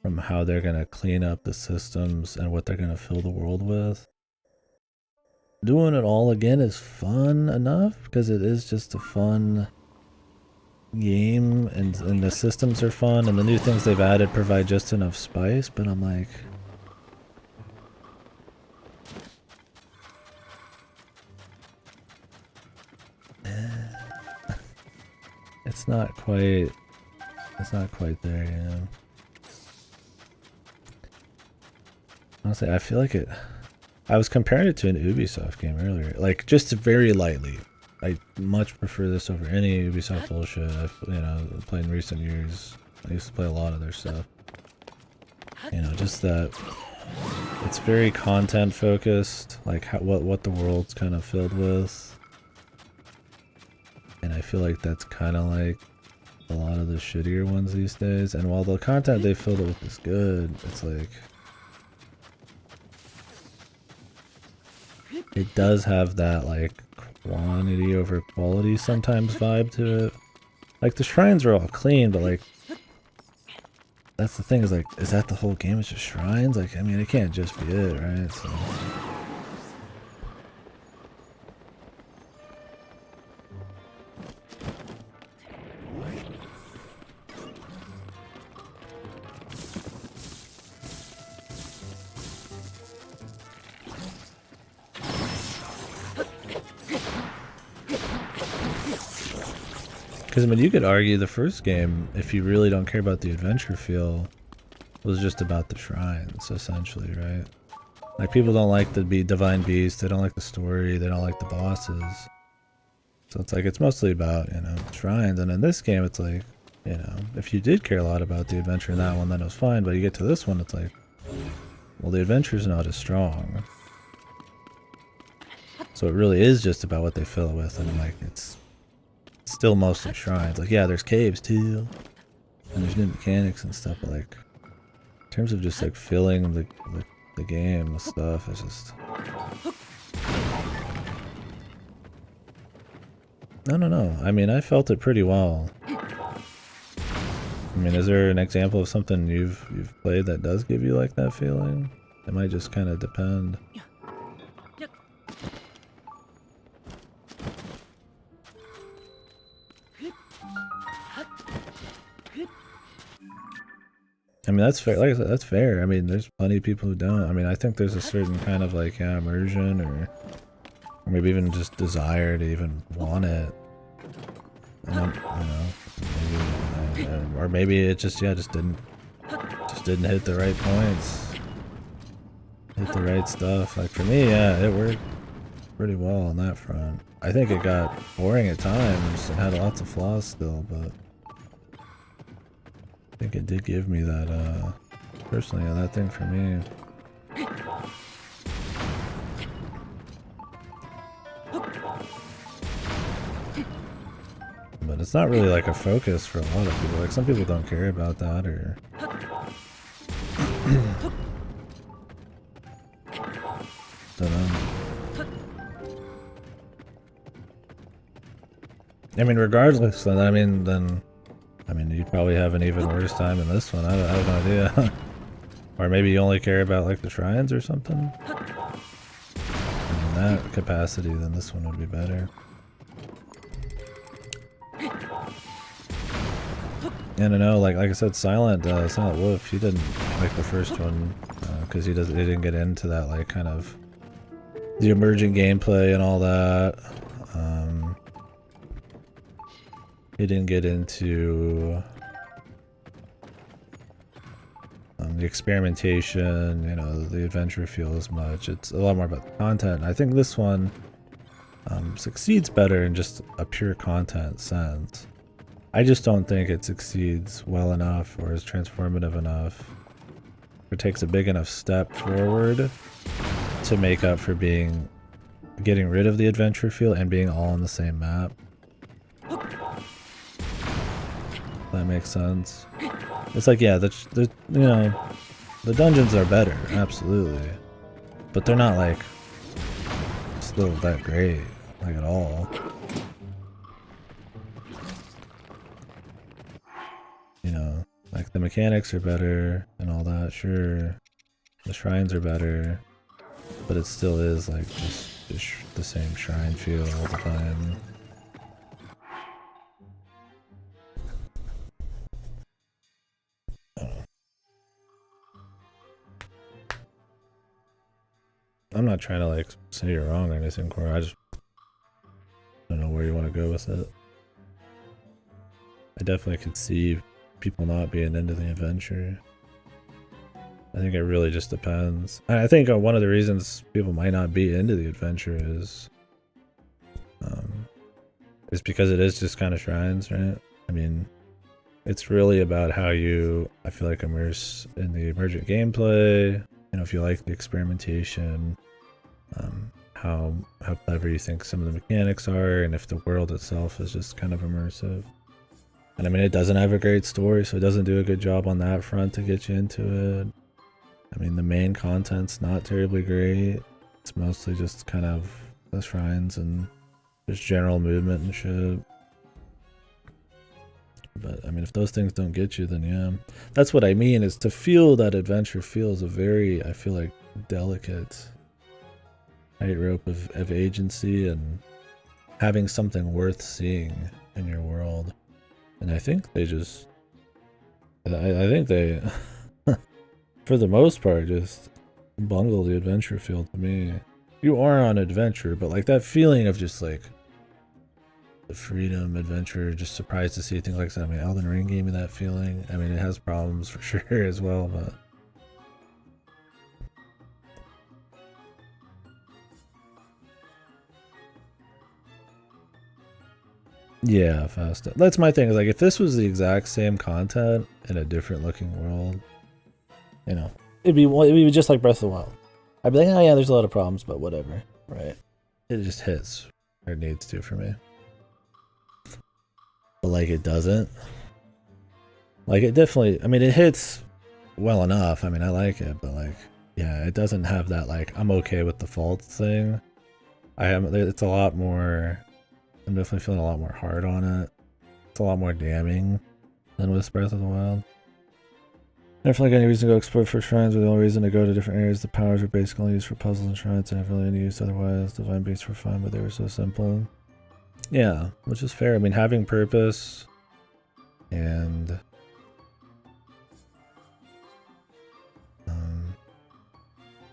from how they're going to clean up the systems and what they're going to fill the world with. Doing it all again is fun enough because it is just a fun game and the systems are fun and the new things they've added provide just enough spice, but I'm like, it's not quite there, you know. Honestly, I feel like I was comparing it to an Ubisoft game earlier, like just very lightly. I much prefer this over any Ubisoft bullshit I've played in recent years. I used to play a lot of their stuff. You know, just that it's very content focused, like what the world's kind of filled with. And I feel like that's kind of like a lot of the shittier ones these days. And while the content they filled it with is good, it's like it does have that like quantity over quality sometimes vibe to it. Like the shrines are all clean, but like that's the thing, is like, is that the whole game? It's just shrines? Like, I mean, it can't just be it, right? So because, I mean, you could argue the first game, if you really don't care about the adventure feel, was just about the shrines, essentially, right? Like, people don't like the Divine Beast, they don't like the story, they don't like the bosses. So it's like, it's mostly about, you know, shrines. And in this game, it's like, you know, if you did care a lot about the adventure in that one, then it was fine. But you get to this one, it's like, well, the adventure's not as strong. So it really is just about what they fill it with, and like, it's still mostly shrines. Like, yeah, there's caves too, and there's new mechanics and stuff, but like, in terms of just like filling the game with stuff, it's just No. I mean, I felt it pretty well. I mean, is there an example of something you've played that does give you like that feeling? It might just kind of depend. I mean, that's fair. Like I said, that's fair. I mean, there's plenty of people who don't. I mean, I think there's a certain kind of like, yeah, immersion or maybe even just desire to even want it. I don't, you know, maybe, or maybe it just, yeah, just didn't hit the right points, hit the right stuff. Like for me, yeah, it worked pretty well on that front. I think it got boring at times and had lots of flaws still, but I think it did give me that, personally, that thing for me. But it's not really like a focus for a lot of people. Like some people don't care about that or... don't know. I mean, regardless, then I mean, you probably have an even worse time in this one. I have no idea. Or maybe you only care about like the shrines or something. In that capacity, then this one would be better. And I know, like I said, Silent Wolf, he didn't like the first one because he didn't get into that like kind of the emergent gameplay and all that. He didn't get into the experimentation, you know, the adventure feel as much. It's a lot more about the content. I think this one succeeds better in just a pure content sense. I just don't think it succeeds well enough or is transformative enough or takes a big enough step forward to make up for getting rid of the adventure feel and being all on the same map. That makes sense. It's like, yeah, the you know, the dungeons are better, absolutely, but they're not like still that great, like at all. You know, like the mechanics are better and all that, sure. The shrines are better, but it still is like just the same shrine feel all the time. I'm not trying to like say you're wrong or anything, Cora. I just don't know where you want to go with it. I definitely could see people not being into the adventure. I think it really just depends. I think one of the reasons people might not be into the adventure is because it is just kind of shrines, right? I mean, it's really about how you, I feel like, immerse in the emergent gameplay. You know, if you like the experimentation, how clever you think some of the mechanics are, and if the world itself is just kind of immersive. And I mean, it doesn't have a great story, so it doesn't do a good job on that front to get you into it. I mean, the main content's not terribly great. It's mostly just kind of the shrines and just general movement and shit. But I mean, if those things don't get you, then yeah. That's what I mean, is to feel that adventure feels a very, I feel like, delicate tightrope of agency and having something worth seeing in your world. And I think they just, I think they, for the most part, just bungle the adventure feel to me. You are on adventure, but like that feeling of just like the freedom, adventure, just surprised to see things like that. I mean, Elden Ring gave me that feeling. I mean, it has problems for sure as well, but yeah, fast. That's my thing. Is like if this was the exact same content in a different looking world, you know, it'd be just like Breath of the Wild. I'd be like, oh yeah, there's a lot of problems, but whatever, right? It just hits where it needs to for me. But like it doesn't. Like it definitely, I mean, it hits well enough. I mean, I like it, but like, yeah, it doesn't have that like I'm okay with the faults thing. It's a lot more I'm definitely feeling a lot more hard on it. It's a lot more damning than with Breath of the Wild. I don't feel like any reason to go explore for shrines, or the only reason to go to different areas. The powers are basically only used for puzzles and shrines, and never really any use otherwise. Divine beasts were fun, but they were so simple. Yeah, which is fair. I mean, having purpose and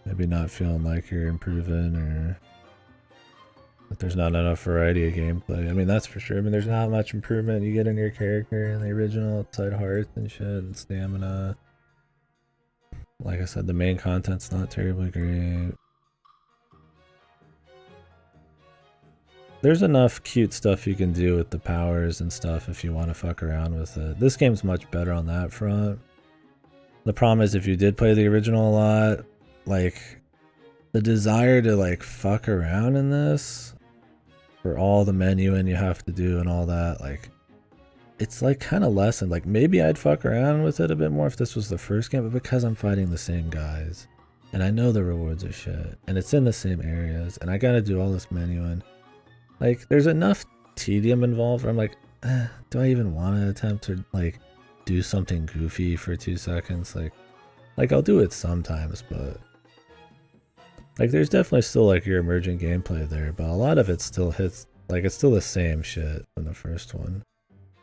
maybe not feeling like you're improving or that there's not enough variety of gameplay. I mean, that's for sure. I mean, there's not much improvement you get in your character in the original outside health and shit and stamina. Like I said, the main content's not terribly great. There's enough cute stuff you can do with the powers and stuff if you want to fuck around with it. This game's much better on that front. The problem is if you did play the original a lot, like the desire to like fuck around in this for all the menuing you have to do and all that, like it's like kind of lessened. Like maybe I'd fuck around with it a bit more if this was the first game, but because I'm fighting the same guys and I know the rewards are shit and it's in the same areas and I gotta do all this menuing, like there's enough tedium involved where I'm like, do I even want to attempt to like do something goofy for 2 seconds? Like I'll do it sometimes, but like there's definitely still like your emergent gameplay there, but a lot of it still hits, like it's still the same shit from the first one.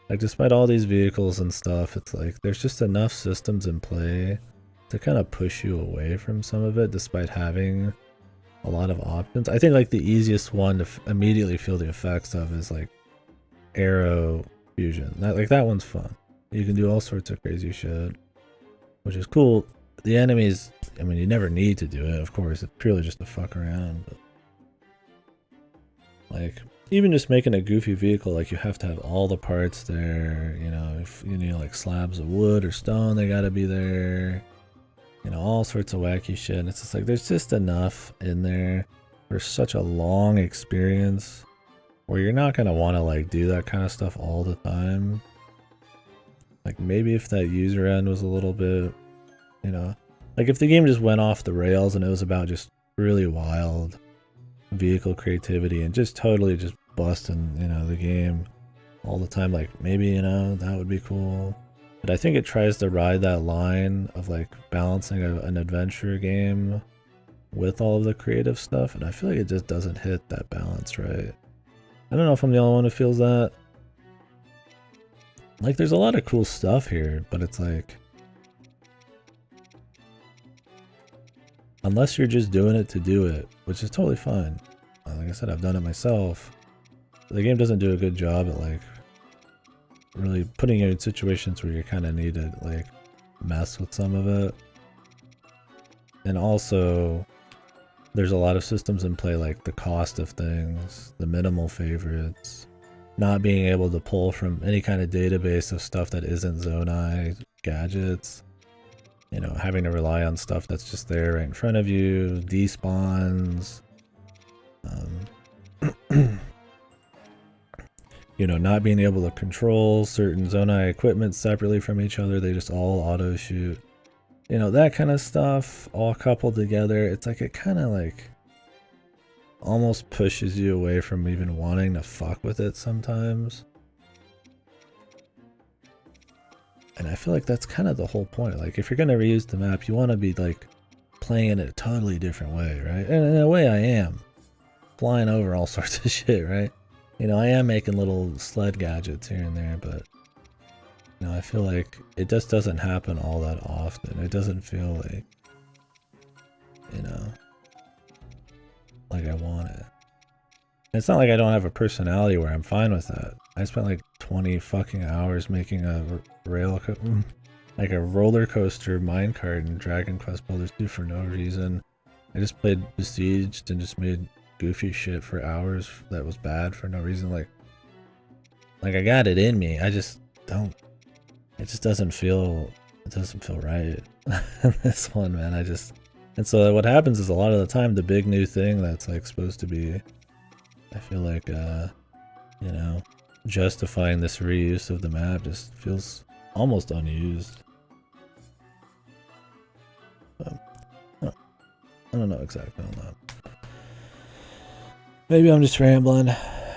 Like despite all these vehicles and stuff, it's like there's just enough systems in play to kind of push you away from some of it despite having a lot of options. I think like the easiest one to immediately feel the effects of is like arrow fusion. Like that one's fun. You can do all sorts of crazy shit, which is cool. The enemies, I mean, you never need to do it, of course. It's purely just to fuck around. But like even just making a goofy vehicle, like you have to have all the parts there. You know, if you need like slabs of wood or stone, they gotta be there. You know, all sorts of wacky shit. And it's just like there's just enough in there for such a long experience where you're not gonna want to like do that kind of stuff all the time. Like maybe if that user end was a little bit, you know, like if the game just went off the rails and it was about just really wild vehicle creativity and just totally just busting, you know, the game all the time, like maybe, you know, that would be cool. But I think it tries to ride that line of like balancing an adventure game with all of the creative stuff, and I feel like it just doesn't hit that balance right. I don't know if I'm the only one who feels that. Like there's a lot of cool stuff here, but it's like unless you're just doing it to do it, which is totally fine. Like I said, I've done it myself. The game doesn't do a good job at like really putting you in situations where you kind of need to like mess with some of it. And also there's a lot of systems in play, like the cost of things, the minimal favorites, not being able to pull from any kind of database of stuff that isn't Zonai gadgets, you know, having to rely on stuff that's just there right in front of you, despawns, you know, not being able to control certain Zonai equipment separately from each other, they just all auto shoot. You know, that kind of stuff all coupled together, it's like it kind of like almost pushes you away from even wanting to fuck with it sometimes. And I feel like that's kind of the whole point. Like if you're going to reuse the map, you want to be like playing it a totally different way, right? And in a way I am. Flying over all sorts of shit, right? You know, I am making little sled gadgets here and there, but you know, I feel like it just doesn't happen all that often. It doesn't feel like, you know, like I want it. It's not like I don't have a personality where I'm fine with that. I spent like 20 fucking hours making a like a roller coaster minecart in Dragon Quest Builders 2 for no reason. I just played Besieged and just made goofy shit for hours that was bad for no reason. Like I got it in me. I just don't. It just doesn't feel. It doesn't feel right. This one, man. And so what happens is a lot of the time the big new thing that's like supposed to be, I feel like, you know, justifying this reuse of the map just feels almost unused. I don't know exactly on that. Maybe I'm just rambling.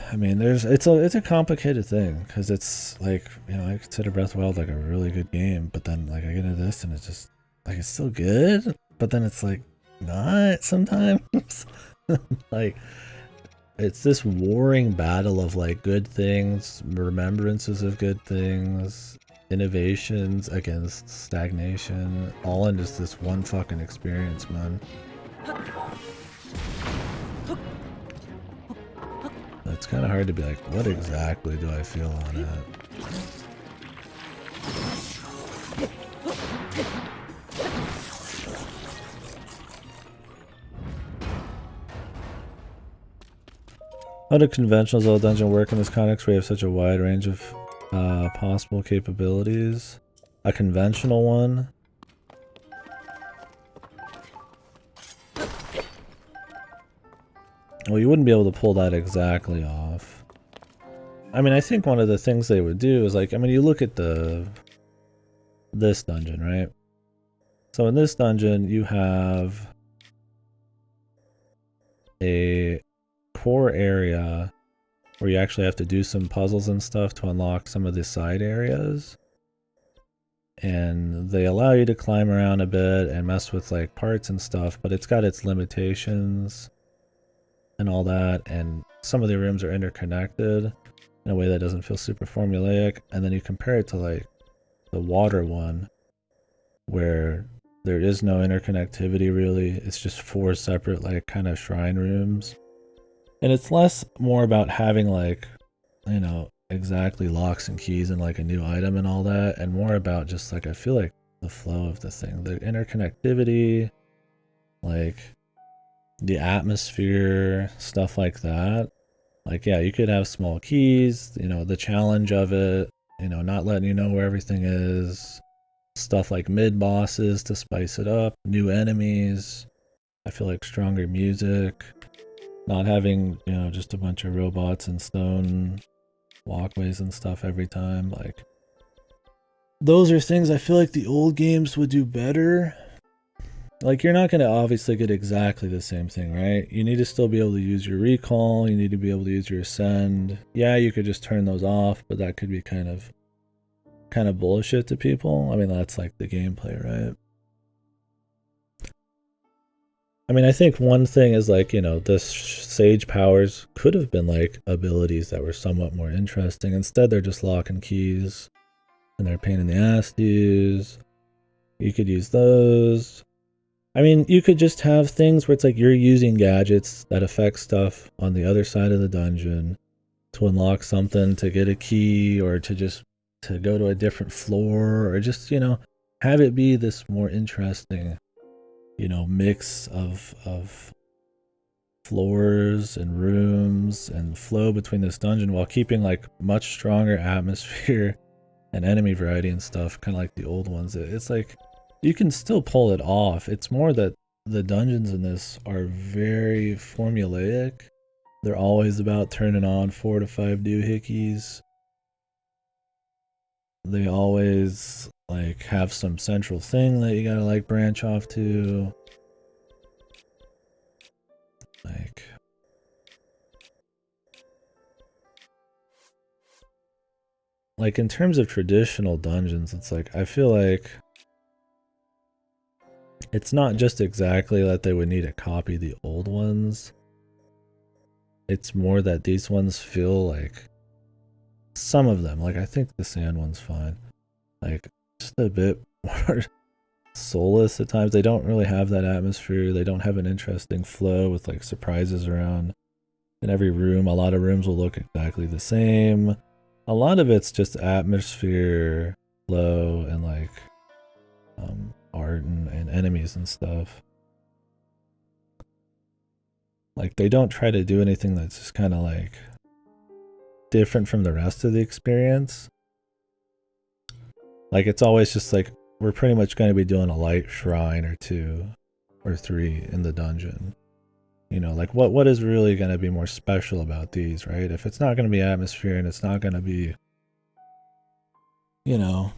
I mean, it's a complicated thing because it's like, you know, I consider Breath of the Wild like a really good game, but then like I get into this and it's just like it's still good, but then it's like not sometimes. Like it's this warring battle of like good things, remembrances of good things, innovations against stagnation, all in just this one fucking experience, man. It's kind of hard to be like, what exactly do I feel on it? How do conventional Zelda dungeon work in this context where you have such a wide range of possible capabilities? A conventional one? Well, you wouldn't be able to pull that exactly off. I mean, I think one of the things they would do is like, I mean, you look at this dungeon, right? So in this dungeon, you have a core area where you actually have to do some puzzles and stuff to unlock some of the side areas. And they allow you to climb around a bit and mess with like parts and stuff, but it's got its limitations and all that, and some of the rooms are interconnected in a way that doesn't feel super formulaic. And then you compare it to like the water one where there is no interconnectivity really, it's just 4 separate like kind of shrine rooms, and it's less more about having like, you know, exactly locks and keys and like a new item and all that, and more about just like I feel like the flow of the thing, the interconnectivity, like the atmosphere, stuff like that. Like, yeah, you could have small keys, you know, the challenge of it, you know, not letting you know where everything is, stuff like mid bosses to spice it up, new enemies. I feel like stronger music, not having, you know, just a bunch of robots and stone walkways and stuff every time. Like, those are things I feel like the old games would do better. Like, you're not going to obviously get exactly the same thing, right? You need to still be able to use your recall, you need to be able to use your ascend. Yeah, you could just turn those off, but that could be kind of bullshit to people. I mean, that's like the gameplay, right? I mean, I think one thing is like, you know, the sage powers could have been like abilities that were somewhat more interesting. Instead, they're just lock and keys, and they're a pain in the ass to use. You could use those. I mean, you could just have things where it's like you're using gadgets that affect stuff on the other side of the dungeon to unlock something, to get a key, or to just to go to a different floor, or just, you know, have it be this more interesting, you know, mix of floors and rooms and flow between this dungeon while keeping like much stronger atmosphere and enemy variety and stuff, kind of like the old ones. It's like you can still pull it off. It's more that the dungeons in this are very formulaic. They're always about turning on 4 to 5 doohickeys. They always like have some central thing that you gotta like branch off to. Like in terms of traditional dungeons, it's like I feel like it's not just exactly that they would need to copy the old ones. It's more that these ones feel like, some of them, like I think the sand one's fine, like just a bit more soulless at times. They don't really have that atmosphere. They don't have an interesting flow with like surprises around in every room. A lot of rooms will look exactly the same. A lot of it's just atmosphere, flow, and like art and enemies and stuff. Like they don't try to do anything that's just kind of like different from the rest of the experience. Like it's always just like we're pretty much going to be doing a light shrine or 2 or 3 in the dungeon. You know, like what is really going to be more special about these, right? If it's not going to be atmosphere and it's not going to be, you know,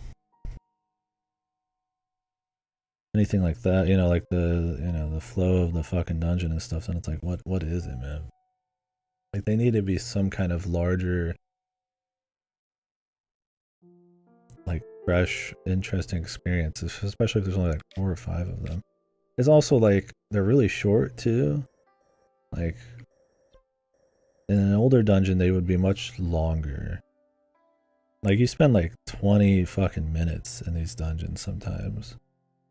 anything like that, you know, like the, you know, the flow of the fucking dungeon and stuff, then it's like what is it, man? Like they need to be some kind of larger, like fresh, interesting experiences, especially if there's only like 4 or 5 of them. It's also like they're really short too. Like in an older dungeon they would be much longer. Like you spend like 20 fucking minutes in these dungeons sometimes.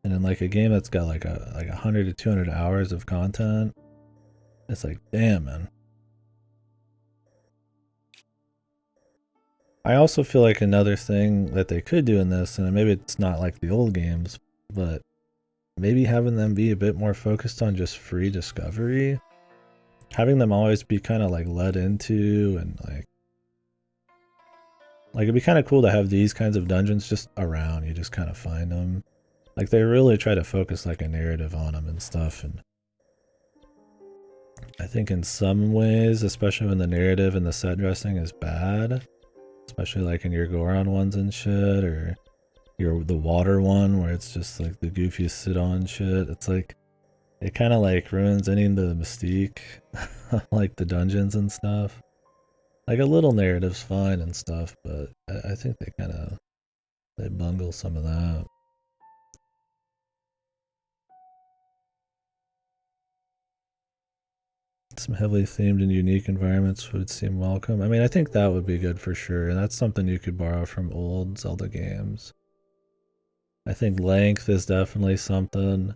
And in like a game that's got like 100 to 200 hours of content, it's like, damn, man. I also feel like another thing that they could do in this, and maybe it's not like the old games, but maybe having them be a bit more focused on just free discovery. Having them always be kind of like led into, and like it'd be kind of cool to have these kinds of dungeons just around. You just kind of find them. Like they really try to focus like a narrative on them and stuff. And I think in some ways, especially when the narrative and the set dressing is bad, especially like in your Goron ones and shit, or the water one where it's just like the goofy sit on shit. It's like it kind of like ruins any of the mystique, like the dungeons and stuff. Like a little narrative's fine and stuff, but I think they bungle some of that. Some heavily themed and unique environments would seem welcome. I mean, I think that would be good for sure, and that's something you could borrow from old Zelda games. I think length is definitely something.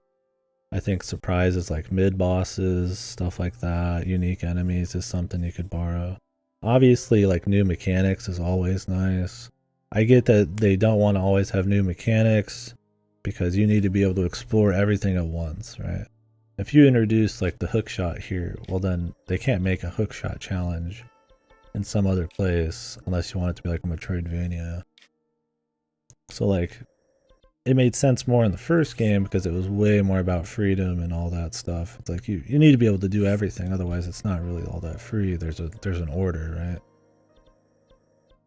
I think surprises like mid-bosses, stuff like that, unique enemies is something you could borrow. Obviously, like new mechanics is always nice. I get that they don't want to always have new mechanics because you need to be able to explore everything at once, right? If you introduce like the hookshot here, well then they can't make a hookshot challenge in some other place unless you want it to be like a Metroidvania. So like it made sense more in the first game because it was way more about freedom and all that stuff. It's like you need to be able to do everything, otherwise it's not really all that free. There's an order, right?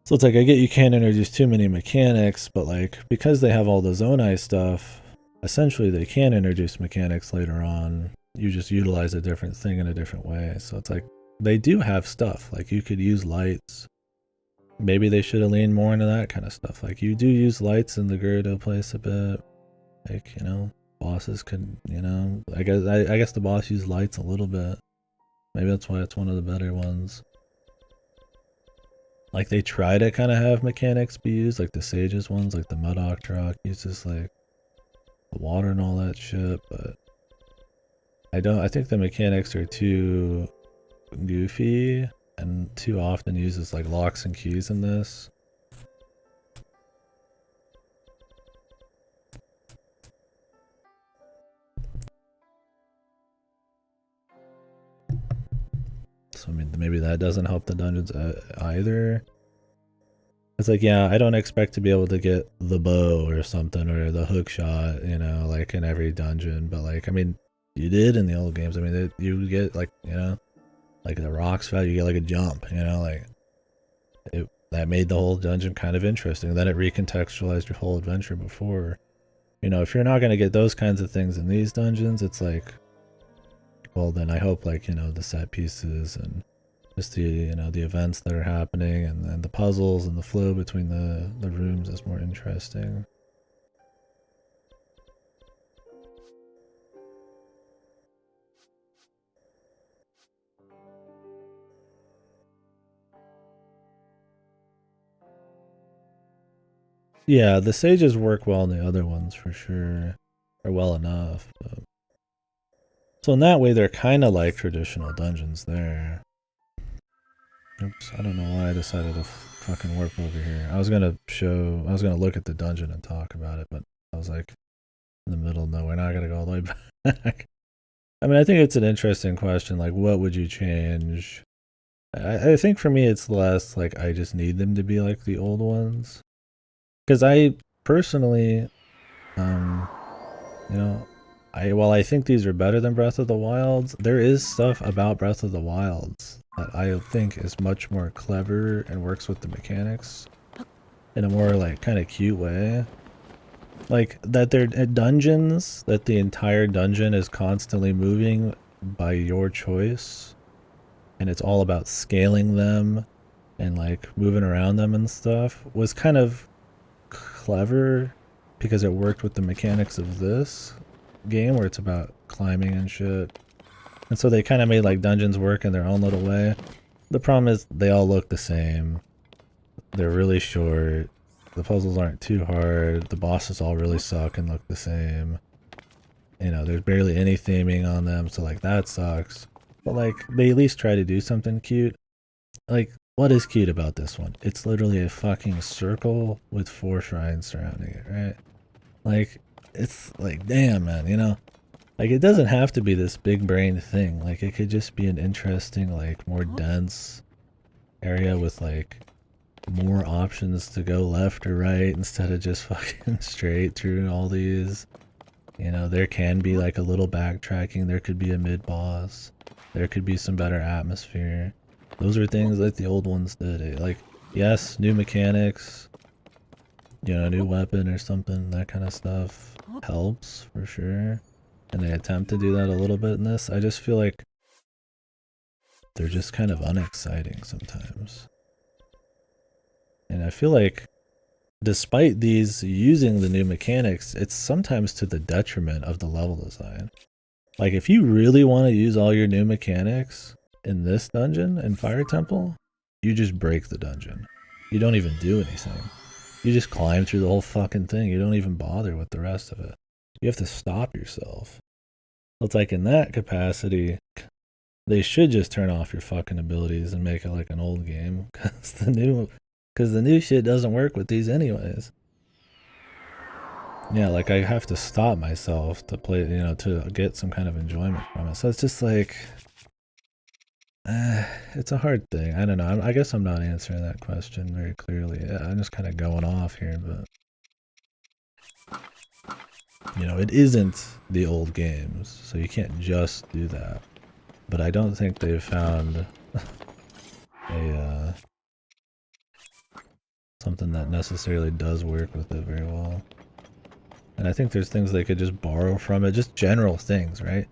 So it's like I get you can't introduce too many mechanics, but like because they have all the Zonai stuff, essentially they can introduce mechanics later on. You just utilize a different thing in a different way. So it's like they do have stuff. Like you could use lights. Maybe they should have leaned more into that kind of stuff. Like you do use lights in the Gerudo place a bit. Like, you know, bosses could, you know, I guess the boss used lights a little bit. Maybe that's why it's one of the better ones. Like they try to kind of have mechanics be used, like the Sages ones, like the Mud Octorok uses like the water and all that shit, but I think the mechanics are too goofy and too often uses like locks and keys in this. So I mean, maybe that doesn't help the dungeons either. It's like, yeah, I don't expect to be able to get the bow or something, or the hook shot, you know, like in every dungeon, but like, I mean, you did in the old games. I mean, you get like, you know, like the rocks fight, you get like a jump, you know, like that made the whole dungeon kind of interesting. Then it recontextualized your whole adventure before. You know, if you're not going to get those kinds of things in these dungeons, it's like, well, then I hope like, you know, the set pieces and just the, you know, the events that are happening and the puzzles and the flow between the rooms is more interesting. Yeah, the sages work well in the other ones for sure, or well enough. But... So in that way, they're kind of like traditional dungeons there. Oops, I don't know why I decided to fucking warp over here. I was gonna look at the dungeon and talk about it, but I was like in the middle of nowhere. Now I gotta go all the way back. I mean, I think it's an interesting question. Like, what would you change? I think for me, it's less like I just need them to be like the old ones. Because I personally, you know, while I think these are better than Breath of the Wilds, there is stuff about Breath of the Wilds that I think is much more clever and works with the mechanics in a more like kind of cute way. Like that they're dungeons, that the entire dungeon is constantly moving by your choice. and it's all about scaling them and like moving around them and stuff, was kind of clever because it worked with the mechanics of this game where it's about climbing and shit. And so they kind of made like dungeons work in their own little way. The problem is they all look the same. They're really short. The puzzles aren't too hard. The bosses all really suck and look the same. You know, there's barely any theming on them, so like that sucks. But like they at least try to do something cute. Like, what is cute about this one? It's literally a fucking circle with 4 shrines surrounding it, right? Like, it's like, damn, man, you know? Like, it doesn't have to be this big brain thing. Like, it could just be an interesting, like, more dense area with, like, more options to go left or right instead of just fucking straight through all these. You know, there can be, like, a little backtracking. There could be a mid-boss. There could be some better atmosphere. Those are things that the old ones did. Like, yes, new mechanics, you know, new weapon or something, that kind of stuff helps for sure. And they attempt to do that a little bit in this. I just feel like they're just kind of unexciting sometimes. And I feel like despite these using the new mechanics, it's sometimes to the detriment of the level design. Like, if you really want to use all your new mechanics in this dungeon in Fire Temple, you just break the dungeon. You don't even do anything. You just climb through the whole fucking thing. You don't even bother with the rest of it. You have to stop yourself. It's like in that capacity, they should just turn off your fucking abilities and make it like an old game, because the new shit doesn't work with these anyways. Yeah, like I have to stop myself to play, you know, to get some kind of enjoyment from it. So it's just like, it's a hard thing. I don't know. I guess I'm not answering that question very clearly. I'm just kind of going off here, but you know, it isn't the old games, so you can't just do that. But I don't think they've found a something that necessarily does work with it very well. And I think there's things they could just borrow from it, just general things, right?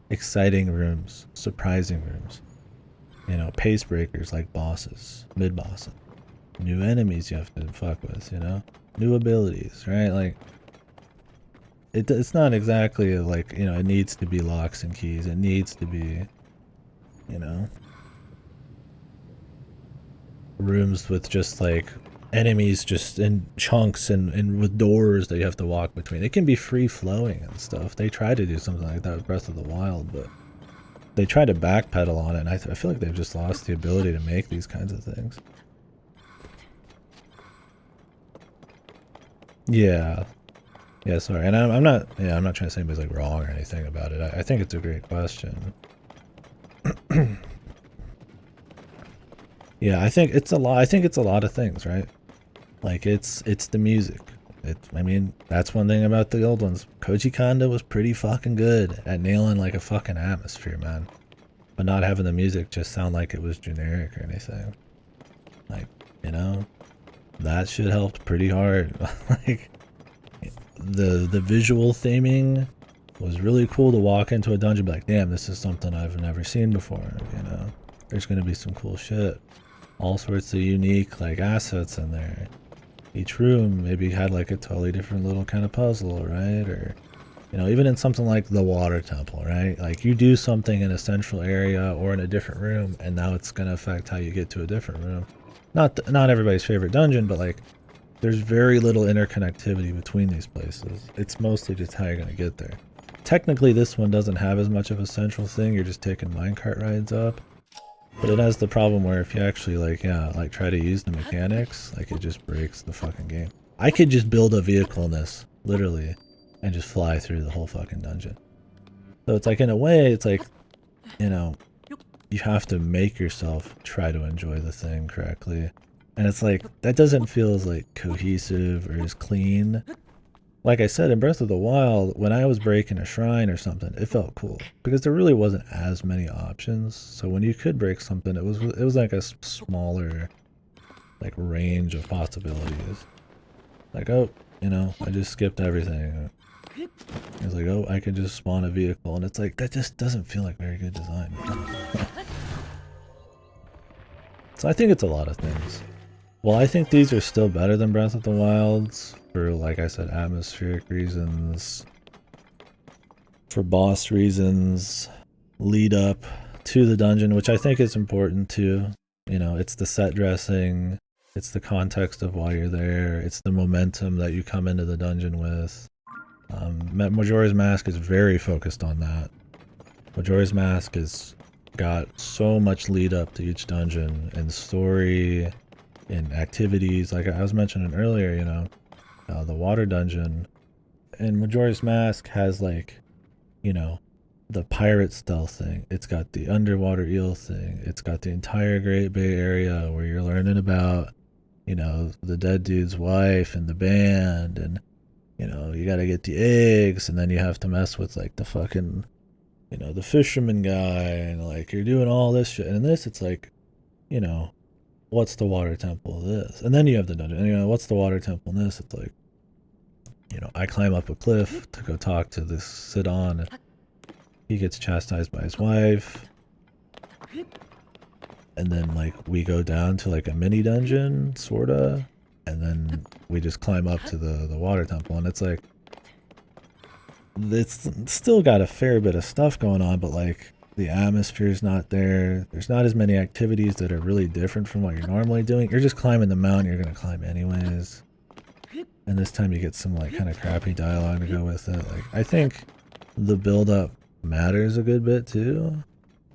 Exciting rooms, surprising rooms. You know, pace breakers like bosses, mid-bosses. New enemies you have to fuck with, you know? New abilities, right? Like, it's not exactly like, you know, it needs to be locks and keys. It needs to be, you know, rooms with just like enemies just in chunks and with doors that you have to walk between. It can be free flowing and stuff. They tried to do something like that with Breath of the Wild, but they tried to backpedal on it, and I feel like they've just lost the ability to make these kinds of things. Yeah. Yeah, sorry. And I'm not trying to say anybody's like wrong or anything about it. I think it's a great question. Yeah, I think it's a lot of things, right? Like it's the music. I mean, that's one thing about the old ones. Koji Kondo was pretty fucking good at nailing like a fucking atmosphere, man. But not having the music just sound like it was generic or anything. Like, you know, that shit helped pretty hard. Like the visual theming was really cool to walk into a dungeon and be like, damn, this is something I've never seen before, you know? There's gonna be some cool shit. All sorts of unique like assets in there. Each room maybe had like a totally different little kind of puzzle, right? Or, you know, even in something like the Water Temple, right? Like you do something in a central area or in a different room, and now it's gonna affect how you get to a different room. Not everybody's favorite dungeon, but like there's very little interconnectivity between these places. It's mostly just how you're gonna get there. Technically, this one doesn't have as much of a central thing. You're just taking minecart rides up. But it has the problem where if you actually like try to use the mechanics, like it just breaks the fucking game. I could just build a vehicle in this, literally, and just fly through the whole fucking dungeon. So it's like, in a way, it's like, you know, you have to make yourself try to enjoy the thing correctly. And it's like, that doesn't feel as like cohesive or as clean. Like I said, in Breath of the Wild, when I was breaking a shrine or something, it felt cool because there really wasn't as many options. So when you could break something, it was like a smaller, like range of possibilities. Like, oh, you know, I just skipped everything. It's like, oh, I could just spawn a vehicle, and it's like that just doesn't feel like very good design. So I think it's a lot of things. Well, I think these are still better than Breath of the Wilds for, like I said, atmospheric reasons, for boss reasons, lead up to the dungeon, which I think is important too. You know, it's the set dressing, it's the context of why you're there, it's the momentum that you come into the dungeon with. Majora's Mask is very focused on that. Majora's Mask has got so much lead up to each dungeon and story and activities. Like I was mentioning earlier, you know, the water dungeon and Majora's Mask has, like, you know, the pirate stealth thing. It's got the underwater eel thing. It's got the entire Great Bay Area where you're learning about, you know, the dead dude's wife and the band, and, you know, you gotta get the eggs, and then you have to mess with, like, the fucking, you know, the fisherman guy, and, like, you're doing all this shit. And in this, it's like, you know, what's the water temple of this? And then you have the dungeon, and, you know, what's the water temple in this? It's like, you know, I climb up a cliff to go talk to this Sidon, and he gets chastised by his wife. And then, like, we go down to, like, a mini dungeon, sorta. And then we just climb up to the water temple. And it's like, it's still got a fair bit of stuff going on, but, like, the atmosphere's not there. There's not as many activities that are really different from what you're normally doing. You're just climbing the mountain you're gonna climb anyways. And this time you get some, like, kind of crappy dialogue to go with it. Like, I think the build-up matters a good bit too.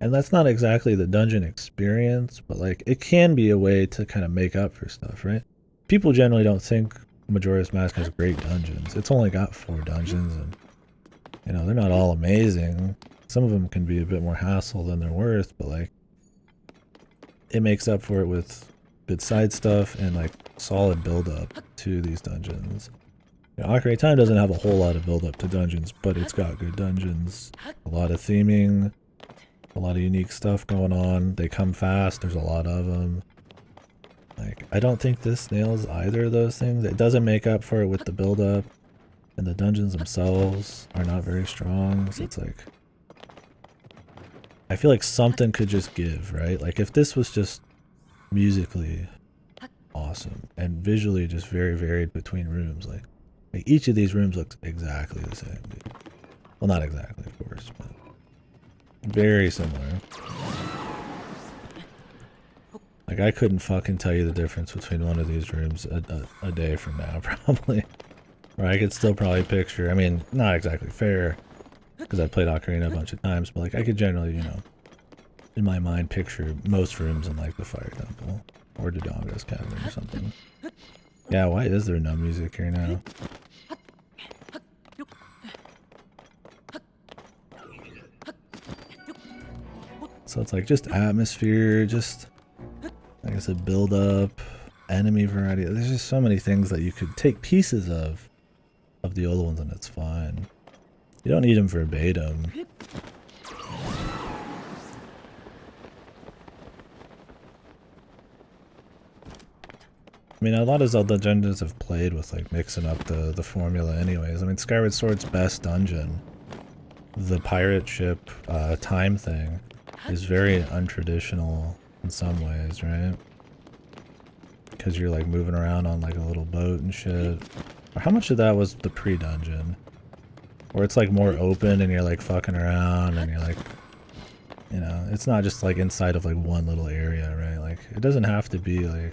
And that's not exactly the dungeon experience, but, like, it can be a way to kind of make up for stuff, right? People generally don't think Majora's Mask has great dungeons. It's only got 4 dungeons, and, you know, they're not all amazing. Some of them can be a bit more hassle than they're worth, but, like, it makes up for it with good side stuff and, like, solid build-up to these dungeons. You know, Ocarina of Time doesn't have a whole lot of build-up to dungeons, but it's got good dungeons. A lot of theming, a lot of unique stuff going on. They come fast, there's a lot of them. Like, I don't think this nails either of those things. It doesn't make up for it with the build-up, and the dungeons themselves are not very strong, so it's like, I feel like something could just give, right? Like, if this was just musically awesome and visually just very varied between rooms, like each of these rooms looks exactly the same, dude. Well, not exactly, of course, but very similar. Like, I couldn't fucking tell you the difference between one of these rooms a day from now, probably. Or I could still probably picture, I mean, not exactly fair, because I played Ocarina a bunch of times, but, like, I could generally, you know, in my mind picture most rooms in, like, the Fire Temple or Dodongo's Cavern or something. Yeah, why is there no music here now? So it's like just atmosphere, just, like I said, build up, enemy variety. There's just so many things that you could take pieces of the old ones, and it's fine. You don't need them verbatim. I mean, a lot of Zelda dungeons have played with, like, mixing up the formula anyways. I mean, Skyward Sword's best dungeon, the pirate ship time thing, is very untraditional in some ways, right? Because you're, like, moving around on, like, a little boat and shit. Or how much of that was the pre-dungeon? Where it's, like, more open and you're, like, fucking around and you're, like, you know, it's not just, like, inside of, like, one little area, right? Like, it doesn't have to be, like,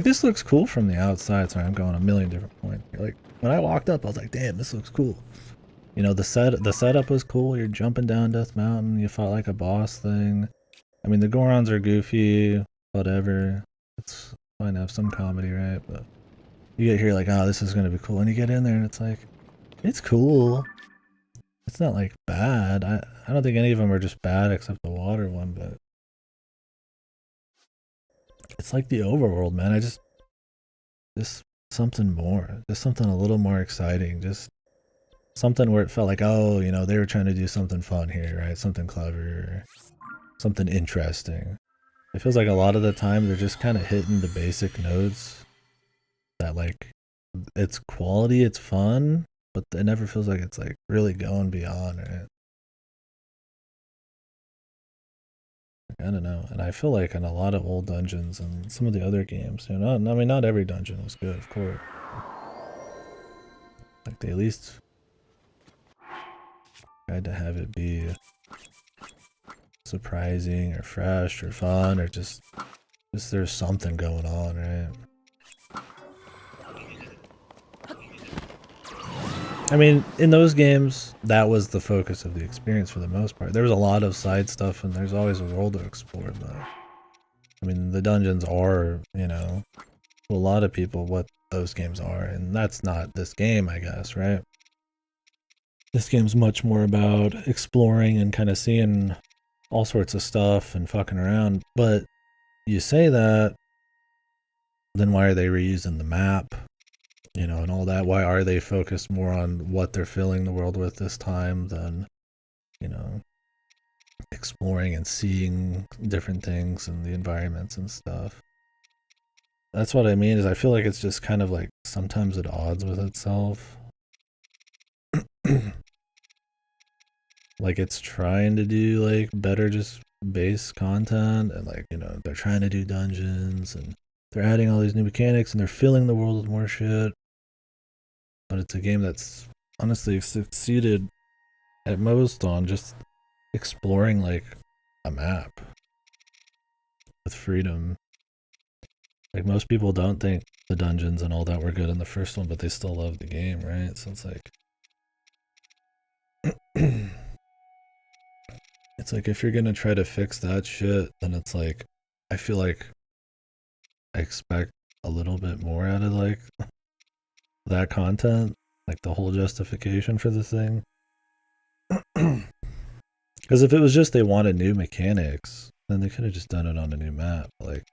this looks cool from the outside. Sorry, I'm going a million different points. Like, when I walked up, I was like, damn, this looks cool. You know, the setup was cool. You're jumping down Death Mountain. You fought like a boss thing. I mean, the Gorons are goofy, whatever. It's fine to have some comedy, right? But you get here like, oh, this is going to be cool. And you get in there and it's like, it's cool. It's not, like, bad. I don't think any of them are just bad except the water one, but it's like the overworld, man. Just something more. Just something a little more exciting. Just something where it felt like, oh, you know, they were trying to do something fun here, right? Something clever, something interesting. It feels like a lot of the time they're just kind of hitting the basic notes that, like, it's quality, it's fun, but it never feels like it's, like, really going beyond, right? I don't know. And I feel like in a lot of old dungeons and some of the other games, you know, I mean, not every dungeon was good, of course. Like they at least tried to have it be surprising or fresh or fun or just there's something going on, right? I mean, in those games, that was the focus of the experience for the most part. There was a lot of side stuff and there's always a world to explore, but I mean, the dungeons are, you know, to a lot of people what those games are, and that's not this game, I guess, right? This game's much more about exploring and kind of seeing all sorts of stuff and fucking around, but you say that, then why are they reusing the map? You know, and all that. Why are they focused more on what they're filling the world with this time than, you know, exploring and seeing different things and the environments and stuff? That's what I mean, is I feel like it's just kind of like sometimes at odds with itself. Like it's trying to do like better just base content and like, you know, they're trying to do dungeons and they're adding all these new mechanics and they're filling the world with more shit. But it's a game that's honestly succeeded at most on just exploring like a map with freedom. Like most people don't think the dungeons and all that were good in the first one, but they still love the game, right? So it's like it's like if you're gonna try to fix that shit, then it's like I feel like I expect a little bit more out of like that content, like the whole justification for the thing. Because if it was just they wanted new mechanics, then they could have just done it on a new map. Like,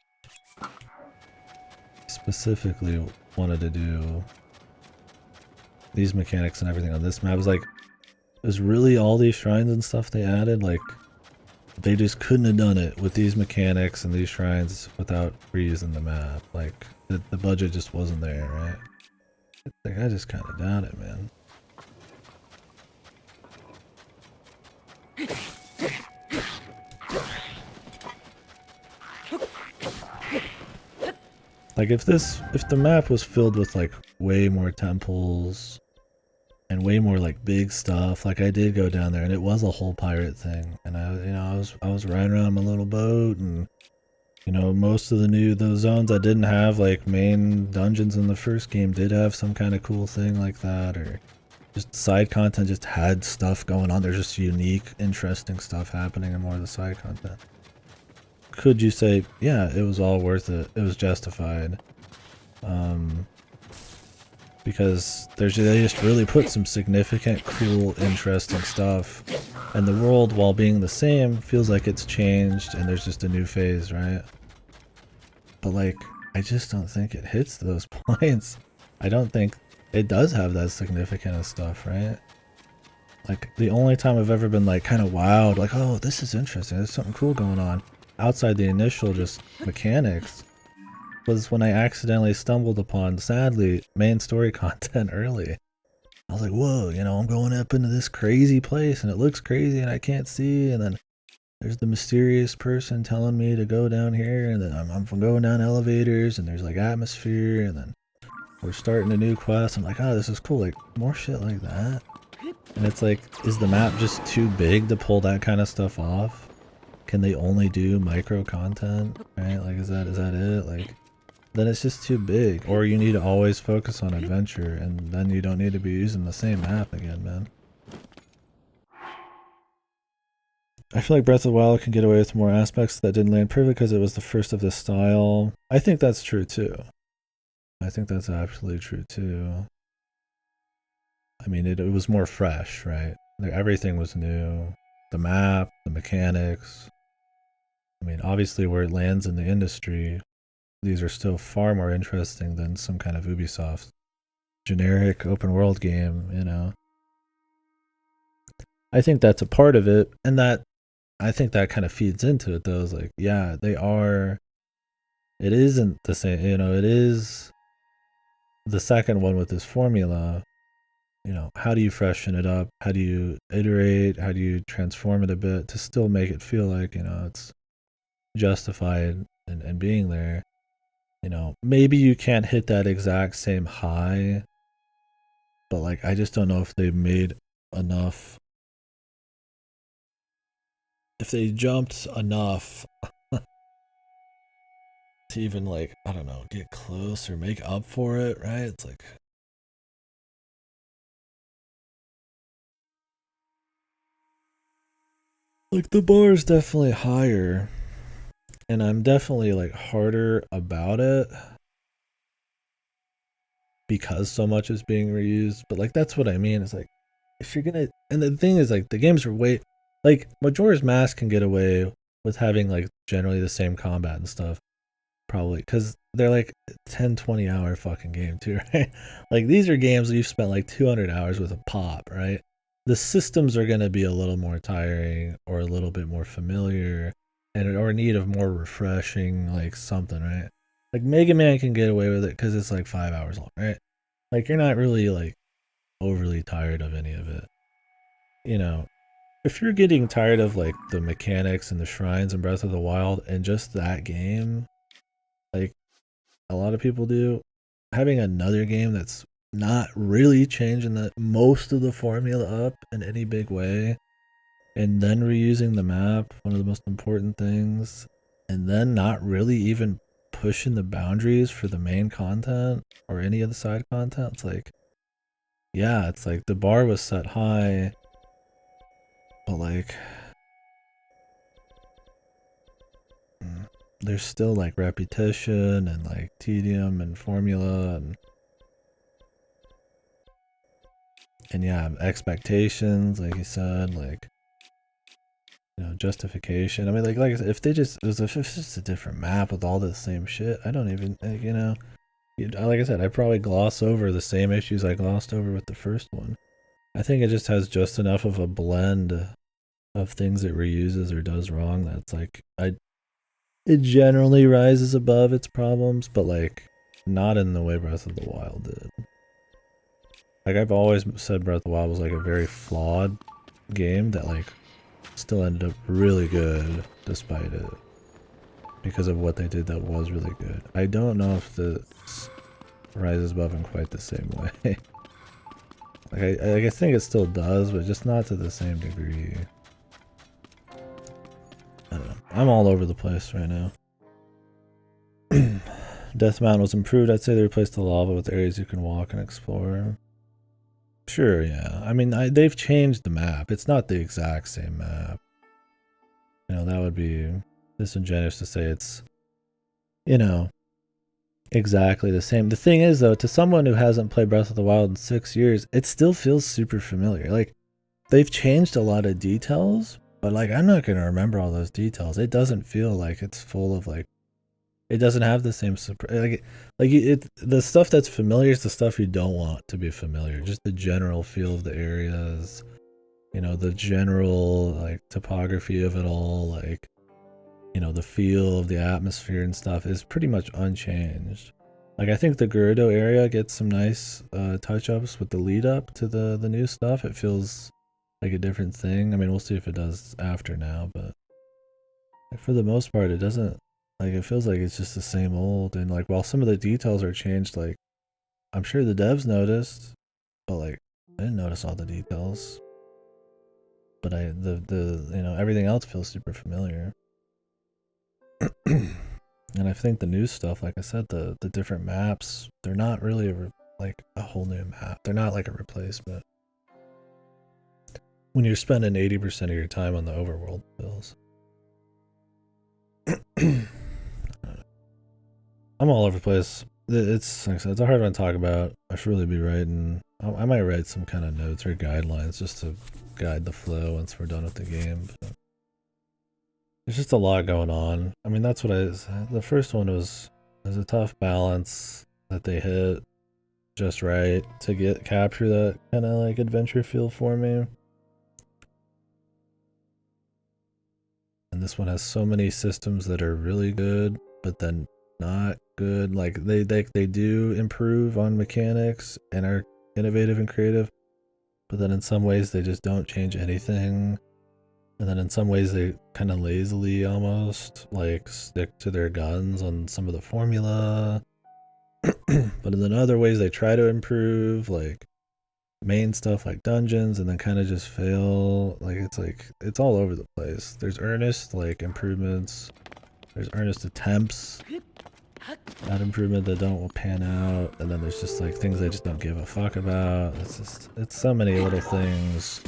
specifically wanted to do these mechanics and everything on this map. It was like, it was really all these shrines and stuff they added. Like, they just couldn't have done it with these mechanics and these shrines without reusing the map. Like, the budget just wasn't there, right? Like, I just kind of doubt it, man. Like if the map was filled with like way more temples and way more like big stuff, like I did go down there and it was a whole pirate thing, and I was riding around my little boat, and you know, most of those zones that didn't have like main dungeons in the first game did have some kind of cool thing like that, or just side content just had stuff going on. There's just unique, interesting stuff happening in more of the side content. Could you say, yeah, it was all worth it, it was justified? Because they just really put some significant, cool, interesting stuff, and the world, while being the same, feels like it's changed and there's just a new phase, right? But like, I just don't think it hits those points. I don't think it does have that significant of stuff, right? Like, the only time I've ever been like kind of wowed, like, oh, this is interesting, there's something cool going on, outside the initial just mechanics, was when I accidentally stumbled upon, sadly, main story content early. I was like, whoa, you know, I'm going up into this crazy place and it looks crazy and I can't see, and then there's the mysterious person telling me to go down here, and then I'm going down elevators and there's like atmosphere, and then we're starting a new quest. I'm like, oh, this is cool, like more shit like that. And it's like, is the map just too big to pull that kind of stuff off? Can they only do micro content, right? Like, is that it? Like, then it's just too big. Or you need to always focus on adventure, and then you don't need to be using the same map again, man. I feel like Breath of the Wild can get away with more aspects that didn't land perfect because it was the first of this style. I think that's true too. I think that's absolutely true too. I mean, it was more fresh, right? Like, everything was new. The map, the mechanics. I mean, obviously where it lands in the industry, these are still far more interesting than some kind of Ubisoft generic open world game, you know. I think that's a part of it, and that I think that kind of feeds into it though. Is like, yeah, they are, it isn't the same, you know, it is the second one with this formula. You know, how do you freshen it up? How do you iterate? How do you transform it a bit to still make it feel like, you know, it's justified and being there. You know, maybe you can't hit that exact same high, but like I just don't know if they've made enough. If they jumped enough to even like, I don't know, get close or make up for it, right? It's like the bar is definitely higher, and I'm definitely like harder about it because so much is being reused. But like that's what I mean. It's like if you're gonna, and the thing is like the games are way like Majora's Mask can get away with having like generally the same combat and stuff, probably because they're like 10-20 hour fucking game too, right? Like these are games that you've spent like 200 hours with a pop, right? The systems are going to be a little more tiring or a little bit more familiar and or in need of more refreshing like something, right? Like Mega Man can get away with it because it's like 5 hours long, right? Like you're not really like overly tired of any of it. You know, if you're getting tired of like the mechanics and the shrines in Breath of the Wild and just that game, like a lot of people do, having another game that's not really changing the most of the formula up in any big way, and then reusing the map, one of the most important things, and then not really even pushing the boundaries for the main content or any of the side content. It's like, yeah, it's like the bar was set high, but like there's still like repetition and like tedium and formula and yeah, expectations, like you said, like you know, justification. I mean, like I said, if they just if it's just a different map with all the same shit, I don't even like, you know. Like I said, I probably gloss over the same issues I glossed over with the first one. I think it just has just enough of a blend of things it reuses or does wrong that's like it generally rises above its problems, but like not in the way Breath of the Wild did. Like I've always said Breath of the Wild was like a very flawed game that like still ended up really good despite it because of what they did that was really good. I don't know if this rises above in quite the same way. like I think it still does, but just not to the same degree. I don't know. I'm all over the place right now. Death Mountain was improved. I'd say they replaced the lava with areas you can walk and explore. Sure, yeah. I mean, they've changed the map. It's not the exact same map. You know, that would be disingenuous to say it's, you know, exactly the same. The thing is, though, to someone who hasn't played Breath of the Wild in 6 years, it still feels super familiar. Like, they've changed a lot of details, but, like, I'm not going to remember all those details. It doesn't feel like it's full of, like, it doesn't have the same the stuff that's familiar is the stuff you don't want to be familiar. Just the general feel of the areas, you know, the general like topography of it all, like you know, the feel of the atmosphere and stuff is pretty much unchanged. Like I think the Gerudo area gets some nice touch-ups with the lead up to the new stuff. It feels like a different thing. I mean, we'll see if it does after now, but like, for the most part, it doesn't. Like it feels like it's just the same old, and like while some of the details are changed, like I'm sure the devs noticed, but like I didn't notice all the details. But the you know everything else feels super familiar. And I think the new stuff, like I said, the different maps, they're not really like a whole new map. They're not like a replacement. When you're spending 80% of your time on the overworld fills. I'm all over the place. It's like I said, it's a hard one to talk about. I should really be writing. I might write some kind of notes or guidelines just to guide the flow once we're done with the game. But there's just a lot going on. I mean, that's what the first one was a tough balance that they hit just right to capture that kind of like adventure feel for me. And this one has so many systems that are really good, but then not good. Like they do improve on mechanics and are innovative and creative, but then in some ways they just don't change anything. And then in some ways they kind of lazily almost like stick to their guns on some of the formula. But in other ways they try to improve like main stuff like dungeons and then kind of just fail. Like it's all over the place. There's earnest like improvements. There's earnest attempts at improvement that don't pan out, and then there's just like things I just don't give a fuck about. It's so many little things.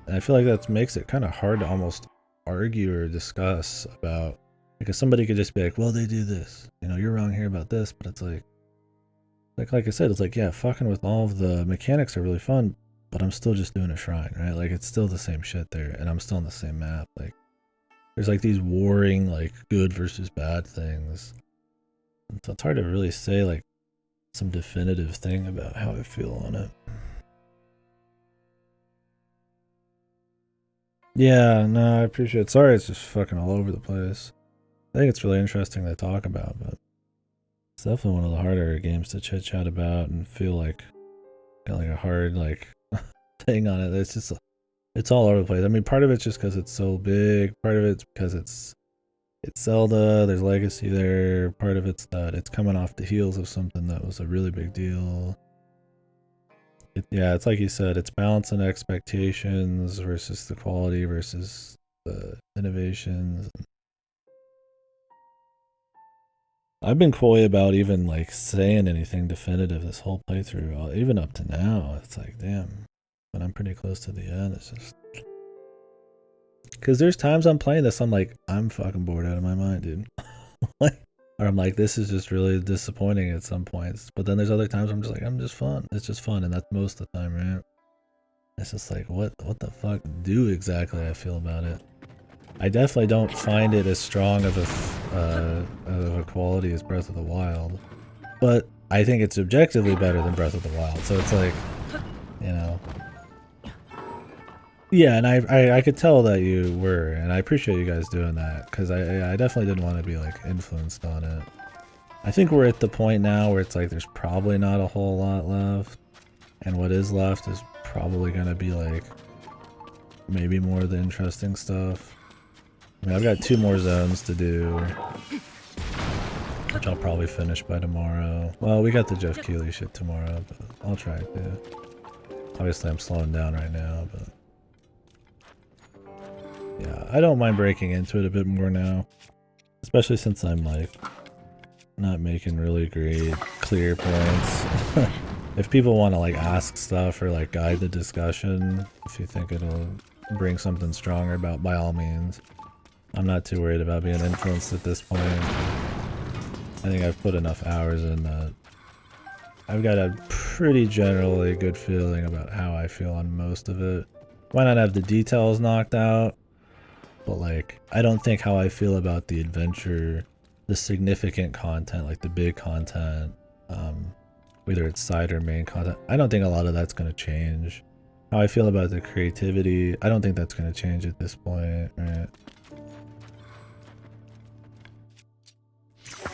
And I feel like that makes it kind of hard to almost argue or discuss about, because somebody could just be like, well, they do this, you know, you're wrong here about this, but it's like I said, it's like, yeah, fucking with all of the mechanics are really fun, but I'm still just doing a shrine, right? Like it's still the same shit there, and I'm still on the same map. Like there's like these warring like good versus bad things. And so it's hard to really say like some definitive thing about how I feel on it. Yeah, no, I appreciate it. Sorry, it's just fucking all over the place. I think it's really interesting to talk about, but it's definitely one of the harder games to chit chat about and feel like got like a hard like thing on it. It's just it's all over the place. I mean, part of it's just because it's so big. Part of it's because it's Zelda. There's legacy there. Part of it's that it's coming off the heels of something that was a really big deal. Yeah, it's like you said, it's balancing expectations versus the quality versus the innovations. I've been coy about even like saying anything definitive this whole playthrough, even up to now. It's like, damn, when I'm pretty close to the end, it's just because there's times I'm playing this, I'm like, I'm fucking bored out of my mind, dude. Or I'm like, this is just really disappointing at some points. But then there's other times I'm just like, I'm just fun. It's just fun, and that's most of the time, right? It's just like, what the fuck do exactly I feel about it? I definitely don't find it as strong of a quality as Breath of the Wild, but I think it's objectively better than Breath of the Wild. So it's like, you know, yeah. And I could tell that you were, and I appreciate you guys doing that, because I definitely didn't want to be like influenced on it. I think we're at the point now where it's like there's probably not a whole lot left, and what is left is probably gonna be like maybe more of the interesting stuff. I mean, I've got 2 more zones to do, which I'll probably finish by tomorrow. Well, we got the Jeff Keighley shit tomorrow, but I'll try to. Obviously, I'm slowing down right now, but yeah, I don't mind breaking into it a bit more now, especially since I'm like not making really great clear points. If people want to like ask stuff or like guide the discussion, if you think it'll bring something stronger about, by all means. I'm not too worried about being influenced at this point. I think I've put enough hours in that I've got a pretty generally good feeling about how I feel on most of it. Might not have the details knocked out, but like I don't think how I feel about the adventure, the significant content, like the big content, whether it's side or main content, I don't think a lot of that's going to change. How I feel about the creativity, I don't think that's going to change at this point, right?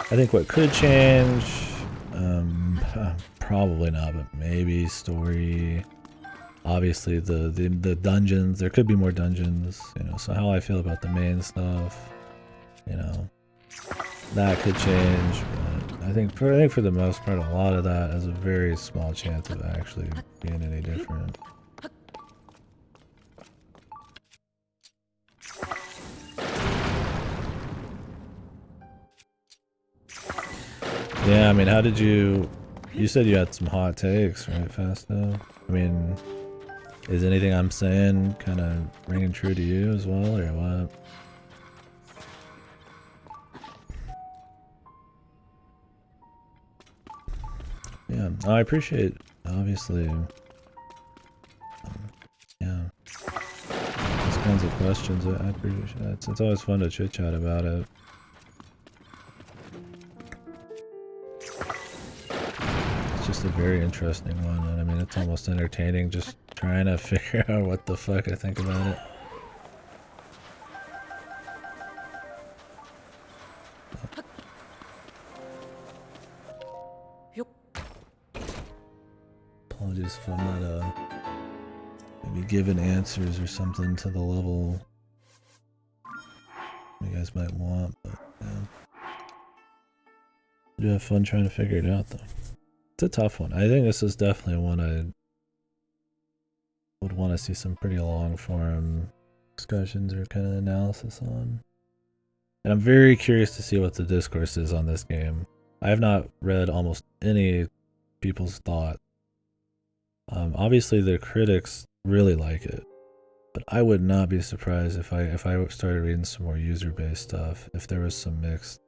I think what could change, probably not, but maybe story. Obviously the dungeons, there could be more dungeons, you know, so how I feel about the main stuff, you know, that could change, but I think for the most part, a lot of that has a very small chance of actually being any different. Yeah, I mean, how did you said you had some hot takes, right, Fasto? I mean, is anything I'm saying kind of ringing true to you as well, or what? Yeah, oh, I appreciate, obviously, yeah, those kinds of questions. I appreciate it. It's always fun to chit chat about it. Just a very interesting one, and I mean, it's almost entertaining just trying to figure out what the fuck I think about it. be given answers or something to the level you guys might want, but yeah. I do have fun trying to figure it out though. It's a tough one. I think this is definitely one I would want to see some pretty long form discussions or kind of analysis on. And I'm very curious to see what the discourse is on this game. I have not read almost any people's thought. Obviously the critics really like it, but I would not be surprised if I started reading some more user-based stuff, if there was some mixed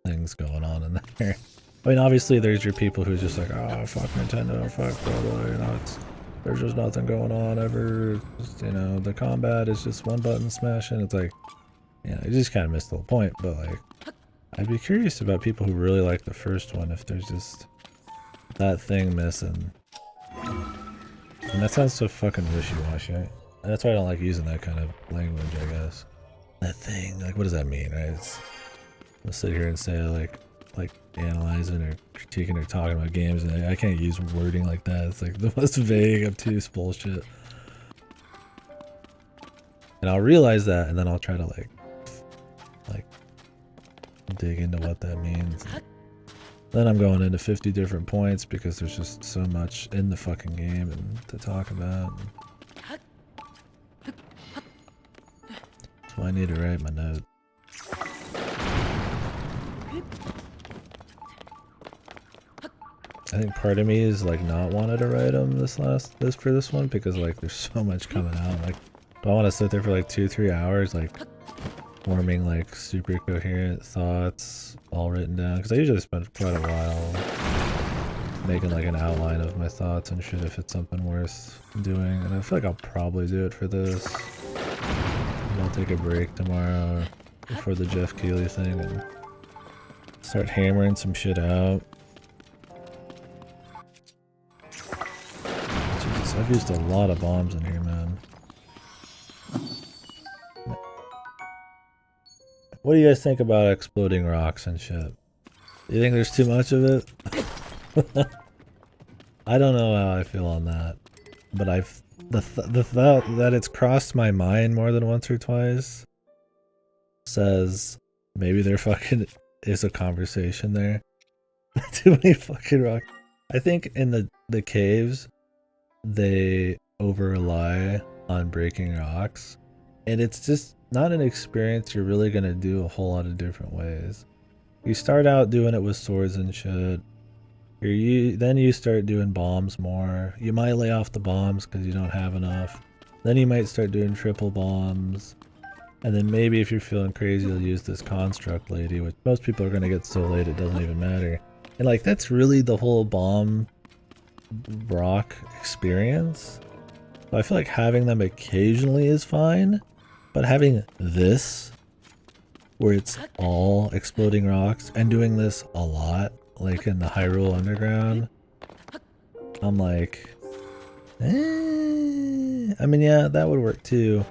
things going on in there. I mean, obviously there's your people who's just like, oh, fuck Nintendo, fuck blah blah, you know, there's just nothing going on ever, just, you know, the combat is just one button smashing. It's like, you know, you just kind of missed the whole point, but like, I'd be curious about people who really like the first one, if there's just that thing missing. And that sounds so fucking wishy-washy, right? That's why I don't like using that kind of language, I guess. That thing, like, what does that mean, right? I'll sit here and say, like analyzing or critiquing or talking about games, and I can't use wording like that. It's like the most vague, obtuse bullshit. And I'll realize that, and then I'll try to like dig into what that means. Then I'm going into 50 different points because there's just so much in the fucking game and to talk about. So I need to write my notes. I think part of me is like not wanted to write them for this one because like there's so much coming out. Like, do I want to sit there for like 2-3 hours like forming like super coherent thoughts all written down? Because I usually spend quite a while making like an outline of my thoughts and shit if it's something worth doing. And I feel like I'll probably do it for this. And I'll take a break tomorrow before the Jeff Keighley thing and start hammering some shit out. I've used a lot of bombs in here, man. What do you guys think about exploding rocks and shit? Do you think there's too much of it? I don't know how I feel on that, but the thought that it's crossed my mind more than once or twice says maybe there fucking is a conversation there. Too many fucking rocks. I think in the caves they over rely on breaking rocks, and it's just not an experience you're really gonna do a whole lot of different ways. You start out doing it with swords and shit. Then you start doing bombs more. You might lay off the bombs because you don't have enough. Then you might start doing triple bombs, and then maybe if you're feeling crazy you'll use this construct lady, which most people are gonna get so late it doesn't even matter. And like that's really the whole bomb rock experience. So I feel like having them occasionally is fine, but having this where it's all exploding rocks and doing this a lot like in the Hyrule Underground, I'm like I mean, yeah, that would work too.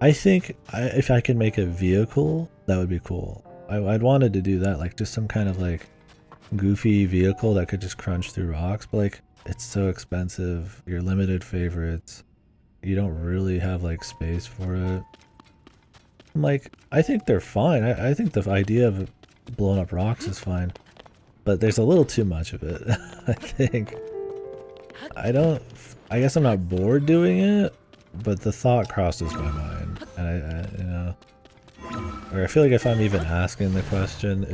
I think if I could make a vehicle, that would be cool. I'd wanted to do that, like just some kind of like goofy vehicle that could just crunch through rocks, but like it's so expensive. You're limited favorites. You don't really have like space for it. I'm like, I think they're fine. I think the idea of blowing up rocks is fine, but there's a little too much of it. I think. I guess I'm not bored doing it, but the thought crosses my mind, and I you know, or I feel like if I'm even asking the question,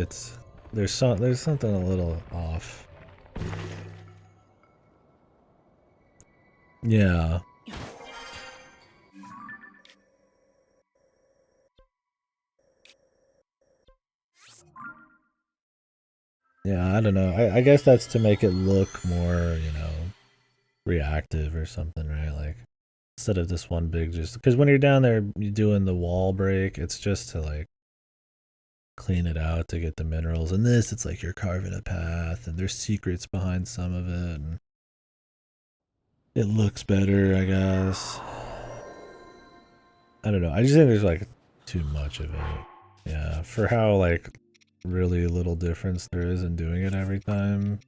there's something a little off. Yeah. Yeah, I don't know. I guess that's to make it look more, you know, reactive or something, right? Like, instead of this one big just... Because when you're down there you're doing the wall break, it's just to, like, clean it out to get the minerals. And this, it's like you're carving a path, and there's secrets behind some of it, and it looks better, I guess. I don't know. I just think there's, like, too much of it. Yeah, for how, like, really little difference there is in doing it every time.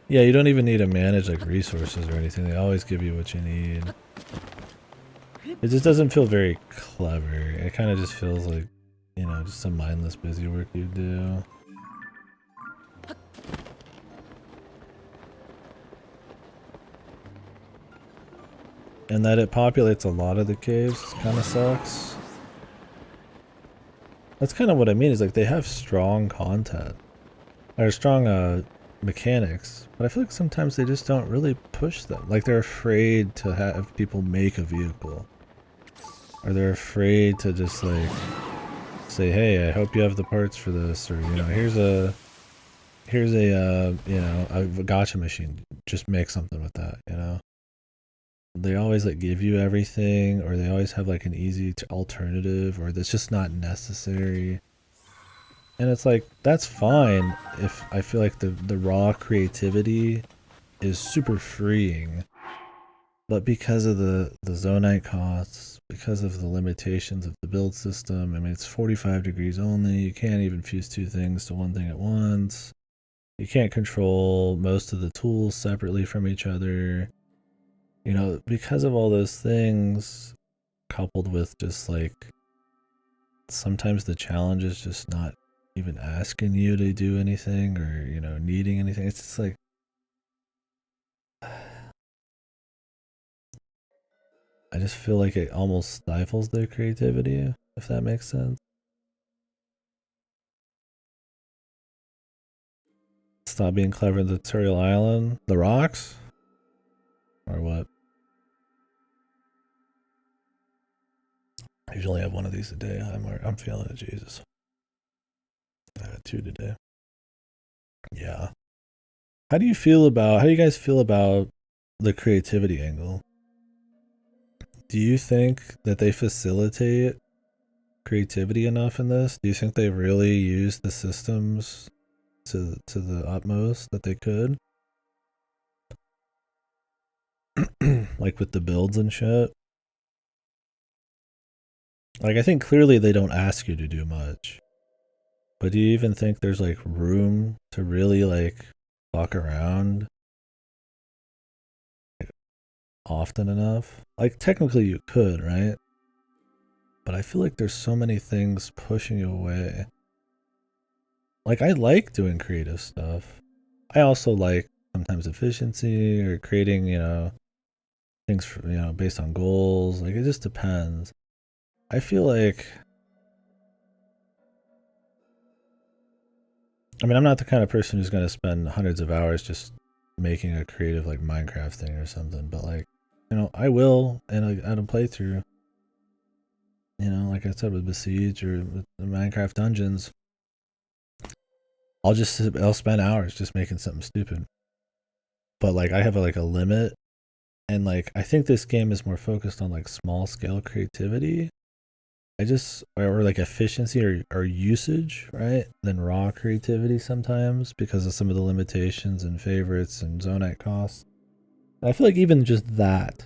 Yeah, you don't even need to manage like resources or anything. They always give you what you need. It just doesn't feel very clever. It kind of just feels like, you know, just some mindless busy work you do. And that it populates a lot of the caves kind of sucks. That's kind of what I mean, is like they have strong content. Or strong mechanics, but I feel like sometimes they just don't really push them. Like they're afraid to have people make a vehicle. Or they're afraid to just like say, hey, I hope you have the parts for this, or you know, here's a you know, a gacha machine. Just make something with that, you know. They always like give you everything, or they always have like an easy alternative, or that's just not necessary. And it's like, that's fine if I feel like the raw creativity is super freeing. But because of the zonite costs, because of the limitations of the build system, I mean, it's 45 degrees only. You can't even fuse two things to one thing at once. You can't control most of the tools separately from each other. You know, because of all those things, coupled with just like, sometimes the challenge is just not even asking you to do anything or, you know, needing anything. It's just like, I just feel like it almost stifles their creativity, if that makes sense. Stop being clever in the tutorial island. The rocks? Or what? I usually have one of these a day. I'm feeling it, Jesus. I had 2 today. Yeah. How do you guys feel about the creativity angle? Do you think that they facilitate creativity enough in this? Do you think they really use the systems to the utmost that they could? Like with the builds and shit? Like, I think clearly they don't ask you to do much. But do you even think there's like room to really like fuck around often enough? Like technically you could, right? But I feel like there's so many things pushing you away. Like I like doing creative stuff. I also like sometimes efficiency or creating, you know, things for, you know, based on goals. Like it just depends. I feel like, I mean, I'm not the kind of person who's going to spend hundreds of hours just making a creative like Minecraft thing or something, but like, you know, I will at a playthrough. You know, like I said with Besiege or with the Minecraft dungeons, I'll spend hours just making something stupid. But like I have like a limit, and like I think this game is more focused on like small scale creativity. Or like efficiency or usage, right? Than raw creativity sometimes because of some of the limitations and favorites and zonite costs. I feel like even just that,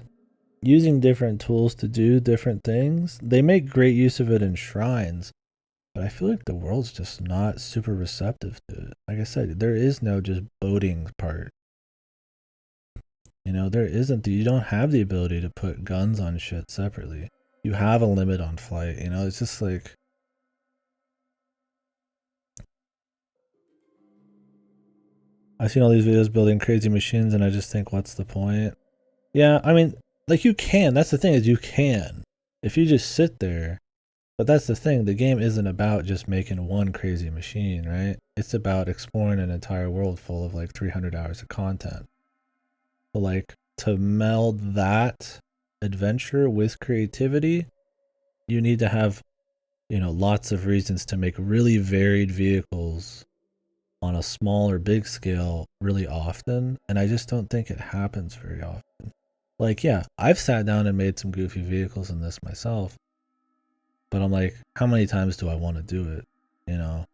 using different tools to do different things, they make great use of it in shrines. But I feel like the world's just not super receptive to it. Like I said, there is no just boating part. You know, you don't have the ability to put guns on shit separately. You have a limit on flight, you know, it's just like, I've seen all these videos building crazy machines and I just think, what's the point? Yeah, I mean, like you can, that's the thing is you can. If you just sit there, but that's the thing, the game isn't about just making one crazy machine, right? It's about exploring an entire world full of like 300 hours of content. But like to meld that adventure with creativity, you need to have, you know, lots of reasons to make really varied vehicles on a small or big scale really often, and I just don't think it happens very often. Like, yeah, I've sat down and made some goofy vehicles in this myself, but I'm like, how many times do I want to do it? You know,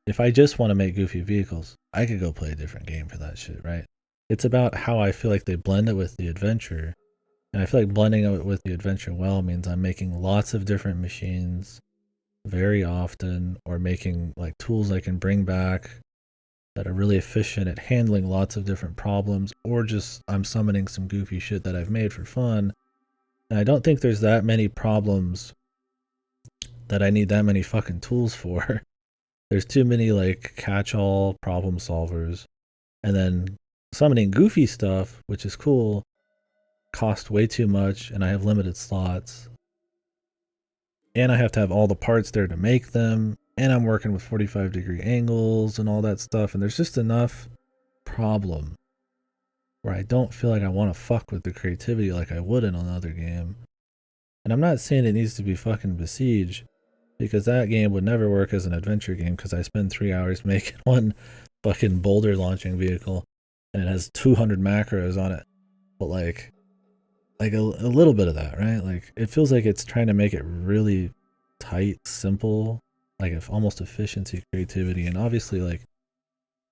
if I just want to make goofy vehicles, I could go play a different game for that shit, right? It's about how I feel like they blend it with the adventure, and I feel like blending it with the adventure well means I'm making lots of different machines very often, or making like tools I can bring back that are really efficient at handling lots of different problems, or just I'm summoning some goofy shit that I've made for fun. And I don't think there's that many problems that I need that many fucking tools for. There's too many like catch-all problem solvers. And then summoning goofy stuff, which is cool, cost way too much, and I have limited slots. And I have to have all the parts there to make them, and I'm working with 45-degree angles and all that stuff, and there's just enough problem where I don't feel like I want to fuck with the creativity like I would in another game. And I'm not saying it needs to be fucking Besiege, because that game would never work as an adventure game, because I spend 3 hours making one fucking boulder launching vehicle, and it has 200 macros on it. But like a little bit of that, right? Like it feels like it's trying to make it really tight, simple, like if almost efficiency, creativity, and obviously like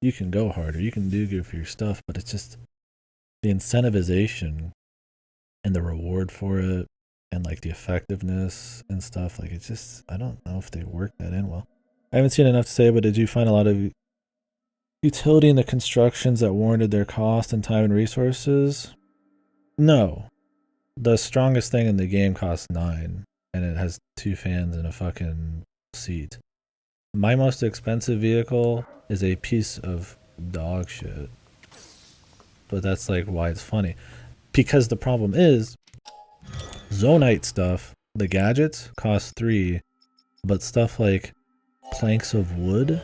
you can go harder, you can do goofier stuff, but it's just the incentivization and the reward for it, and like the effectiveness and stuff. Like it's just, I don't know if they work that in well. I haven't seen enough to say, but did you find a lot of utility in the constructions that warranted their cost and time and resources? No. The strongest thing in the game costs 9, and it has 2 fans and a fucking seat. My most expensive vehicle is a piece of dog shit. But that's like why it's funny. Because the problem is, Zonite stuff, the gadgets, cost 3, but stuff like planks of wood,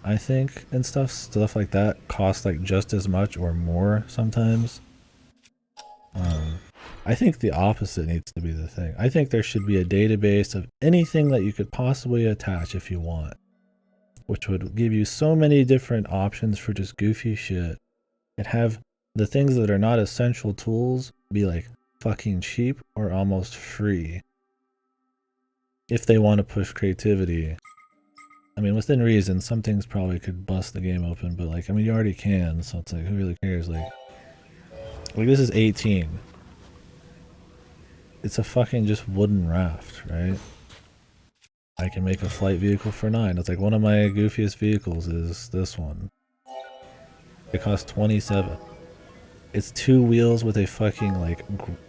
I think, and stuff like that cost like just as much or more sometimes. I think the opposite needs to be the thing. I think there should be a database of anything that you could possibly attach if you want, which would give you so many different options for just goofy shit, and have the things that are not essential tools be like fucking cheap or almost free if they want to push creativity. I mean, within reason, some things probably could bust the game open, but like, I mean, you already can, so it's like, who really cares? Like this is 18. It's a fucking just wooden raft, right? I can make a flight vehicle for 9. It's like one of my goofiest vehicles is this one. It costs 27. It's 2 wheels with a fucking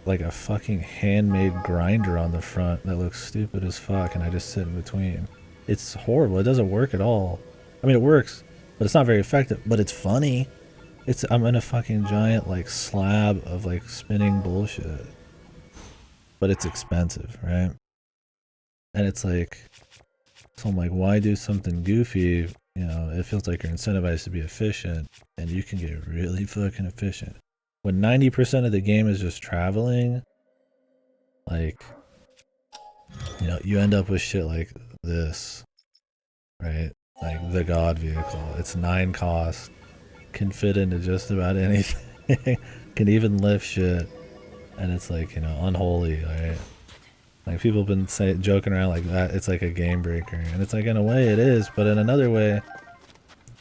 like a fucking handmade grinder on the front that looks stupid as fuck, and I just sit in between. It's horrible. It doesn't work at all. I mean, it works, but it's not very effective. But it's funny. I'm in a fucking giant like slab of like spinning bullshit. But it's expensive, right? And it's like, so I'm like, why do something goofy? You know, it feels like you're incentivized to be efficient, and you can get really fucking efficient. When 90% of the game is just traveling, like, you know, you end up with shit like this, right? Like the God vehicle. It's 9 cost, can fit into just about anything, can even lift shit. And it's like, you know, unholy, right? Like people have been joking around like that. It's like a game breaker, and it's like in a way it is, but in another way,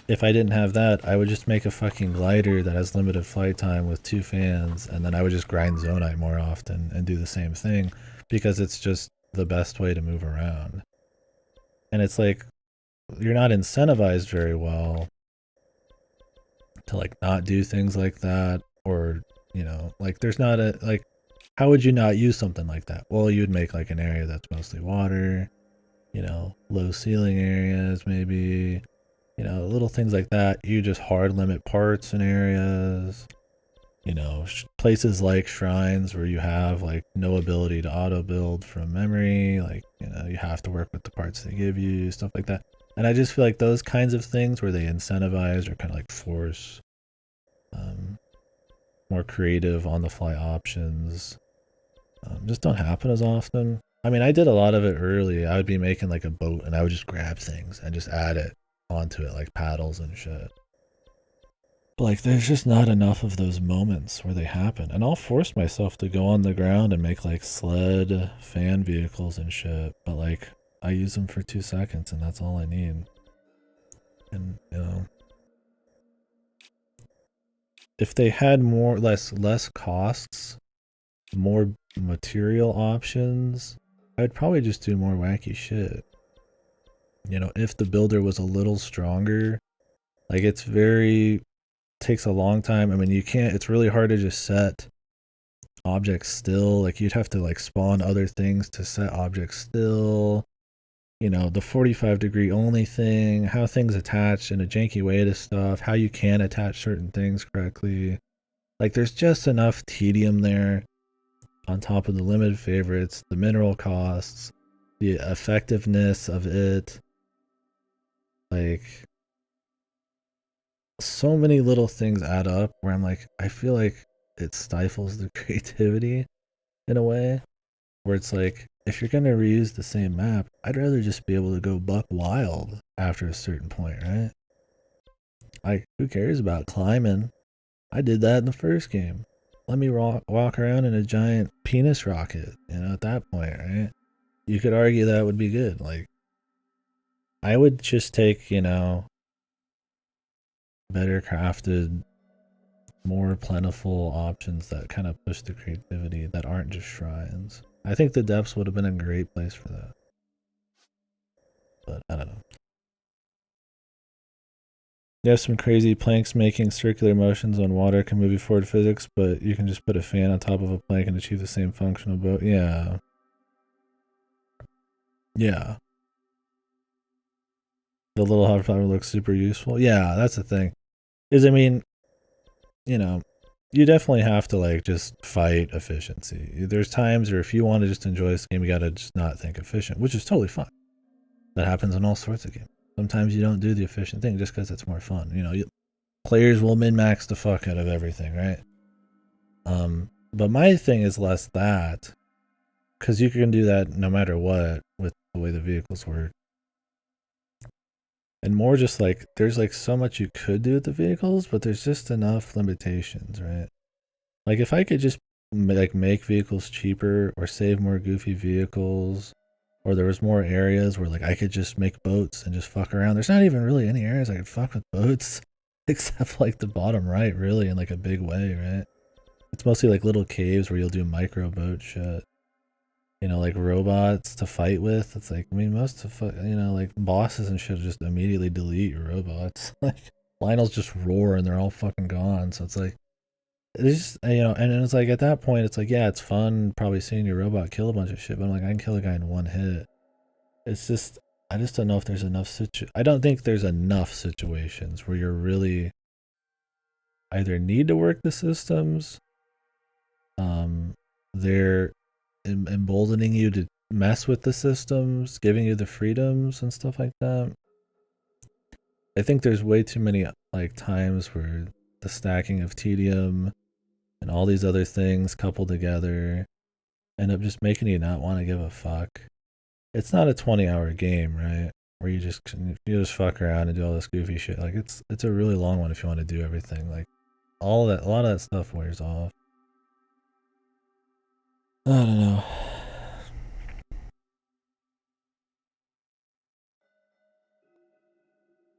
if I didn't have that, I would just make a fucking glider that has limited flight time with 2 fans, and then I would just grind Zonite more often and do the same thing, because it's just the best way to move around. And it's like, you're not incentivized very well to like not do things like that, or, you know, like there's not a, like, how would you not use something like that? Well, you'd make like an area that's mostly water, you know, low ceiling areas maybe, you know, little things like that. You just hard limit parts in areas, you know, places like shrines where you have like no ability to auto build from memory, like, you know, you have to work with the parts they give you, stuff like that. And I just feel like those kinds of things where they incentivize or kind of like force more creative on the fly options just don't happen as often. I mean, I did a lot of it early. I would be making like a boat, and I would just grab things and just add it onto it, like paddles and shit. But like, there's just not enough of those moments where they happen. And I'll force myself to go on the ground and make like sled fan vehicles and shit. But like, I use them for 2 seconds, and that's all I need. And, you know, if they had less costs, more material options, I'd probably just do more wacky shit. You know, if the builder was a little stronger, Like it's takes a long time. I mean, you can't, it's really hard to just set objects still. Like you'd have to like spawn other things to set objects still. You know, the 45-degree only thing, how things attach in a janky way to stuff, how you can attach certain things correctly. Like there's just enough tedium there on top of the limited favorites, the mineral costs, the effectiveness of it. Like so many little things add up where I'm like, I feel like it stifles the creativity in a way where it's like, if you're going to reuse the same map, I'd rather just be able to go buck wild after a certain point, right? Like, who cares about climbing? I did that in the first game. Let me walk around in a giant penis rocket, you know, at that point, right? You could argue that would be good. Like, I would just take, you know, better crafted, more plentiful options that kind of push the creativity that aren't just shrines. I think the depths would have been a great place for that. But I don't know. You have some crazy planks making circular motions on water can move you forward physics, but you can just put a fan on top of a plank and achieve the same functional boat. Yeah. Yeah. The little hover flower looks super useful. Yeah, that's the thing. Is, I mean, you know, you definitely have to like just fight efficiency. There's times where if you want to just enjoy this game, you gotta just not think efficient, which is totally fine. That happens in all sorts of games. Sometimes you don't do the efficient thing just because it's more fun. You know, players will min-max the fuck out of everything, right? But my thing is less that, because you can do that no matter what with the way the vehicles work. And more just like, there's like so much you could do with the vehicles, but there's just enough limitations, right? Like if I could just like make vehicles cheaper or save more goofy vehicles, or there was more areas where like I could just make boats and just fuck around. There's not even really any areas I could fuck with boats except like the bottom right, really, in like a big way, right? It's mostly like little caves where you'll do micro boat shit. You know, like robots to fight with. It's like, I mean, most of, you know, like bosses and shit just immediately delete your robots. Like Lionel's just roar and they're all fucking gone. So it's like, it's just, you know, and it's like at that point, it's like, yeah, it's fun probably seeing your robot kill a bunch of shit, but I'm like, I can kill a guy in one hit. It's just, I just don't know if there's enough I don't think there's enough situations where you're really either need to work the systems, they're emboldening you to mess with the systems, giving you the freedoms and stuff like that. I think there's way too many like times where the stacking of tedium and all these other things coupled together end up just making you not want to give a fuck. It's not a 20-hour game, right? Where you just fuck around and do all this goofy shit. Like it's a really long one if you want to do everything. Like all that, a lot of that stuff wears off. I don't know.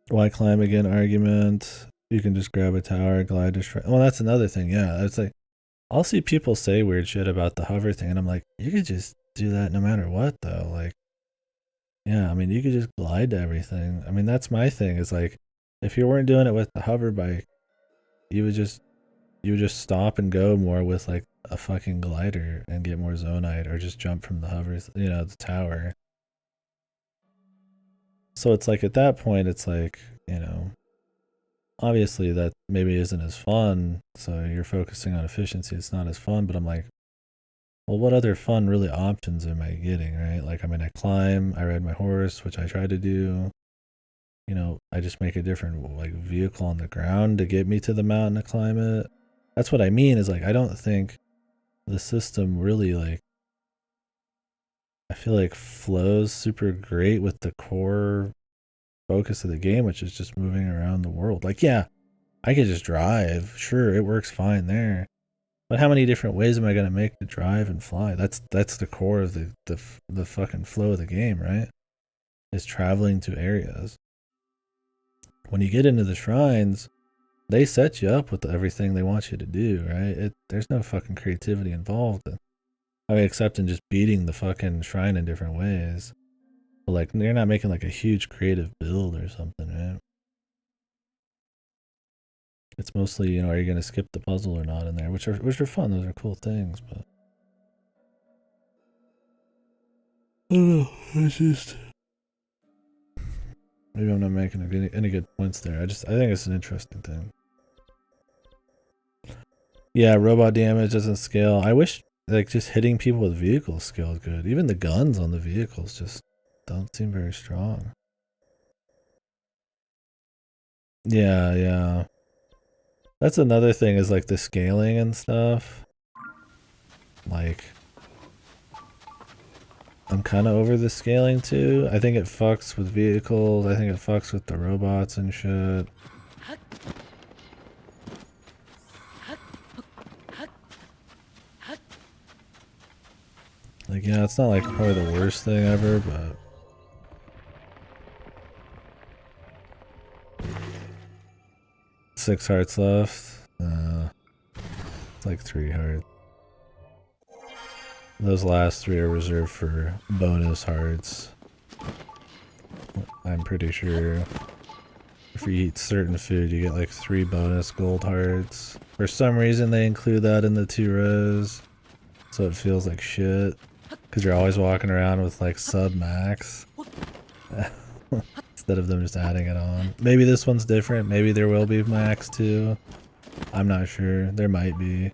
Why climb again argument? You can just grab a tower, glide, destroy. Well, that's another thing. Yeah, it's like I'll see people say weird shit about the hover thing, and I'm like, you could just do that no matter what, though. Like, yeah, I mean, you could just glide to everything. I mean, that's my thing. Is like, if you weren't doing it with the hover bike, you would just stop and go more with like a fucking glider and get more zonite, or just jump from the hover, you know, the tower. So it's like at that point, it's like, you know, obviously that maybe isn't as fun. So you're focusing on efficiency. It's not as fun, but I'm like, well, what other fun really options am I getting, right? Like, I mean, I climb, I ride my horse, which I try to do. You know, I just make a different like vehicle on the ground to get me to the mountain to climb it. That's what I mean is like, I don't think the system really like, I feel like flows super great with the core focus of the game, which is just moving around the world. Like, yeah, I could just drive. Sure, it works fine there. But how many different ways am I going to make to drive and fly? That's the core of the fucking flow of the game, right? Is traveling to areas. When you get into the shrines, they set you up with everything they want you to do, right? There's no fucking creativity involved. I mean, except in just beating the fucking shrine in different ways. But like, you're not making like a huge creative build or something, right? It's mostly, you know, are you gonna skip the puzzle or not in there, which are fun. Those are cool things, but I don't know. It's just maybe I'm not making any good points there. I think it's an interesting thing. Yeah, robot damage doesn't scale. I wish like just hitting people with vehicles scaled good. Even the guns on the vehicles just don't seem very strong. Yeah, yeah. That's another thing is like the scaling and stuff. Like, I'm kind of over the scaling too. I think it fucks with vehicles. I think it fucks with the robots and shit. Like, yeah, it's not like probably the worst thing ever, but 6 hearts left. It's like 3 hearts. Those last 3 are reserved for bonus hearts. I'm pretty sure. If you eat certain food, you get like 3 bonus gold hearts. For some reason, they include that in the 2 rows, so it feels like shit. Because you're always walking around with like sub max. Instead of them just adding it on. Maybe this one's different. Maybe there will be max too. I'm not sure. There might be.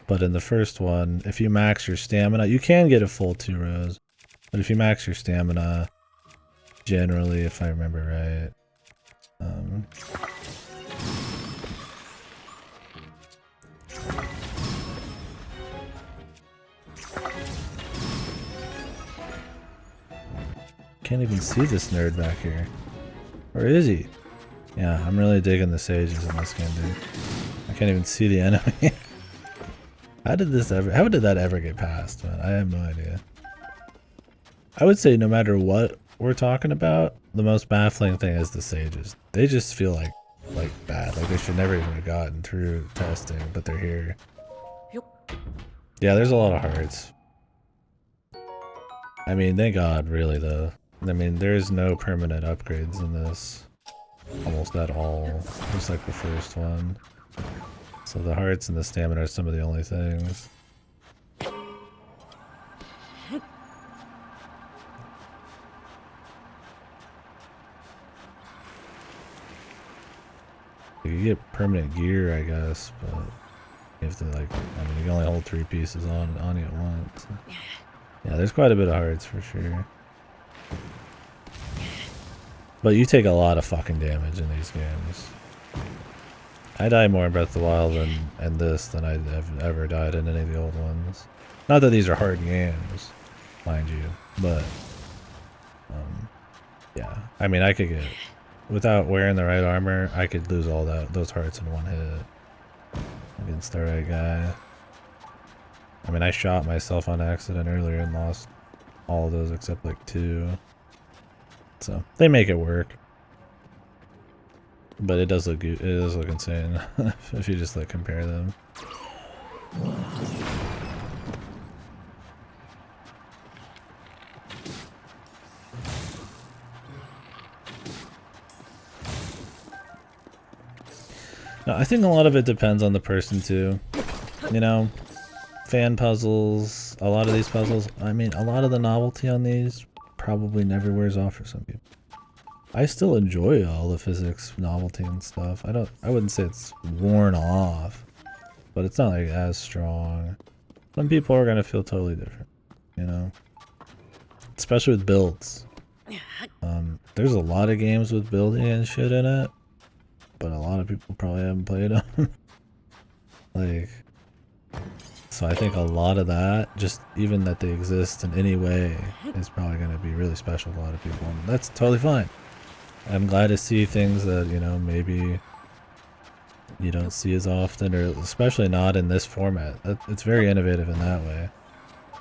But in the first one, if you max your stamina, you can get a full 2 rows. But if you max your stamina, generally, if I remember right, can't even see this nerd back here. Where is he? Yeah, I'm really digging the sages in this game, dude. I can't even see the enemy. How did that ever get past, man? I have no idea. I would say no matter what we're talking about, the most baffling thing is the sages. They just feel like bad. Like they should never even have gotten through testing, but they're here. Yeah, there's a lot of hearts. I mean, thank God, really, though. I mean, there's no permanent upgrades in this. Almost at all. Just like the first one. So the hearts and the stamina are some of the only things. You get permanent gear, I guess, but you have to like, I mean, you can only hold 3 pieces on you at once. Yeah, there's quite a bit of hearts for sure. But you take a lot of fucking damage in these games. I die more in Breath of the Wild and this than I've ever died in any of the old ones. Not that these are hard games, mind you, but yeah. I mean, I could get, without wearing the right armor, I could lose all those hearts in 1 hit against the right guy. I mean, I shot myself on accident earlier and lost all of those except like 2. So they make it work. But it does look good. It does look insane if you just like compare them. No, I think a lot of it depends on the person too. You know, fan puzzles, a lot of these puzzles, I mean, a lot of the novelty on these probably never wears off for some people. I still enjoy all the physics novelty and stuff. I wouldn't say it's worn off, but it's not like as strong. Some people are gonna feel totally different, you know? Especially with builds. There's a lot of games with building and shit in it, but a lot of people probably haven't played them. Like, so I think a lot of that, just even that they exist in any way, is probably gonna be really special to a lot of people, and that's totally fine. I'm glad to see things that, you know, maybe you don't see as often, or especially not in this format. It's very innovative in that way.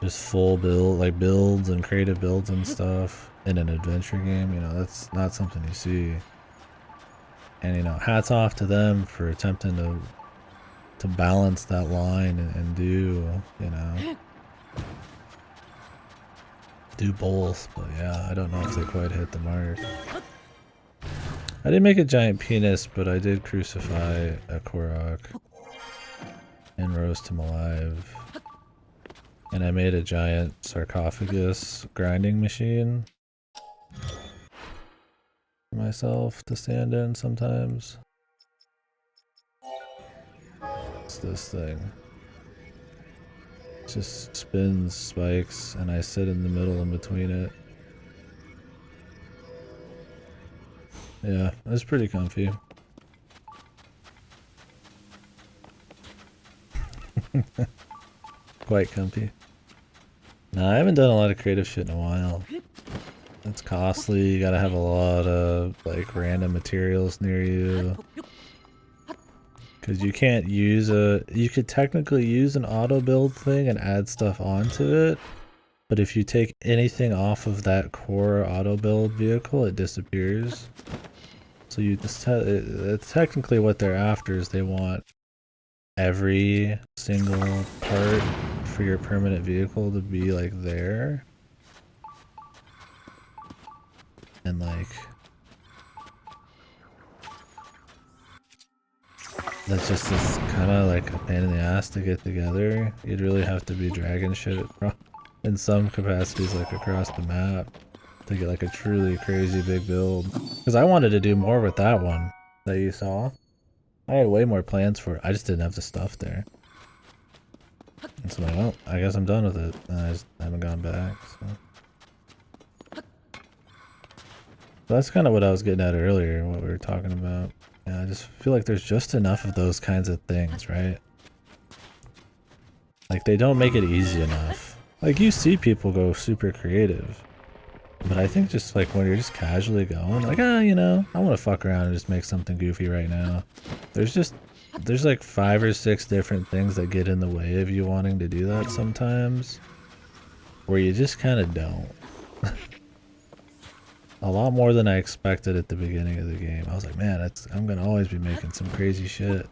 Just full build, like builds and creative builds and stuff in an adventure game, you know, that's not something you see. And, you know, hats off to them for attempting to balance that line and do, you know, do both. But yeah, I don't know if they quite hit the mark. I didn't make a giant penis, but I did crucify a Korok and roast him alive. And I made a giant sarcophagus grinding machine for myself to stand in sometimes. It's this thing. It just spins spikes and I sit in the middle in between it. Yeah, it's pretty comfy. Quite comfy. Nah, I haven't done a lot of creative shit in a while. It's costly, you gotta have a lot of like random materials near you. Cause you can't use you could technically use an auto build thing and add stuff onto it. But if you take anything off of that core auto build vehicle, it disappears. So you just technically what they're after is they want every single part for your permanent vehicle to be like there. And like that's just this kind of like a pain in the ass to get together. You'd really have to be dragging shit in some capacities like across the map to get like a truly crazy big build. Because I wanted to do more with that one that you saw. I had way more plans for it. I just didn't have the stuff there. And so I'm like, well, I guess I'm done with it. And I just haven't gone back. So that's kind of what I was getting at earlier, what we were talking about. Yeah, I just feel like there's just enough of those kinds of things, right? Like they don't make it easy enough. Like you see people go super creative. But I think just like when you're just casually going, like, you know, I want to fuck around and just make something goofy right now. There's like 5 or 6 different things that get in the way of you wanting to do that sometimes. Where you just kind of don't. A lot more than I expected at the beginning of the game. I was like, man, I'm gonna always be making some crazy shit.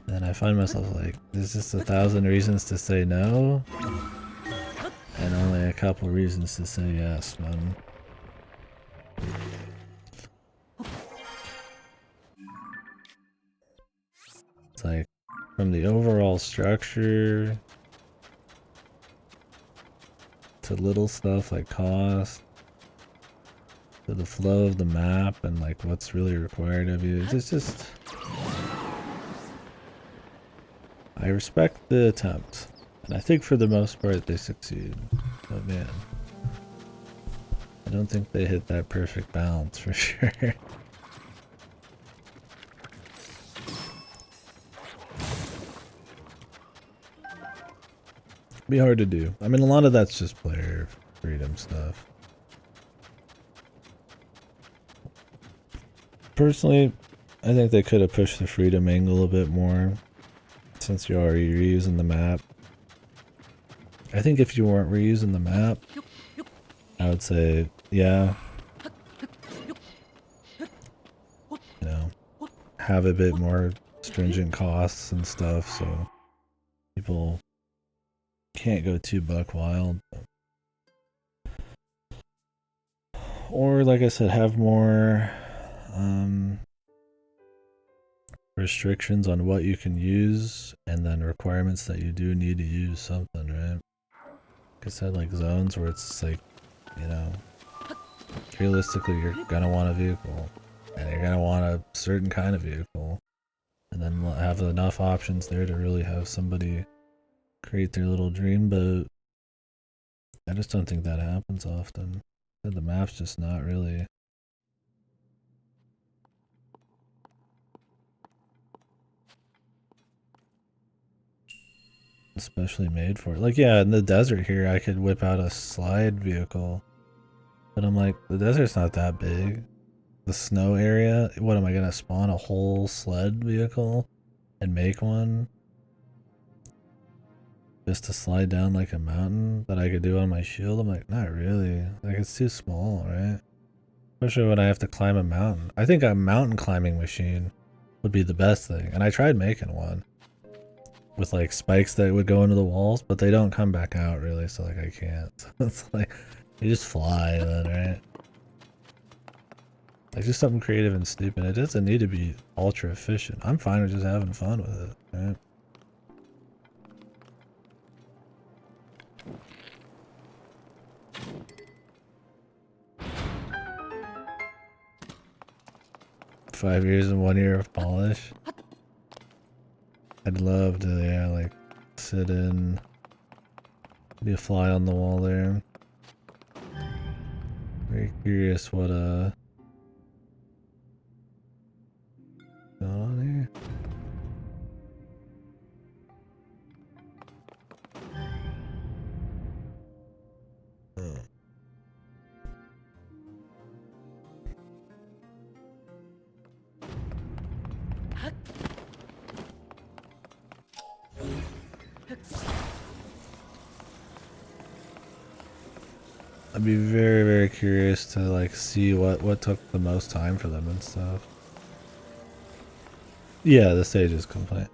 And I find myself like, there's just 1,000 reasons to say no. And only a couple reasons to say yes, man. It's like, from the overall structure to little stuff like cost, to the flow of the map and like what's really required of you. It's just... I respect the attempt. And I think for the most part they succeed. But man, I don't think they hit that perfect balance for sure. Be hard to do. I mean, a lot of that's just player freedom stuff. Personally, I think they could have pushed the freedom angle a bit more since you're already reusing the map. I think if you weren't reusing the map, I would say, yeah, you know, have a bit more stringent costs and stuff so people can't go too buck wild. Or, like I said, have more restrictions on what you can use and then requirements that you do need to use something, right? Like I said, like zones where it's like, you know, realistically you're gonna want a vehicle and you're gonna want a certain kind of vehicle and then have enough options there to really have somebody create their little dream boat. I just don't think that happens often. The map's just not really especially made for it. Like, yeah, in the desert here, I could whip out a slide vehicle. But I'm like, the desert's not that big. The snow area, what am I gonna spawn a whole sled vehicle and make one? Just to slide down like a mountain that I could do on my shield? I'm like, not really. Like, it's too small, right? Especially when I have to climb a mountain. I think a mountain climbing machine would be the best thing. And I tried making one. With like spikes that would go into the walls, but they don't come back out really, so like I can't. It's like you just fly then, right? Like just something creative and stupid. It doesn't need to be ultra efficient. I'm fine with just having fun with it, right? Five years and 1 year of polish. I'd love to, yeah, like sit in, be a fly on the wall there. Very curious what going on here. I'd be very, very curious to like see what took the most time for them and stuff. Yeah, the stage is complete.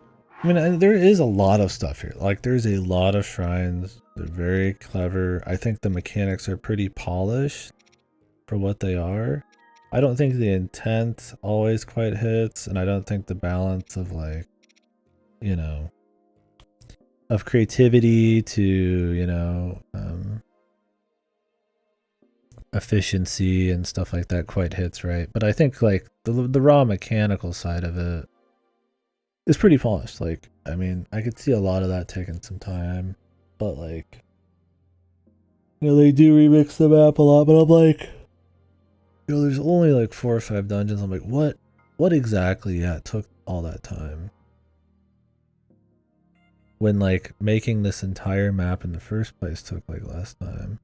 I mean, there is a lot of stuff here. Like, there's a lot of shrines. They're very clever. I think the mechanics are pretty polished for what they are. I don't think the intent always quite hits, and I don't think the balance of like, you know, of creativity to, you know, efficiency and stuff like that quite hits right. But I think like the raw mechanical side of it is pretty polished. Like, I mean, I could see a lot of that taking some time, but like, you know, they do remix the map a lot, but I'm like, you know, there's only like 4 or 5 dungeons. I'm like, what exactly, yeah, took all that time? When like making this entire map in the first place took like less time.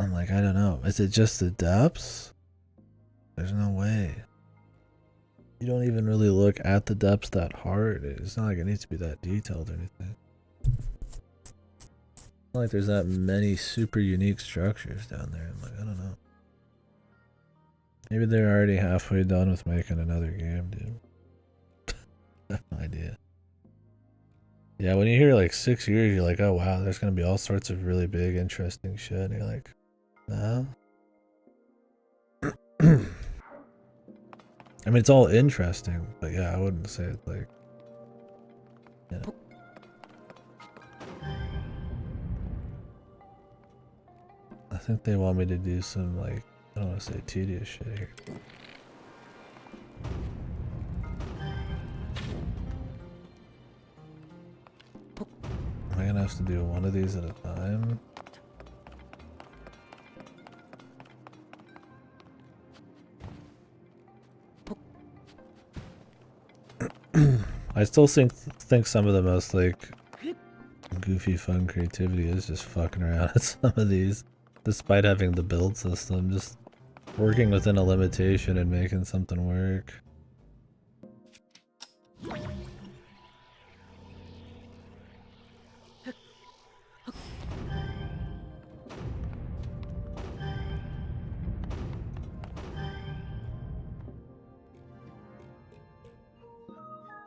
I'm like, I don't know. Is it just the depths? There's no way. You don't even really look at the depths that hard. It's not like it needs to be that detailed or anything. It's not like there's that many super unique structures down there. I'm like, I don't know. Maybe they're already halfway done with making another game, dude. I have no idea. Yeah, when you hear like 6 years, you're like, oh wow, there's gonna be all sorts of really big, interesting shit. And you're like, no. I mean, it's all interesting, but yeah, I wouldn't say it's like, you know. I think they want me to do some like, I don't want to say tedious shit here. Am I gonna have to do one of these at a time? I still think some of the most like goofy fun creativity is just fucking around at some of these, despite having the build system, just working within a limitation and making something work.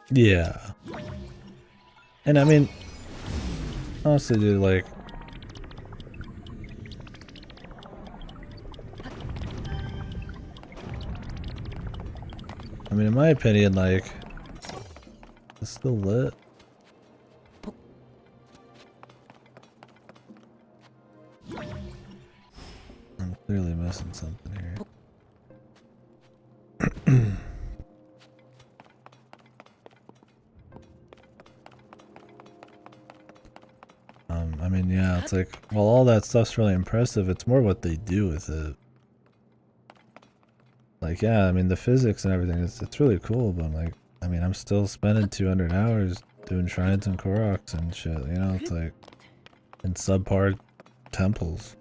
Yeah. And I mean, honestly, dude, like, I mean, in my opinion, like, it's still lit. I'm clearly missing something here. I mean, yeah, it's like, well, all that stuff's really impressive. It's more what they do with it. Like, yeah, I mean, the physics and everything, it's really cool, but I'm like, I mean, I'm still spending 200 hours doing shrines and Koroks and shit, you know? It's like, in subpar temples.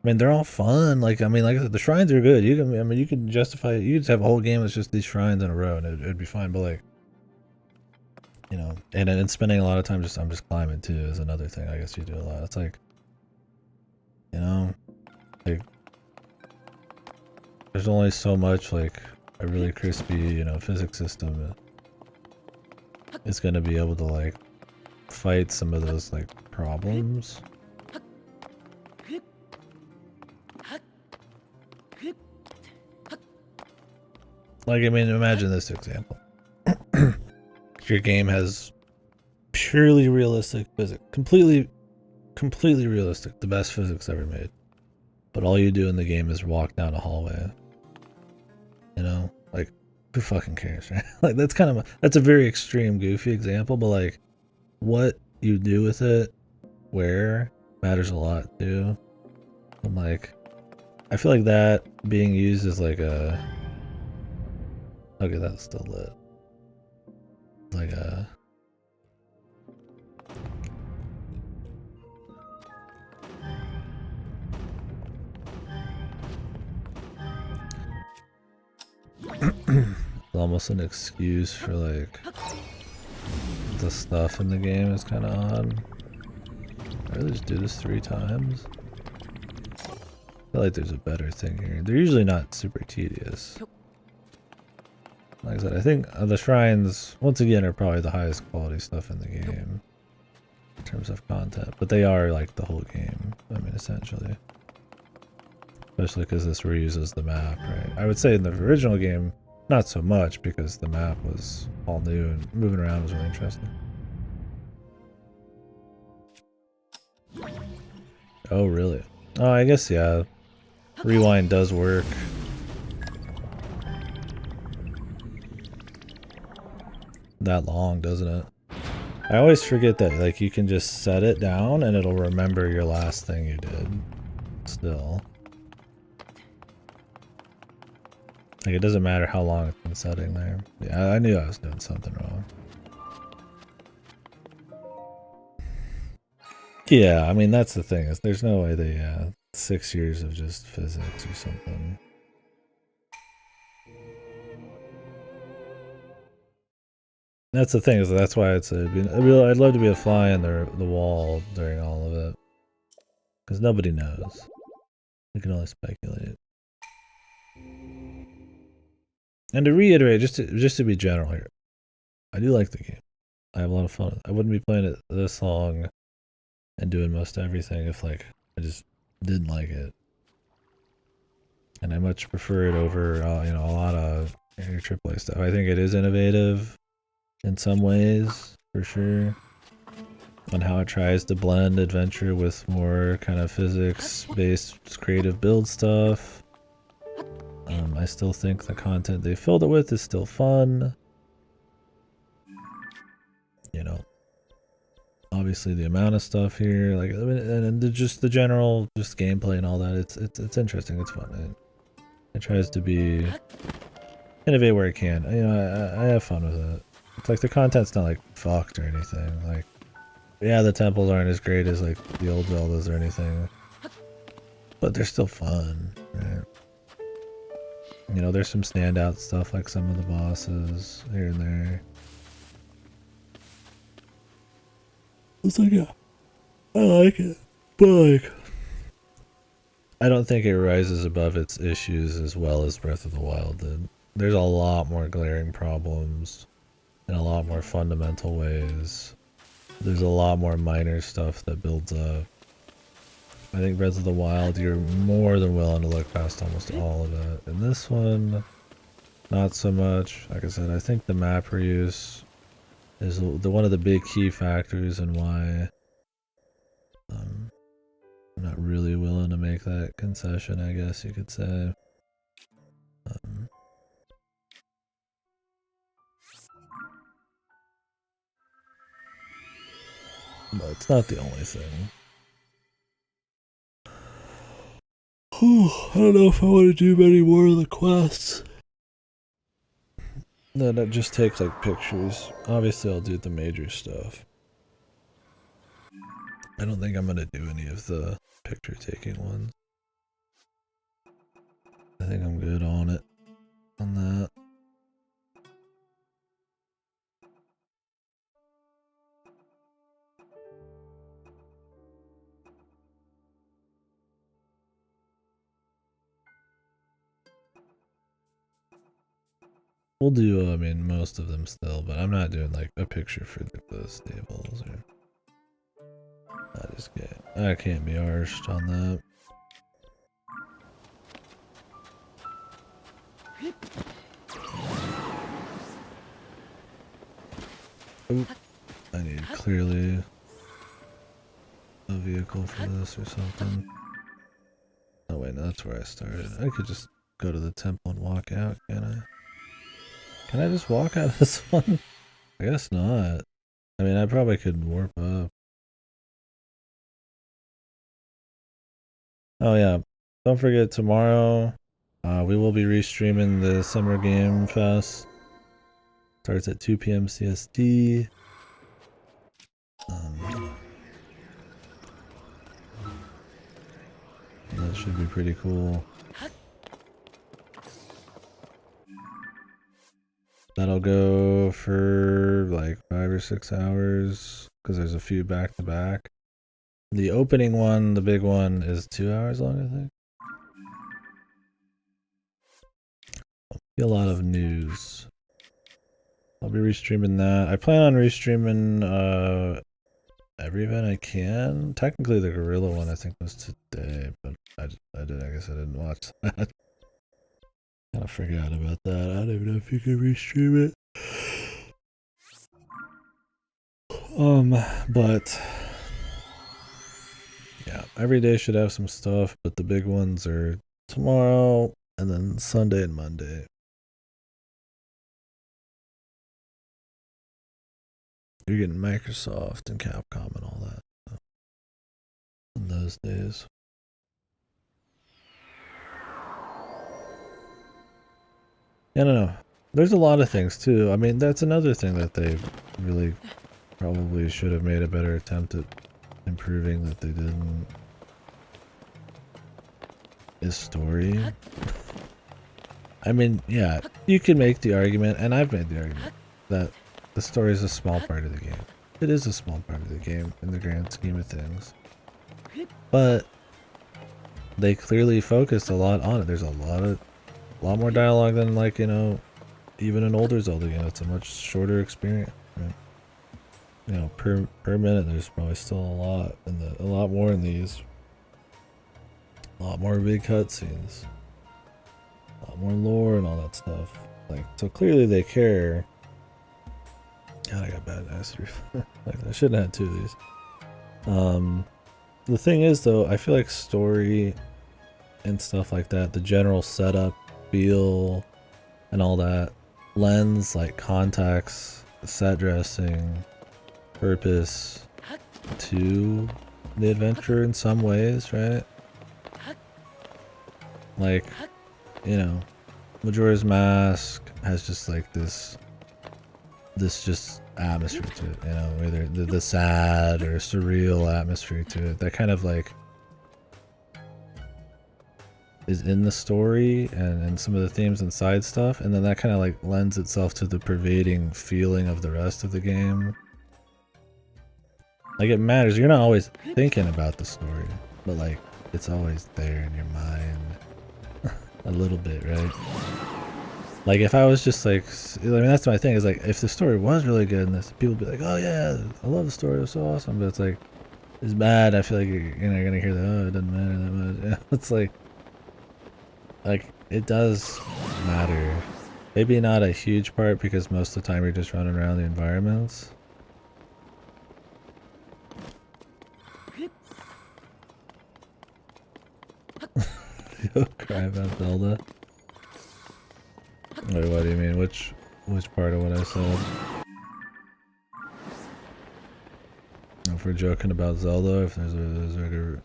I mean, they're all fun. Like, I mean, like I said, the shrines are good. You can, I mean, you can justify it. You could have a whole game that's just these shrines in a row, and it'd be fine. But like, you know, and spending a lot of time I'm just climbing too is another thing. I guess you do a lot. It's like, you know, like there's only so much like a really crispy, you know, physics system is gonna be able to like fight some of those like problems. Like, I mean, imagine this example. Your game has purely realistic physics, completely realistic, the best physics ever made. But all you do in the game is walk down a hallway. You know, like, who fucking cares, right? Like, that's a very extreme, goofy example, but like, what you do with it, where, matters a lot too. And like, I feel like that being used as like a, okay, that's still lit. Like a, it's almost an excuse for like the stuff in the game is kind of odd. I really just do this 3 times. I feel like there's a better thing here. They're usually not super tedious. Like I said, I think the shrines, once again, are probably the highest quality stuff in the game in terms of content, but they are like the whole game, I mean, essentially. Especially because this reuses the map, right? I would say in the original game, not so much, because the map was all new and moving around was really interesting. Oh, really? Oh, I guess, yeah. Rewind does work. That long, doesn't it? I always forget that, like, you can just set it down and it'll remember your last thing you did. Still. Like, it doesn't matter how long it's been setting there. Yeah, I knew I was doing something wrong. Yeah, I mean, that's the thing, is there's no way they, 6 years of just physics or something. That's the thing, is that's why it's I'd love to be a fly in the wall during all of it. Because nobody knows. We can only speculate. And to reiterate, just to be general here, I do like the game. I have a lot of fun. I wouldn't be playing it this long and doing most everything if like I just didn't like it. And I much prefer it over you know, a lot of your AAA stuff. I think it is innovative in some ways, for sure, on how it tries to blend adventure with more kind of physics-based creative build stuff. I still think the content they filled it with is still fun. You know, obviously the amount of stuff here, like, I mean, and just the general, just gameplay and all that. It's interesting. It's fun. It tries to be innovate where it can. You know, I have fun with it. It's like the content's not like fucked or anything. Like, yeah, the temples aren't as great as like the old Zeldas or anything, but they're still fun, right? You know, there's some standout stuff like some of the bosses here and there. It's like, yeah, I like it, but like, I don't think it rises above its issues as well as Breath of the Wild did. There's a lot more glaring problems in a lot more fundamental ways. There's a lot more minor stuff that builds up. I think Breath of the Wild, you're more than willing to look past almost all of it. In this one, not so much. Like I said, I think the map reuse is one of the big key factors in why I'm not really willing to make that concession, I guess you could say. But it's not the only thing. I don't know if I want to do many more of the quests. That just takes like pictures. Obviously I'll do the major stuff. I don't think I'm gonna do any of the picture taking ones. I think I'm good on it. On that. We'll do, I mean, most of them still, but I'm not doing like a picture for the stables or. I can't be arsed on that. Oop. I need clearly a vehicle for this or something. Oh wait, no, that's where I started. I could just go to the temple and walk out, can I? Can I just walk out of this one? I guess not. I mean, I probably could warp up. Oh yeah, don't forget tomorrow, we will be restreaming the Summer Game Fest. Starts at 2 p.m. CST. That should be pretty cool. That'll go for like 5 or 6 hours because there's a few back to back. The opening one, the big one, is 2 hours long, I think. A lot of news. I'll be restreaming that. I plan on restreaming every event I can. Technically, the gorilla one I think was today, but I guess I didn't watch that. Kind of forgot about that. I don't even know if you can restream it. But yeah, every day should have some stuff, but the big ones are tomorrow and then Sunday and Monday. You're getting Microsoft and Capcom and all that in those days. I don't know. There's a lot of things too. I mean, that's another thing that they really probably should have made a better attempt at improving that they didn't. Is story. I mean, yeah, you can make the argument, and I've made the argument, that the story is a small part of the game. It is a small part of the game in the grand scheme of things. But they clearly focused a lot on it. There's a lot more dialogue than, like, you know, even an older Zelda game. It's a much shorter experience. Right? You know, per minute, there's probably still a lot more in these. A lot more big cutscenes. A lot more lore and all that stuff. Like, so clearly they care. God, I got bad ass reflex. Like, I shouldn't have had 2 of these. The thing is, though, I feel like story and stuff like that, the general setup, feel, and all that, lends, like, context, set dressing, purpose to the adventure in some ways, right? Like, you know, Majora's Mask has just like this just atmosphere to it, you know, whether the sad or surreal atmosphere to it that kind of like is in the story and some of the themes and side stuff, and then that kind of like lends itself to the pervading feeling of the rest of the game. Like, it matters. You're not always thinking about the story, but like it's always there in your mind. A little bit, right? Like, if I was just like, I mean, that's my thing, is like, if the story was really good and this, people would be like, oh yeah, I love the story, it was so awesome, but it's like, it's bad, I feel like you're gonna hear that, oh, it doesn't matter that much. It's like, it does matter. Maybe not a huge part, because most of the time you're just running around the environments. Yo, cry about Zelda. Wait, what do you mean? Which part of what I said? If we're joking about Zelda, if there's like a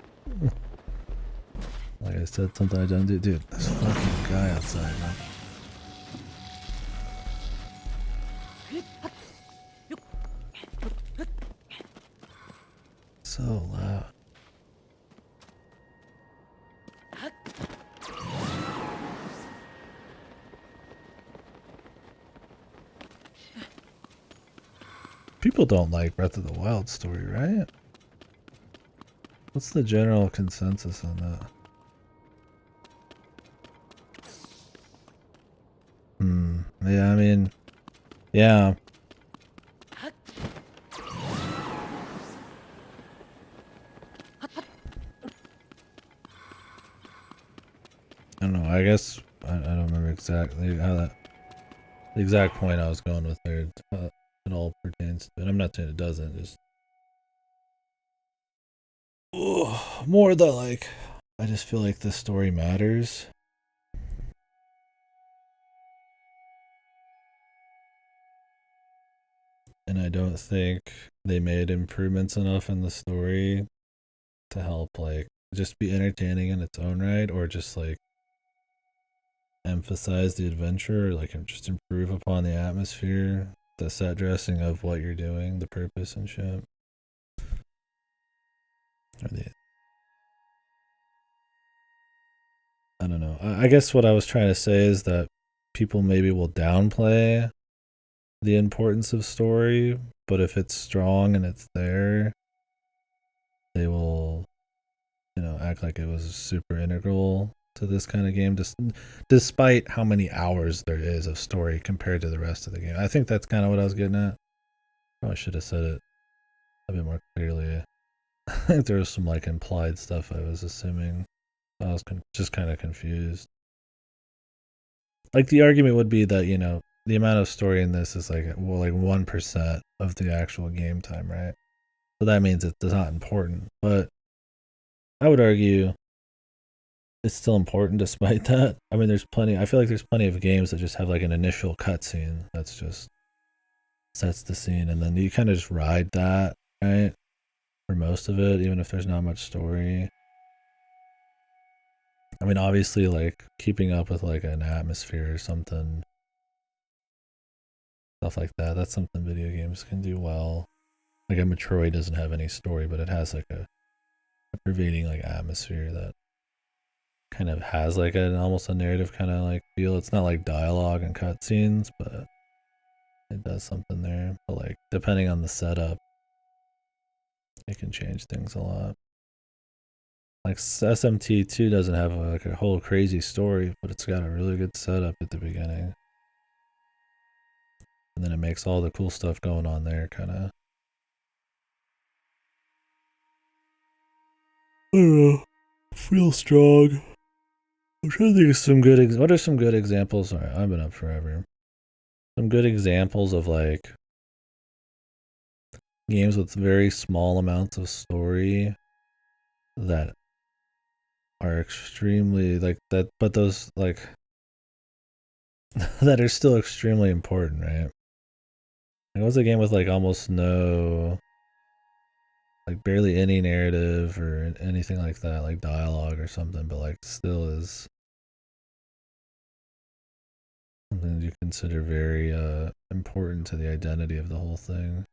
like I said, something I didn't do. Dude, this fucking guy outside, man. So loud. People don't like Breath of the Wild story, right? What's the general consensus on that? Yeah, I mean, yeah. I don't know, I guess, I don't remember exactly how that, the exact point I was going with there. it all pertains to it. I'm not saying it doesn't, just more that like I just feel like the story matters. And I don't think they made improvements enough in the story to help like just be entertaining in its own right, or just like emphasize the adventure, or like just improve upon the atmosphere, the set dressing of what you're doing, the purpose and shit. Or the I don't know. I guess what I was trying to say is that people maybe will downplay the importance of story, but if it's strong and it's there, they will, you know, act like it was super integral to this kind of game, just despite how many hours there is of story compared to the rest of the game. I think that's kind of what I was getting at. Probably should have said it a bit more clearly. I think there was some like implied stuff I was assuming. I was just kind of confused. Like the argument would be that, you know, the amount of story in this is like, well, like 1% of the actual game time, right? So that means it's not important. But I would argue it's still important despite that. I mean, I feel like there's plenty of games that just have like an initial cutscene that's just sets the scene, and then you kind of just ride that, right? For most of it, even if there's not much story. I mean, obviously, like keeping up with like an atmosphere or something, stuff like that. That's something video games can do well. Like a Metroid doesn't have any story, but it has like a pervading like atmosphere that kind of has like an almost a narrative kind of like feel. It's not like dialogue and cutscenes, but it does something there. But like depending on the setup, it can change things a lot. Like SMT2 doesn't have like a whole crazy story, but it's got a really good setup at the beginning. And then it makes all the cool stuff going on there kind of. I don't know. Feel strong. I'm trying to think of some good. What are some good examples? Alright, I've been up forever. Some good examples of like games with very small amounts of story that are extremely like that, but those like that are still extremely important, right? It was a game with like almost no, like barely any narrative or anything like that, like dialogue or something, but like still is something you consider very important to the identity of the whole thing.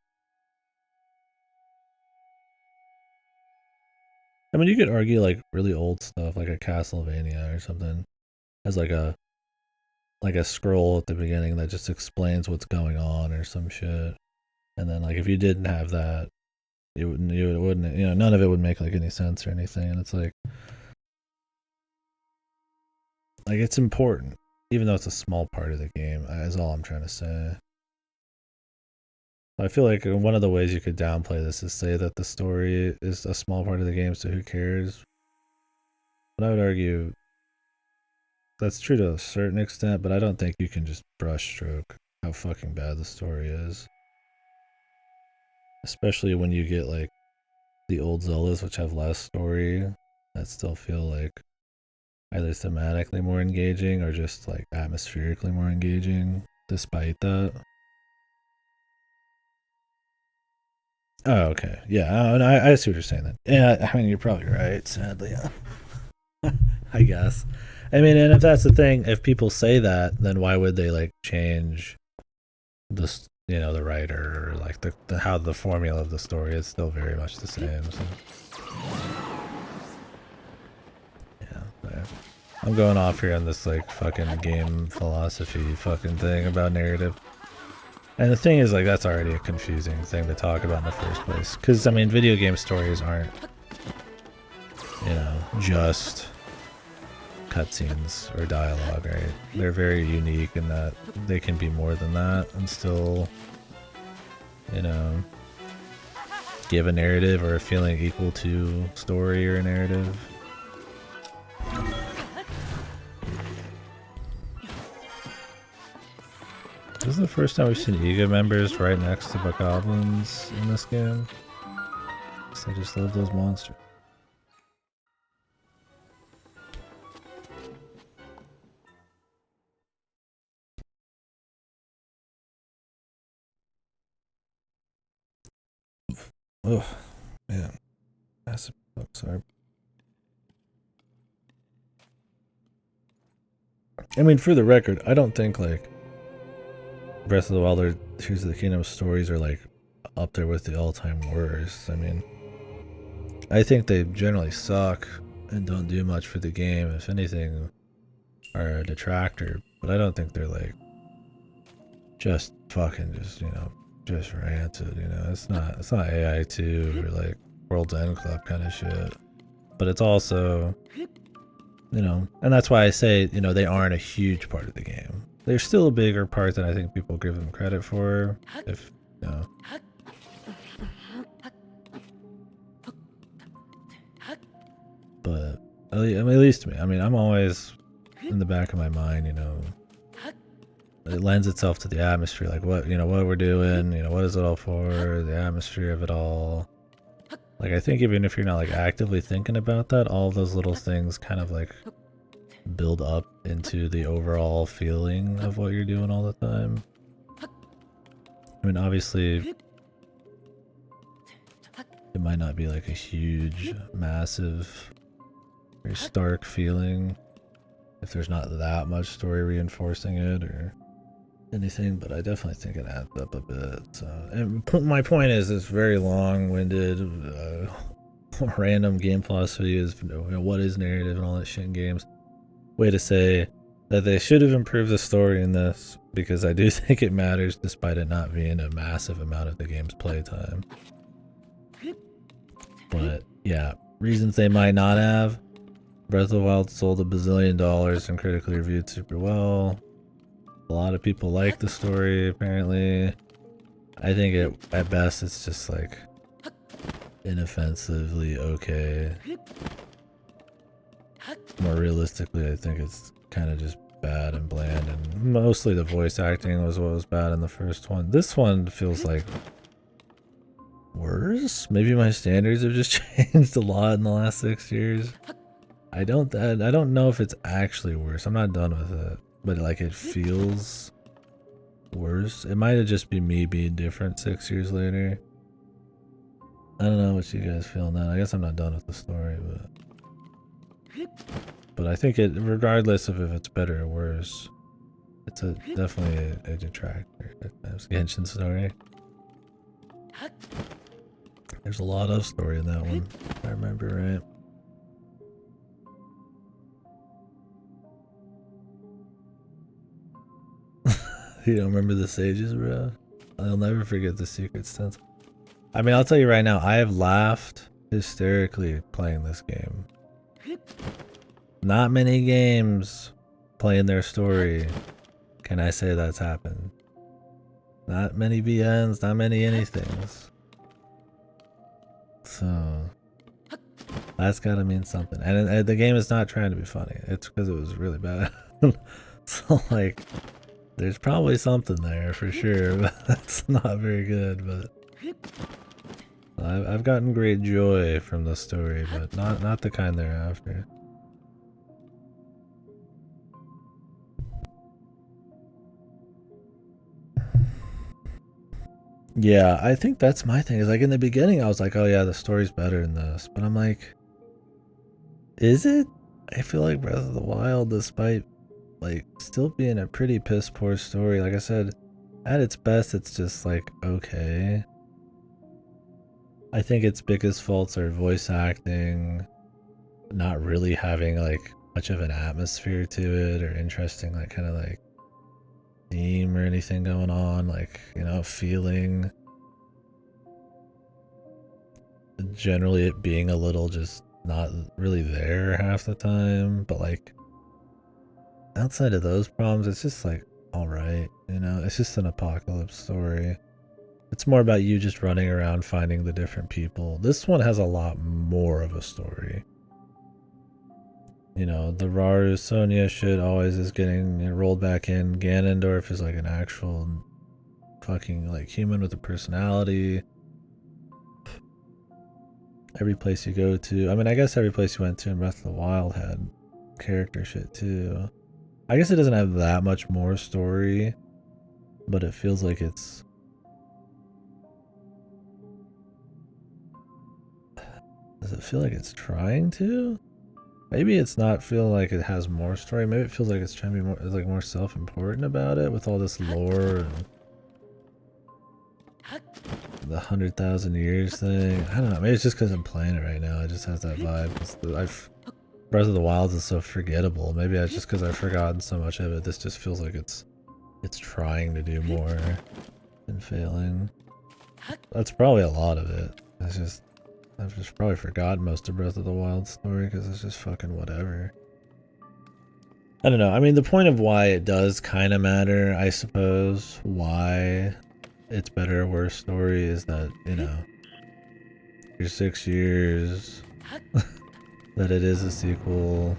I mean, you could argue like really old stuff, like a Castlevania or something, has like a scroll at the beginning that just explains what's going on or some shit. And then like if you didn't have that, it wouldn't, you know, none of it would make like any sense or anything. And it's like it's important, even though it's a small part of the game. Is all I'm trying to say. I feel like one of the ways you could downplay this is say that the story is a small part of the game, so who cares? But I would argue that's true to a certain extent, but I don't think you can just brushstroke how fucking bad the story is. Especially when you get like the old Zeldas, which have less story, that still feel like either thematically more engaging or just like atmospherically more engaging, despite that. Oh, okay. Yeah, and I see what you're saying then. Yeah, I mean, you're probably right, sadly. Yeah. I guess. I mean, and if that's the thing, if people say that, then why would they like change this, you know, the writer or like the how the formula of the story is still very much the same. So. Yeah, I'm going off here on this like fucking game philosophy fucking thing about narrative. And the thing is, like, that's already a confusing thing to talk about in the first place. Because, I mean, video game stories aren't, you know, just cutscenes or dialogue, right? They're very unique in that they can be more than that and still, you know, give a narrative or a feeling equal to story or a narrative. This This is the first time we've seen Ega members right next to Bokoblins in this game. So I just love those monsters. Oh, man. Massive book, sorry. I mean, for the record, I don't think, like, Breath of the Wild or Tears of the Kingdom stories are, like, up there with the all-time worst. I mean, I think they generally suck and don't do much for the game. If anything, are a detractor. But I don't think they're, like, just fucking just, you know, just rancid, you know. It's not AI2 or, like, World's End Club kind of shit. But it's also, you know, and that's why I say, you know, they aren't a huge part of the game. They're still a bigger part than I think people give them credit for, if, you know. But, I mean, at least to me, I mean, I'm always in the back of my mind, you know, it lends itself to the atmosphere, like what, you know, what we're doing, you know, what is it all for, the atmosphere of it all. Like, I think even if you're not, like, actively thinking about that, all those little things kind of, like, build up into the overall feeling of what you're doing all the time. I mean, obviously, it might not be, like, a huge, massive, very stark feeling if there's not that much story reinforcing it or anything, but I definitely think it adds up a bit. So, and my point is, it's very long-winded, random game philosophy is, you know, what is narrative and all that shit in games. Way to say that they should have improved the story in this, because I do think it matters despite it not being a massive amount of the game's playtime. But yeah, reasons they might not have. Breath of the Wild sold $1 bazillion and critically reviewed super well. A lot of people like the story, apparently. I think at best it's just like inoffensively okay. More realistically, I think it's kind of just bad and bland, and mostly the voice acting was what was bad in the first one. This one feels like worse. Maybe my standards have just changed a lot in the last 6 years. I don't know if it's actually worse. I'm not done with it, but like it feels worse. It might have just been me being different 6 years later. I don't know what you guys feel on that. I guess I'm not done with the story, but I think it, regardless of if it's better or worse, it's definitely a detractor. It's Genshin story. There's a lot of story in that one, if I remember right. You don't remember the sages, bro? I'll never forget the secret stencil. I mean, I'll tell you right now, I have laughed hysterically playing this game. Not many games playing their story can I say that's happened. Not many VNs, not many anythings. So that's gotta mean something. And the game is not trying to be funny. It's because it was really bad. So like, there's probably something there for sure, but that's not very good. But I've gotten great joy from the story, but not the kind they're after. Yeah, I think that's my thing. Is like in the beginning, I was like, oh yeah, the story's better in this, but I'm like, is it? I feel like Breath of the Wild, despite like still being a pretty piss poor story, like I said, at its best, it's just like okay. I think its biggest faults are voice acting, not really having like much of an atmosphere to it or interesting like kind of like theme or anything going on, like, you know, feeling. Generally it being a little just not really there half the time, but like outside of those problems, it's just like alright, you know, it's just an apocalypse story. It's more about you just running around finding the different people. This one has a lot more of a story. you know, the Raru Sonya shit always is getting rolled back in. Ganondorf is like an actual fucking like human with a personality. Every place you go to, I mean, I guess every place you went to in Breath of the Wild had character shit too. I guess it doesn't have that much more story, but it feels like it's... Does it feel like it's trying to? Maybe it's not feeling like it has more story. Maybe it feels like it's trying to be more, like, more self-important about it with all this lore and the 100,000 years thing. I don't know. Maybe it's just because I'm playing it right now. It just has that vibe. Breath of the Wild is so forgettable. Maybe it's just because I've forgotten so much of it. This just feels like it's trying to do more and failing. That's probably a lot of it. It's just I've just probably forgotten most of Breath of the Wild story because it's just fucking whatever. I don't know. I mean, the point of why it does kind of matter, I suppose, why it's better or worse story is that, you know, your 6 years, that it is a sequel,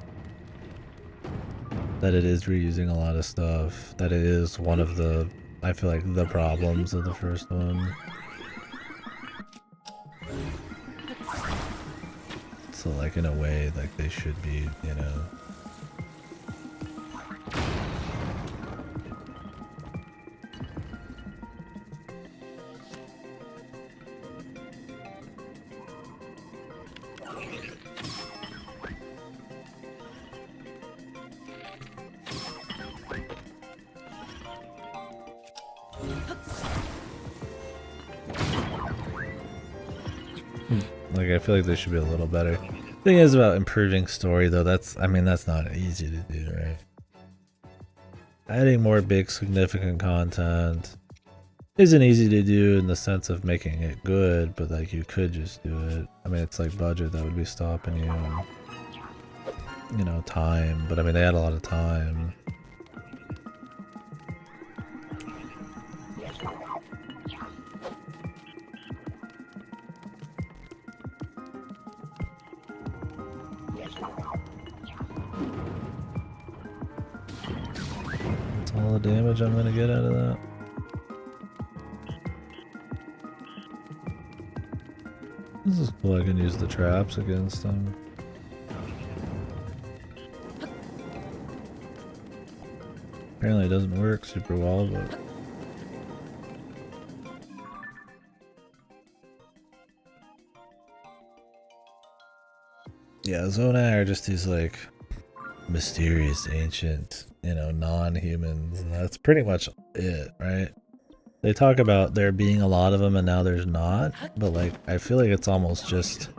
that it is reusing a lot of stuff, that it is one of the, I feel like, the problems of the first one. So like in a way, like they should be, you know. Like I feel like they should be a little better. Thing is about improving story though, that's, I mean, that's not easy to do, right? Adding more big significant content isn't easy to do in the sense of making it good, but like you could just do it. I mean, it's like budget that would be stopping you and, you know, time, but I mean they had a lot of time. That's all the damage I'm gonna get out of that. This is cool, I can use the traps against them. Apparently it doesn't work super well, but... yeah, Zonai are just these like mysterious, ancient, you know, non-humans, and that's pretty much it, right? They talk about there being a lot of them and now there's not, but like I feel like it's almost just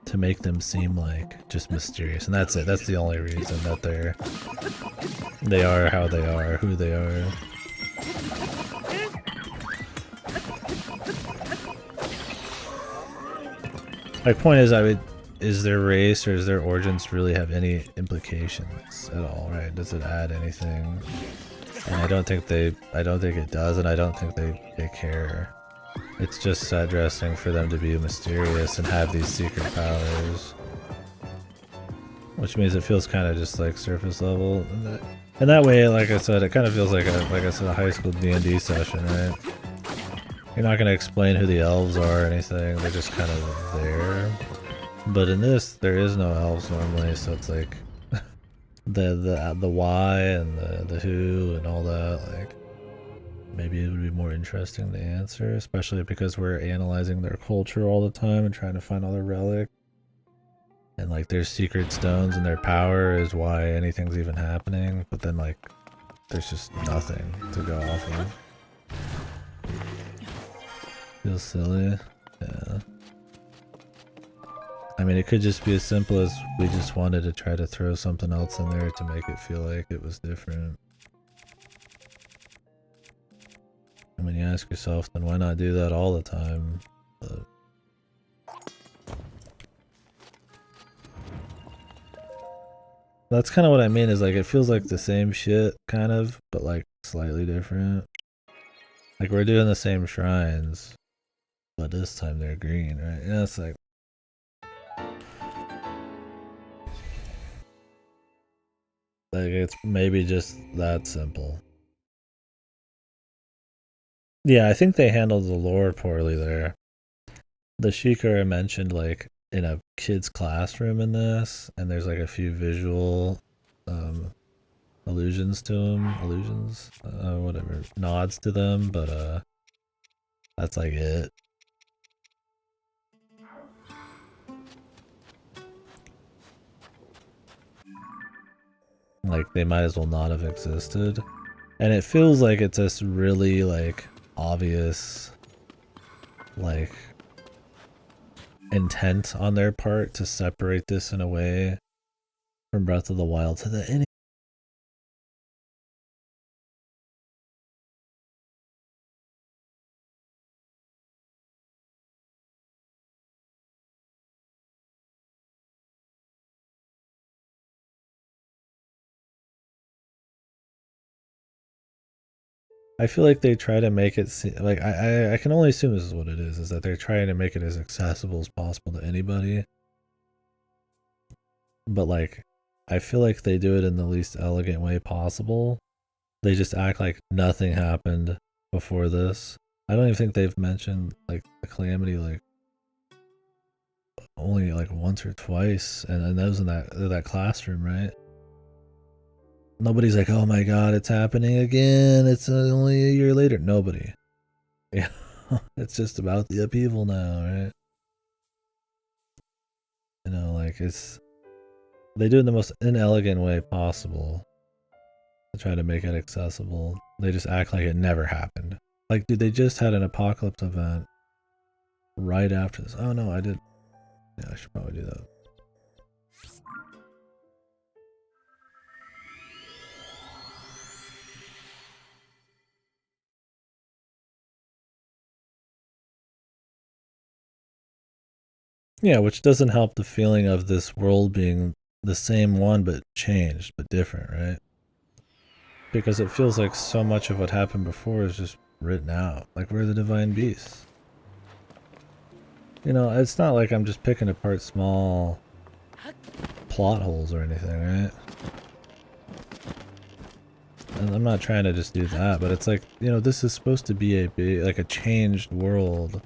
to make them seem like just mysterious, and that's it. That's the only reason that they are how they are, who they are. My point is, is their race or does their origins really have any implications at all, right? Does it add anything? And I don't think it does, and I don't think they care. It's just set dressing for them to be mysterious and have these secret powers. Which means it feels kind of just like surface level. And that way, like I said, it kind of feels like a high school D&D session, right? You're not going to explain who the elves are or anything, they're just kind of there. But in this, there is no elves normally, so it's like the why and the who and all that, like maybe it would be more interesting to answer, especially because we're analyzing their culture all the time and trying to find all their relics. And like their secret stones and their power is why anything's even happening, but then like there's just nothing to go off of. Feels silly. Yeah. I mean, it could just be as simple as we just wanted to try to throw something else in there to make it feel like it was different. And when you ask yourself, then why not do that all the time? But that's kind of what I mean, is like it feels like the same shit, kind of, but like slightly different. Like we're doing the same shrines, but this time they're green, right? Yeah, it's like... Like, it's maybe just that simple. Yeah, I think they handled the lore poorly there. The Sheikah mentioned, like, in a kid's classroom in this, and there's, like, a few visual allusions to them. Whatever. Nods to them, but, that's, like, it. Like, they might as well not have existed. And it feels like it's this really, like, obvious, like, intent on their part to separate this in a way from Breath of the Wild so that any I feel like they try to make it like I can only assume this is what it is that they're trying to make it as accessible as possible to anybody. But like I feel like they do it in the least elegant way possible. They just act like nothing happened before this. I don't even think they've mentioned like the calamity like only like once or twice, and that was in that classroom, right? Nobody's like, oh my god, it's happening again. It's only a year later. Nobody. Yeah, it's just about the upheaval now, right? You know, like they do it in the most inelegant way possible to try to make it accessible. They just act like it never happened. Like, dude, they just had an apocalypse event right after this. Oh no, I did. Yeah, I should probably do that. Yeah, which doesn't help the feeling of this world being the same one but changed, but different, right? Because it feels like so much of what happened before is just written out. Like, we're the divine beasts. You know, it's not like I'm just picking apart small plot holes or anything, right? And I'm not trying to just do that, but it's like, you know, this is supposed to be like a changed world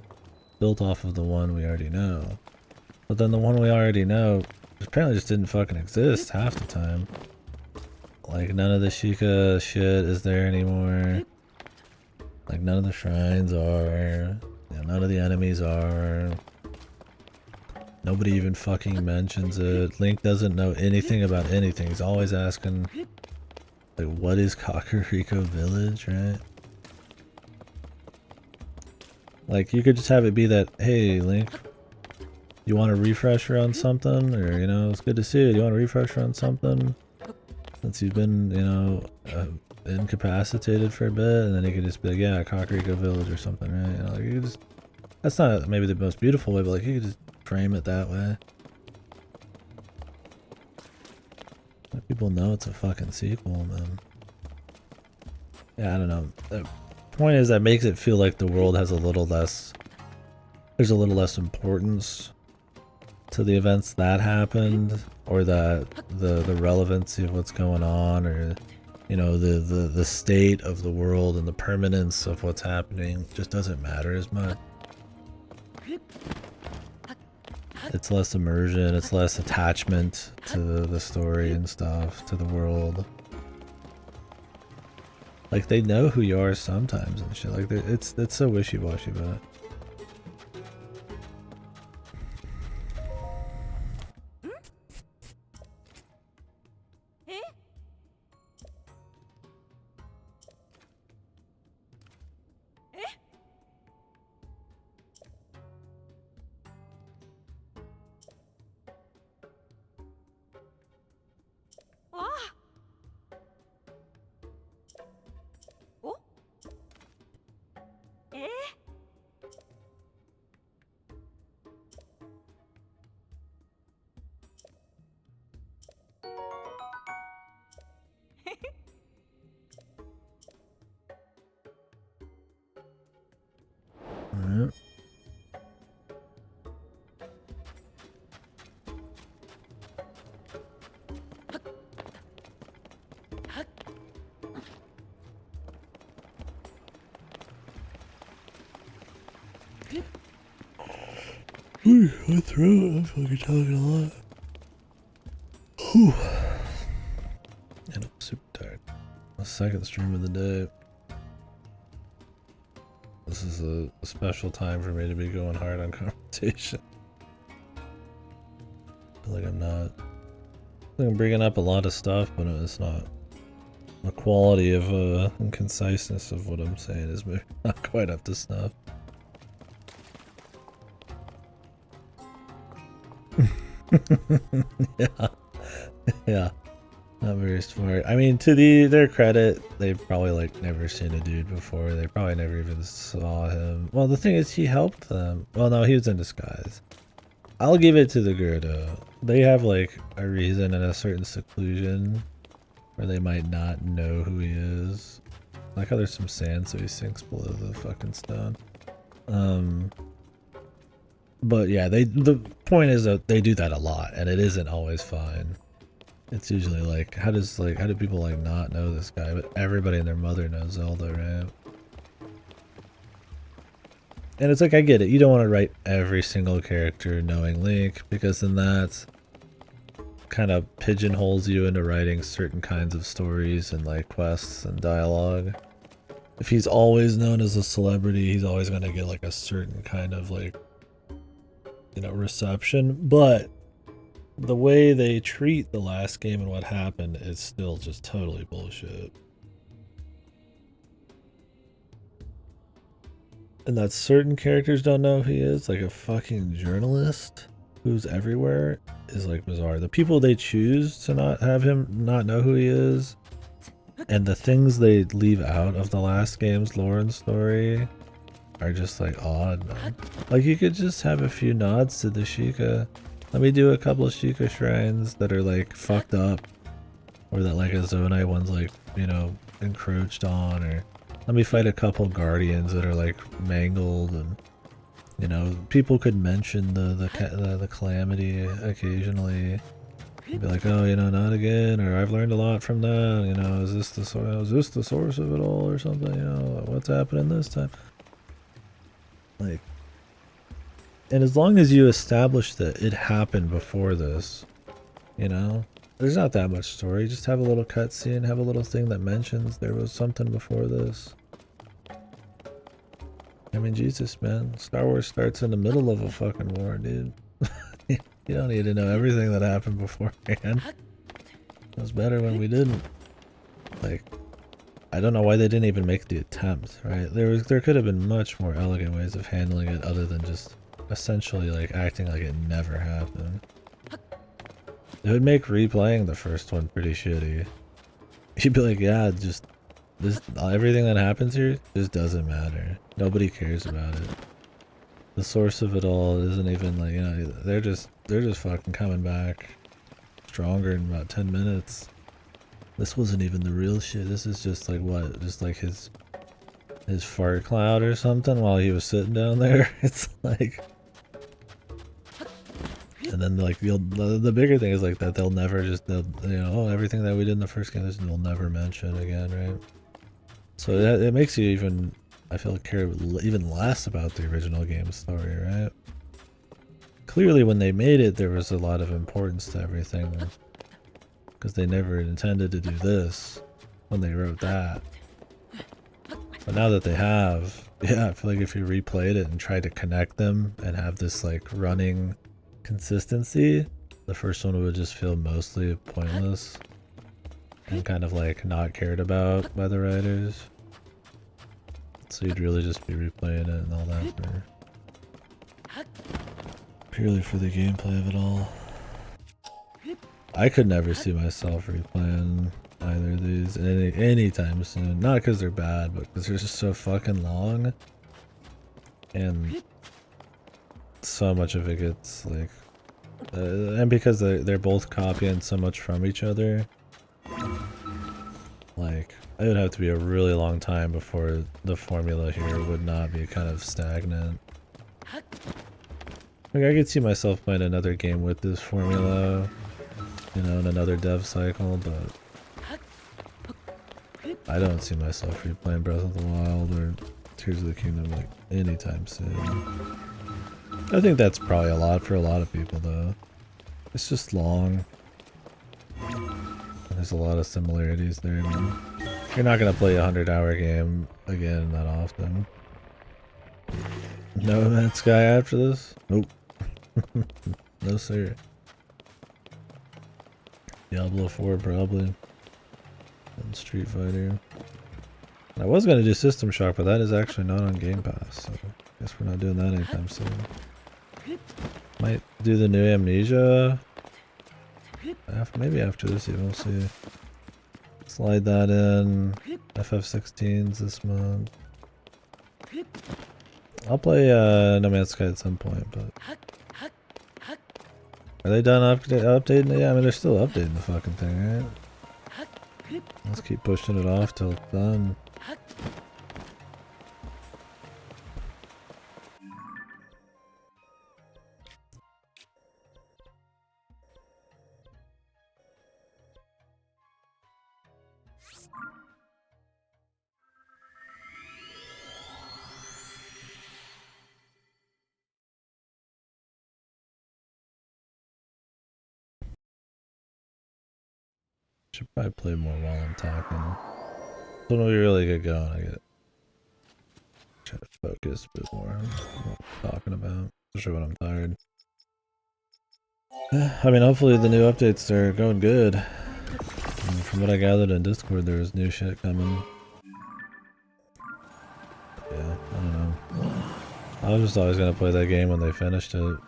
built off of the one we already know. But then the one we already know apparently just didn't fucking exist half the time. Like, none of the Sheikah shit is there anymore. Like, none of the shrines are. You know, none of the enemies are. Nobody even fucking mentions it. Link doesn't know anything about anything. He's always asking, like, what is Kakariko Village, right? Like, you could just have it be that, hey, Link, you want a refresher on something? Or, you know, it's good to see you. You want a refresher on something? Since you've been, you know, incapacitated for a bit, and then you could just be like, yeah, Kakariko Village or something, right? You know, like, you could just, that's not maybe the most beautiful way, but like, you could just frame it that way. Let people know it's a fucking sequel, man. Yeah, I don't know. The point is that makes it feel like the world has a little less, there's a little less importance to the events that happened, or that the relevancy of what's going on, or you know, the state of the world and the permanence of what's happening just doesn't matter as much. It's less immersion, it's less attachment to the story and stuff, to the world. Like, they know who you are sometimes and shit. Like, it's so wishy-washy about it. Alright. My throat, I'm fucking talking a lot. Whew. And I'm super tired. My second stream of the day. This is a special time for me to be going hard on conversation. I feel like I'm not. I think I'm bringing up a lot of stuff, but it's not. The quality of and conciseness of what I'm saying is maybe not quite up to snuff. Yeah. Yeah. Not very smart. I mean, to their credit, they've probably like never seen a dude before. They probably never even saw him. Well, the thing is, he helped them. Well, no, he was in disguise. I'll give it to the Gerdo. They have like a reason and a certain seclusion where they might not know who he is. Like how there's some sand, so he sinks below the fucking stone. But yeah, the point is that they do that a lot, and it isn't always fine. It's usually like, how do people like not know this guy? But everybody and their mother knows Zelda, right? And it's like, I get it. You don't want to write every single character knowing Link, because then that kind of pigeonholes you into writing certain kinds of stories and like quests and dialogue. If he's always known as a celebrity, he's always going to get like a certain kind of like, you know, reception. But the way they treat the last game and what happened is still just totally bullshit. And that certain characters don't know who he is, like a fucking journalist who's everywhere, is like bizarre. The people they choose to not have him not know who he is, and the things they leave out of the last game's lore and story are just like odd, man. Like you could just have a few nods to the Sheikah. Let me do a couple of Sheikah shrines that are like fucked up, or that like a Zonai one's like, you know, encroached on, or let me fight a couple guardians that are like mangled, and you know, people could mention the calamity occasionally. Be like, oh, you know, not again, or I've learned a lot from that. You know, is this the source of it all, or something? You know, what's happening this time? Like, and as long as you establish that it happened before this, you know, there's not that much story. Just have a little cutscene, have a little thing that mentions there was something before this. I mean, Jesus, man. Star Wars starts in the middle of a fucking war, dude. You don't need to know everything that happened beforehand. It was better when we didn't. Like, I don't know why they didn't even make the attempt, right? There could have been much more elegant ways of handling it other than just essentially like acting like it never happened. It would make replaying the first one pretty shitty. You'd be like, yeah, just everything that happens here just doesn't matter. Nobody cares about it. The source of it all isn't even like, you know, they're just fucking coming back stronger in about 10 minutes. This wasn't even the real shit. This is just like what? Just like his fart cloud or something while he was sitting down there. It's like, and then like the bigger thing is like that they'll you know, oh, everything that we did in the first game, they'll never mention again, right? So it makes you even, I feel like, care even less about the original game story, right? Clearly when they made it, there was a lot of importance to everything, because they never intended to do this when they wrote that. But now that they have, yeah, I feel like if you replayed it and tried to connect them and have this like running consistency, the first one would just feel mostly pointless and kind of like not cared about by the writers. So you'd really just be replaying it and all that purely for the gameplay of it all. I could never see myself replaying either of these anytime soon. Not because they're bad, but because they're just so fucking long. And so much of it gets like... and because they're both copying so much from each other. Like, it would have to be a really long time before the formula here would not be kind of stagnant. Like, I could see myself playing another game with this formula, you know, in another dev cycle, but I don't see myself replaying Breath of the Wild or Tears of the Kingdom like anytime soon. I think that's probably a lot for a lot of people though. It's just long. And there's a lot of similarities there. I mean, you're not gonna play a 100-hour game again that often. No Man's Sky after this? Nope. No sir. Diablo 4 probably. And Street Fighter. I was gonna do System Shock, but that is actually not on Game Pass, so I guess we're not doing that anytime soon. Might do the new Amnesia. Maybe after this even, we'll see. Slide that in. FF16s this month. I'll play No Man's Sky at some point, but... Are they done updating it? Yeah, I mean, they're still updating the fucking thing, right? Let's keep pushing it off till it's done. Should probably play more while I'm talking. So when we really get going, I get try to focus a bit more on what I'm talking about, especially when I'm tired. I mean, hopefully the new updates are going good. And from what I gathered in Discord, there's new shit coming. Yeah, I don't know. I was just always gonna play that game when they finished it.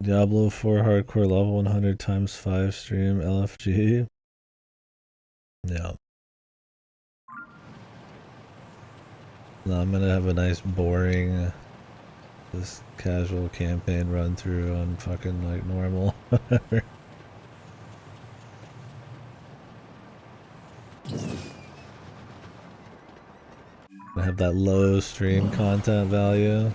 Diablo 4 hardcore level 100 times 5 stream LFG. Yeah. No, I'm gonna have a nice boring this casual campaign run through on fucking like normal. I have that low stream content value.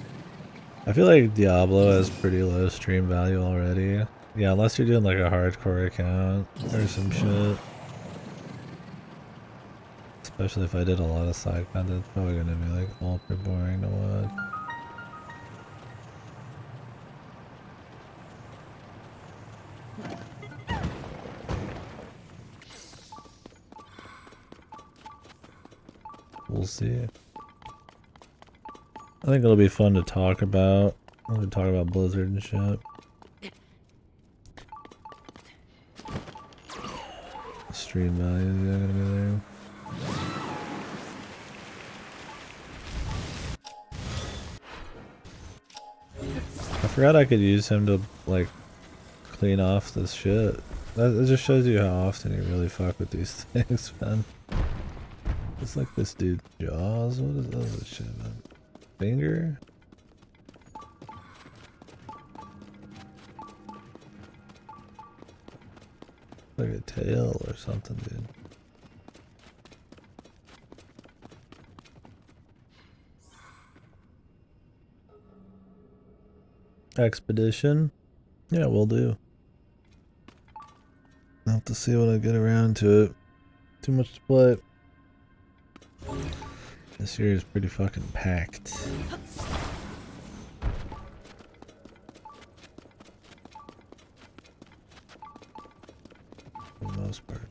I feel like Diablo has pretty low stream value already. Yeah, unless you're doing like a hardcore account or some shit. Especially if I did a lot of side content, it's probably gonna be like ultra boring to watch. We'll see. I think it'll be fun to talk about. We'll talk about Blizzard and shit. Stream value is gonna be there. I forgot I could use him to like clean off this shit. That just shows you how often you really fuck with these things, man. It's like this dude's jaws. What is this shit, man? Finger? Like a tail or something, dude. Expedition? Yeah, we'll do. I'll have to see when I get around to it. Too much to play. This year is pretty fucking packed. For the most part.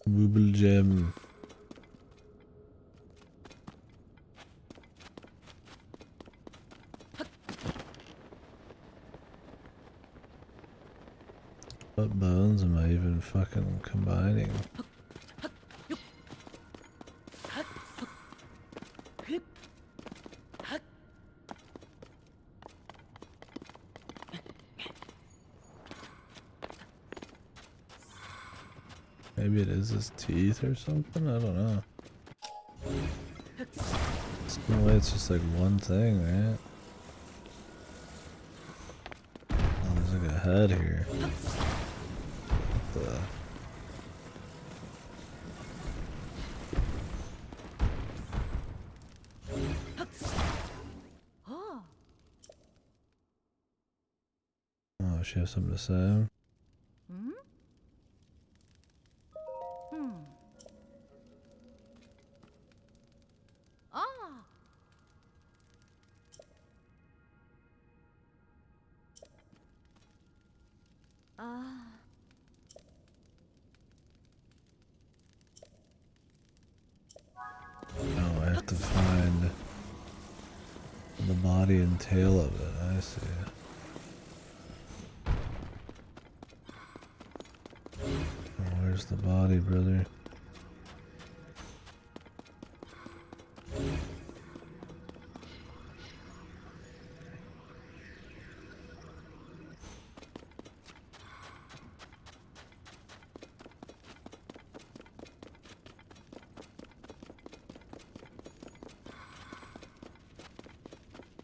Wooble gem. What bones am I even fucking combining? Maybe it is his teeth or something? I don't know. There's no way it's just like one thing, right? Oh, there's like a head here. What the... Oh. Oh, she has something to say? Hmm? Hmm. Ah. Ah. Oh, I have to find the body and tail of it. I see. Oh, where's the body, brother?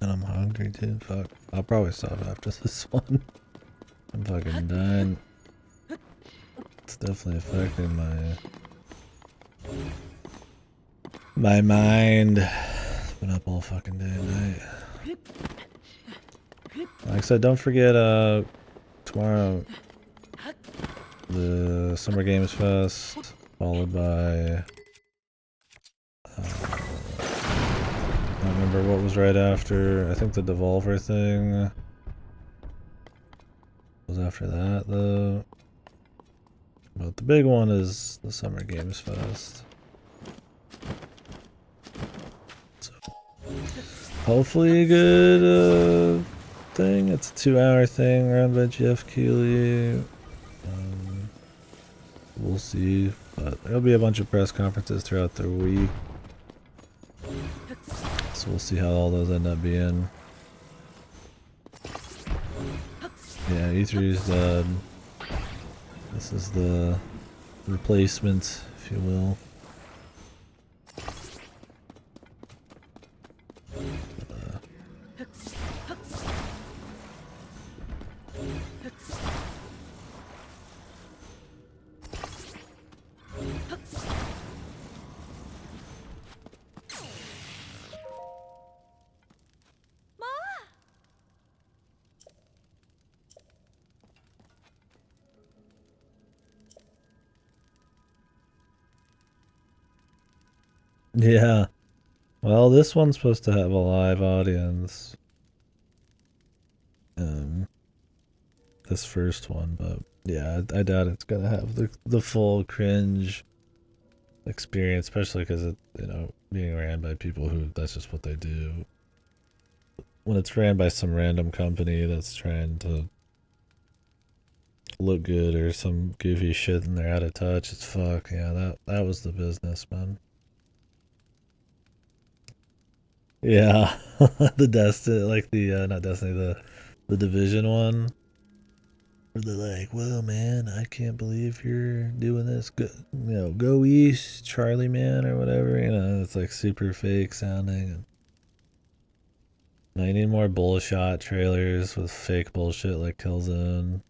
And I'm hungry too. Fuck. I'll probably stop after this one. I'm fucking dying. It's definitely affecting my mind. It's been up all fucking day and night. Like I said, don't forget tomorrow the Summer Games Fest, followed by I don't remember what was right after. I think the Devolver thing was after that though. But the big one is the Summer Games Fest. So hopefully a good thing. It's a 2-hour thing run by Jeff Keighley. We'll see. But there'll be a bunch of press conferences throughout the week. So we'll see how all those end up being. Yeah, E3 is dead. This is the replacement, if you will. Yeah. Well, this one's supposed to have a live audience. This first one, but yeah, I doubt it's gonna have the full cringe experience, especially because it, being ran by people who that's just what they do. When it's ran by some random company that's trying to look good or some goofy shit and they're out of touch, it's fuck. Yeah, that was the business, man. Yeah, the Destiny, like the not Destiny, the Division one. Where they're like, "Well, man, I can't believe you're doing this. Go east, Charlie, man, or whatever." It's like super fake sounding. And I need more bullshot trailers with fake bullshit like Killzone.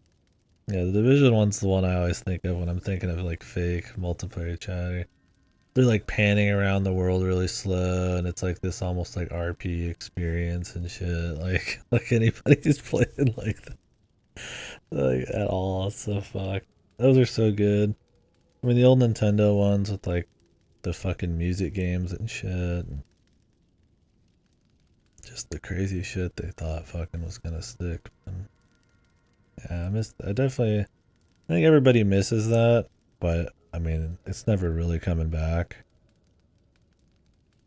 Yeah, the Division one's the one I always think of when I'm thinking of like fake multiplayer chatter. They're like panning around the world really slow, and it's like this almost like RP experience and shit. Like anybody who's playing like that, like at all. So fuck. Those are so good. I mean, the old Nintendo ones with like the fucking music games and shit, and just the crazy shit they thought fucking was gonna stick. And yeah, I think everybody misses that, but I mean, it's never really coming back.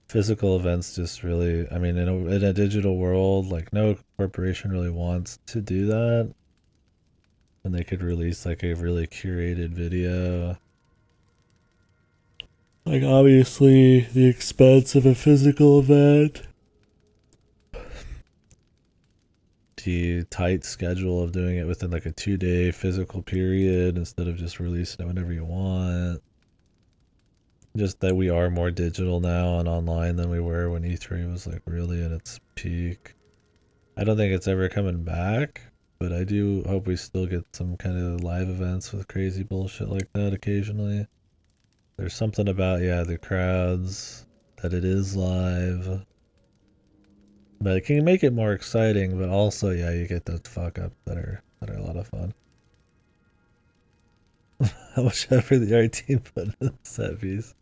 Physical events just really, I mean, in a digital world, like no corporation really wants to do that. And they could release like a really curated video. Like obviously the expense of a physical event the tight schedule of doing it within like a 2-day physical period instead of just releasing it whenever you want. Just that we are more digital now and online than we were when E3 was like really at its peak. I don't think it's ever coming back, but I do hope we still get some kind of live events with crazy bullshit like that occasionally. There's something about, yeah, the crowds, that it is live. But it can make it more exciting, but also, yeah, you get those fuck ups that are a lot of fun. How much effort the art team put into the set piece.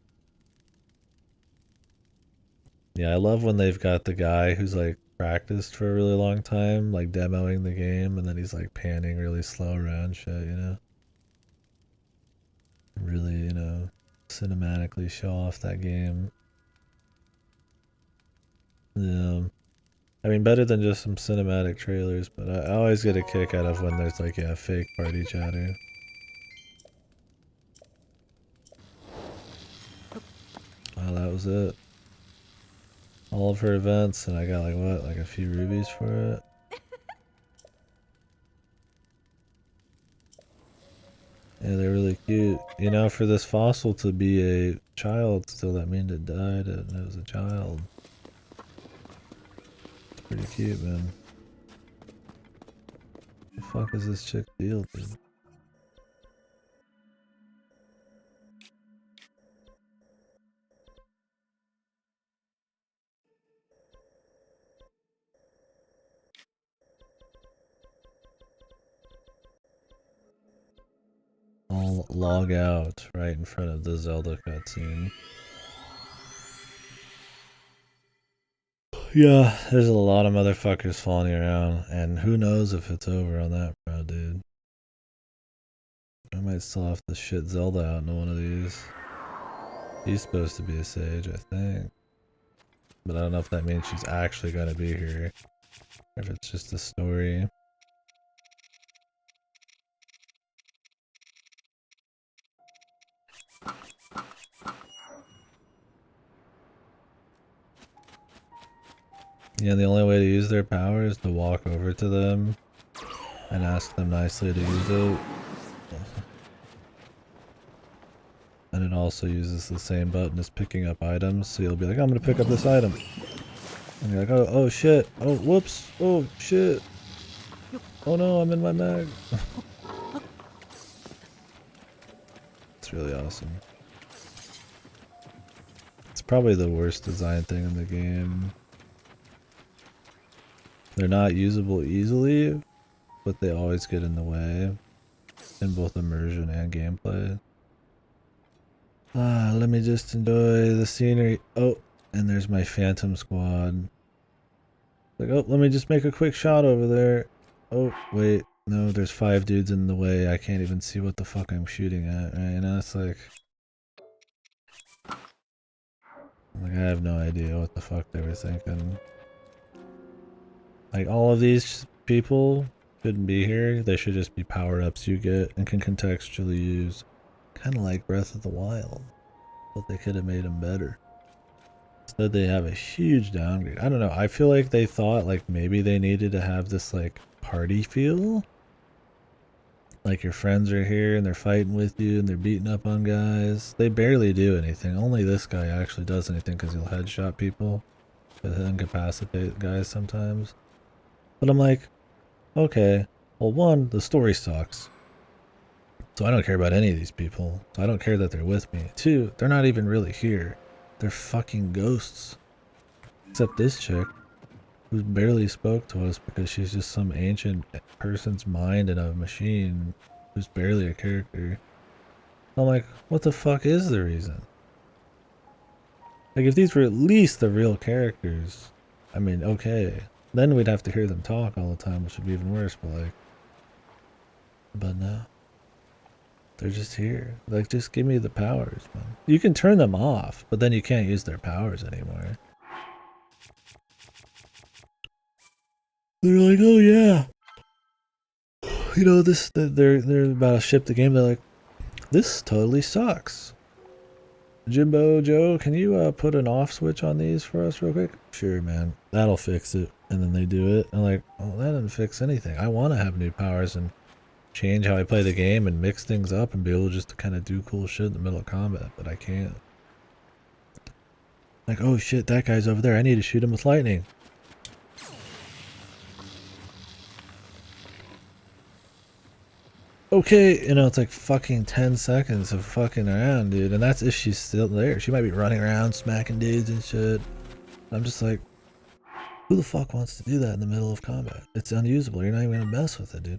Yeah, I love when they've got the guy who's like practiced for a really long time, like demoing the game, and then he's like panning really slow around shit, you know? Really, you know, cinematically show off that game. Yeah. I mean, better than just some cinematic trailers, but I always get a kick out of when there's like, yeah, fake party chatter. Wow, that was it. All of her events, and I got like, what, like a few rubies for it? Yeah, they're really cute. You know, for this fossil to be a child still, that means it died and it was a child. It's pretty cute, man. The fuck is this chick deal, dude? I'll log out right in front of the Zelda cutscene. Yeah, there's a lot of motherfuckers falling around, and who knows if it's over on that front, dude. I might still have to shit Zelda out into one of these. She's supposed to be a sage, I think. But I don't know if that means she's actually gonna be here, or if it's just a story. Yeah, the only way to use their power is to walk over to them and ask them nicely to use it. And it also uses the same button as picking up items, so you'll be like, I'm gonna pick up this item. And you're like, oh shit, oh whoops, oh shit. Oh no, I'm in my mag. It's really awesome. It's probably the worst design thing in the game. They're not usable easily, but they always get in the way in both immersion and gameplay. Let me just enjoy the scenery. Oh, and there's my Phantom Squad. Like, oh, let me just make a quick shot over there. Oh, wait, no, there's 5 dudes in the way. I can't even see what the fuck I'm shooting at, right? You know, it's like I have no idea what the fuck they were thinking. Like, all of these people shouldn't be here. They should just be power-ups you get and can contextually use. Kind of like Breath of the Wild. But they could have made them better. Instead they have a huge downgrade. I don't know. I feel like they thought like maybe they needed to have this like party feel. Like your friends are here and they're fighting with you and they're beating up on guys. They barely do anything. Only this guy actually does anything because he'll headshot people. But he'll incapacitate guys sometimes. But I'm like, okay, well, one, the story sucks. So I don't care about any of these people. So I don't care that they're with me. Two, they're not even really here. They're fucking ghosts. Except this chick, who barely spoke to us because she's just some ancient person's mind in a machine who's barely a character. I'm like, what the fuck is the reason? Like, if these were at least the real characters, I mean, okay. Then we'd have to hear them talk all the time, which would be even worse, but no. They're just here. Like, just give me the powers, man. You can turn them off, but then you can't use their powers anymore. They're like, oh yeah. You know, they're about to ship the game. They're like, this totally sucks. Jimbo Joe, can you put an off switch on these for us real quick? Sure, man. That'll fix it. And then they do it, and like, oh, that didn't fix anything. I want to have new powers and change how I play the game and mix things up and be able just to kind of do cool shit in the middle of combat, but I can't. Like, oh shit, that guy's over there. I need to shoot him with lightning. Okay, you know, it's like fucking 10 seconds of fucking around, dude. And that's if she's still there. She might be running around smacking dudes and shit. I'm just like, who the fuck wants to do that in the middle of combat? It's unusable. You're not even gonna mess with it, dude.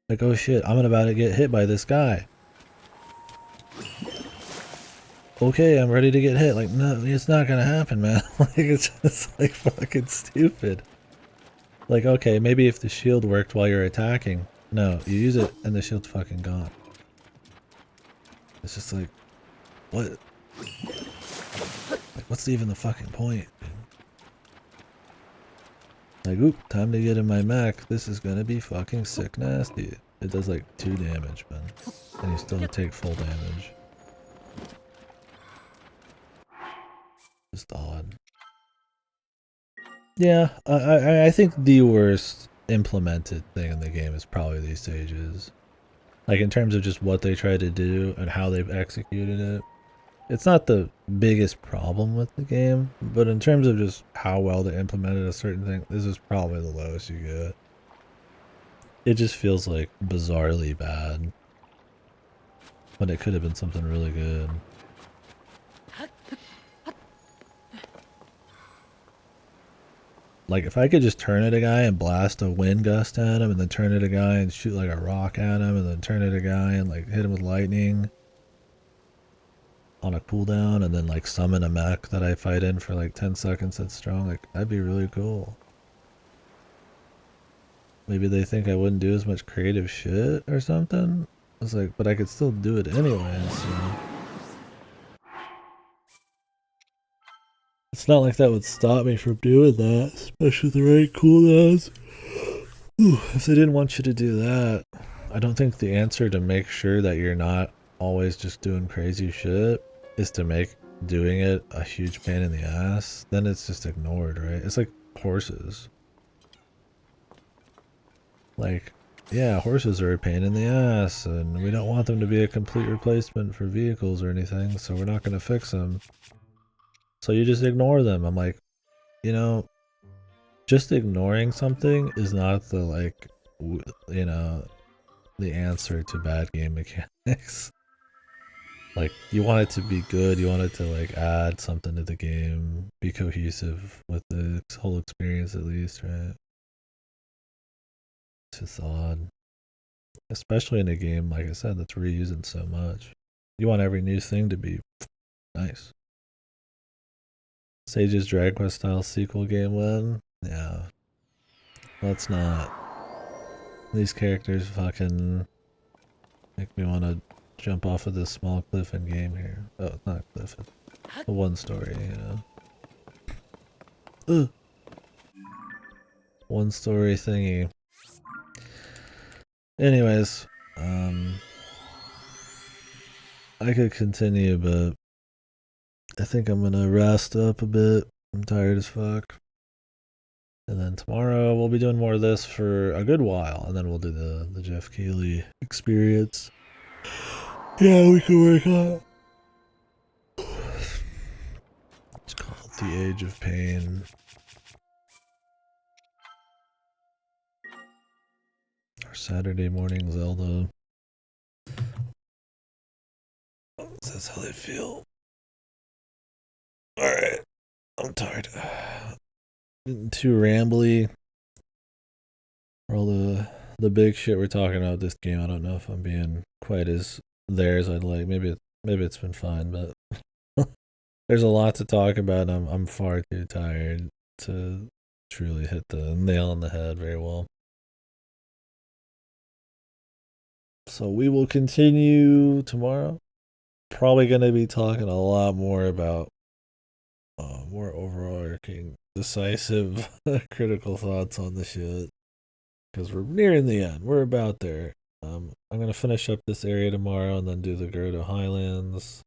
Like, oh shit, I'm about to get hit by this guy. Okay, I'm ready to get hit. Like, no, it's not gonna happen, man. Like, it's just like fucking stupid. Like, okay, maybe if the shield worked while you're attacking. No, you use it and the shield's fucking gone. It's just like, what? Like, what's even the fucking point, dude? Like, oop, time to get in my mech. This is gonna be fucking sick nasty. It does like 2 damage, man. And you still take full damage. Just odd. Yeah, I think the worst implemented thing in the game is probably these stages. Like, in terms of just what they try to do and how they've executed it. It's not the biggest problem with the game, but in terms of just how well they implemented a certain thing, this is probably the lowest you get. It just feels like bizarrely bad. But it could have been something really good. Like, if I could just turn at a guy and blast a wind gust at him, and then turn at a guy and shoot like a rock at him, and then turn at a guy and like hit him with lightning on a cooldown, and then like summon a mech that I fight in for like 10 seconds that's strong, like, that'd be really cool. Maybe they think I wouldn't do as much creative shit or something. I was like, but I could still do it anyways, you know? It's not like that would stop me from doing that, especially the right cooldowns. If they didn't want you to do that, I don't think the answer to make sure that you're not always just doing crazy shit is to make doing it a huge pain in the ass. Then it's just ignored, right? It's like horses. Like, yeah, horses are a pain in the ass, and we don't want them to be a complete replacement for vehicles or anything, so we're not going to fix them. So you just ignore them. I'm like, you know, just ignoring something is not the, like, you know, the answer to bad game mechanics. Like, you want it to be good, you want it to, like, add something to the game, be cohesive with the whole experience at least, right? It's just odd. Especially in a game, like I said, that's reusing so much. You want every new thing to be nice. Sage's Dragon Quest style sequel game win? Yeah. Let's not. These characters fucking make me want to jump off of this small cliff in game here. Oh, it's not a cliff. It's a one story, you know. Ugh. One story thingy. Anyways, I could continue, but I think I'm gonna rest up a bit. I'm tired as fuck. And then tomorrow we'll be doing more of this for a good while, and then we'll do the Jeff Keighley experience. Yeah, we can work on it. It's called The Age of Pain. Our Saturday morning Zelda. That's how they feel. Alright. I'm tired. Getting too rambly. For all the big shit we're talking about this game, I don't know if I'm being quite as there as I'd like. Maybe it's been fine, but there's a lot to talk about. I'm far too tired to truly hit the nail on the head very well. So we will continue tomorrow. Probably going to be talking a lot more about more overarching, decisive, critical thoughts on the shit. Because we're nearing the end. We're about there. I'm going to finish up this area tomorrow and then do the Gerudo Highlands.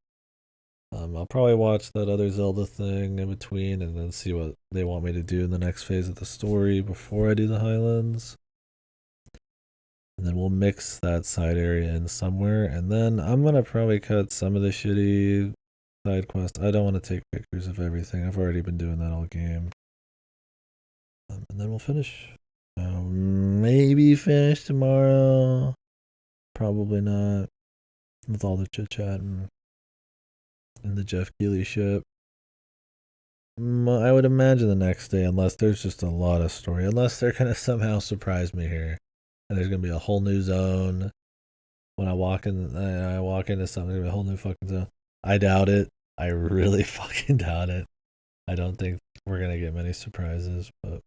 I'll probably watch that other Zelda thing in between and then see what they want me to do in the next phase of the story before I do the Highlands. And then we'll mix that side area in somewhere. And then I'm going to probably cut some of the shitty side quest. I don't want to take pictures of everything. I've already been doing that all game. And then we'll finish. Maybe finish tomorrow. Probably not. With all the chit chat and the Jeff Keighley ship. I would imagine the next day, unless there's just a lot of story. Unless they're going to somehow surprise me here. And there's going to be a whole new zone. When I walk into something, there's going to be a whole new fucking zone. I doubt it. I really fucking doubt it. I don't think we're going to get many surprises, but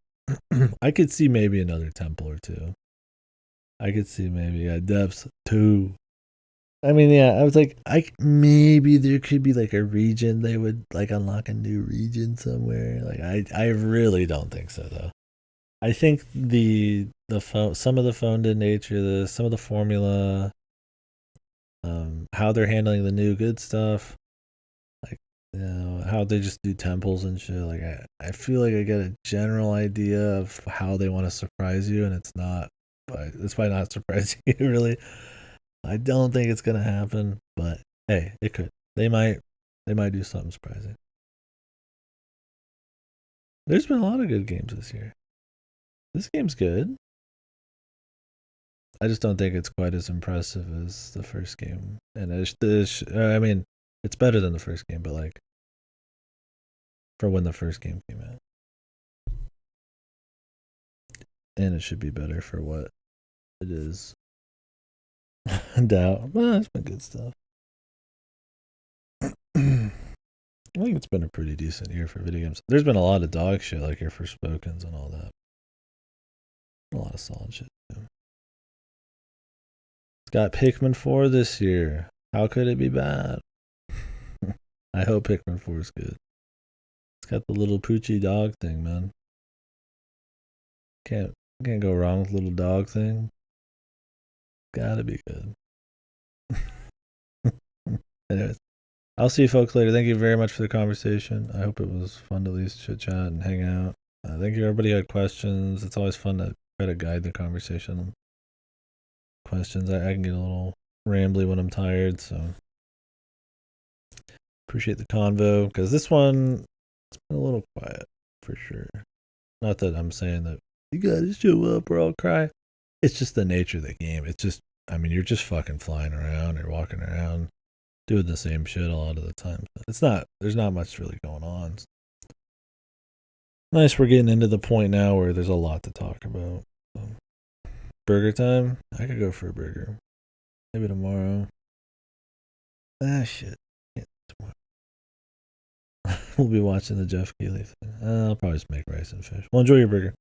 I could see maybe another temple or two. I could see maybe depths 2. I mean, yeah, I was like, maybe there could be like a region they would like unlock a new region somewhere. Like, I really don't think so though. I think some of the phoned in nature, some of the formula, how they're handling the new good stuff, like how they just do temples and shit. Like I feel like I get a general idea of how they want to surprise you, and it's by not surprising you really. I don't think it's gonna happen, but hey, it could. They might do something surprising. There's been a lot of good games this year. This game's good. I just don't think it's quite as impressive as the first game. And I mean, it's better than the first game, but like for when the first game came out. And it should be better for what it is. Doubt. Well, it's been good stuff. I think it's been a pretty decent year for video games. There's been a lot of dog shit like your Forspokens and all that. A lot of solid shit too. It's got Pikmin 4 this year. How could it be bad? I hope Pikmin 4 is good. It's got the little poochy dog thing, man. Can't go wrong with little dog thing. Gotta be good. Anyways, I'll see you folks later. Thank you very much for the conversation. I hope it was fun to at least chit chat and hang out. Thank you, everybody who had questions. It's always fun to try to guide the conversation. Questions. I can get a little rambly when I'm tired, so appreciate the convo, because this one, it's been a little quiet for sure. Not that I'm saying that you gotta show up or I'll cry. It's just the nature of the game. It's just, I mean, you're just fucking flying around or walking around doing the same shit a lot of the time. There's not much really going on. Nice, we're getting into the point now where there's a lot to talk about. Burger time? I could go for a burger. Maybe tomorrow. Shit. Yeah, tomorrow. We'll be watching the Jeff Keighley thing. I'll probably just make rice and fish. Well, enjoy your burger.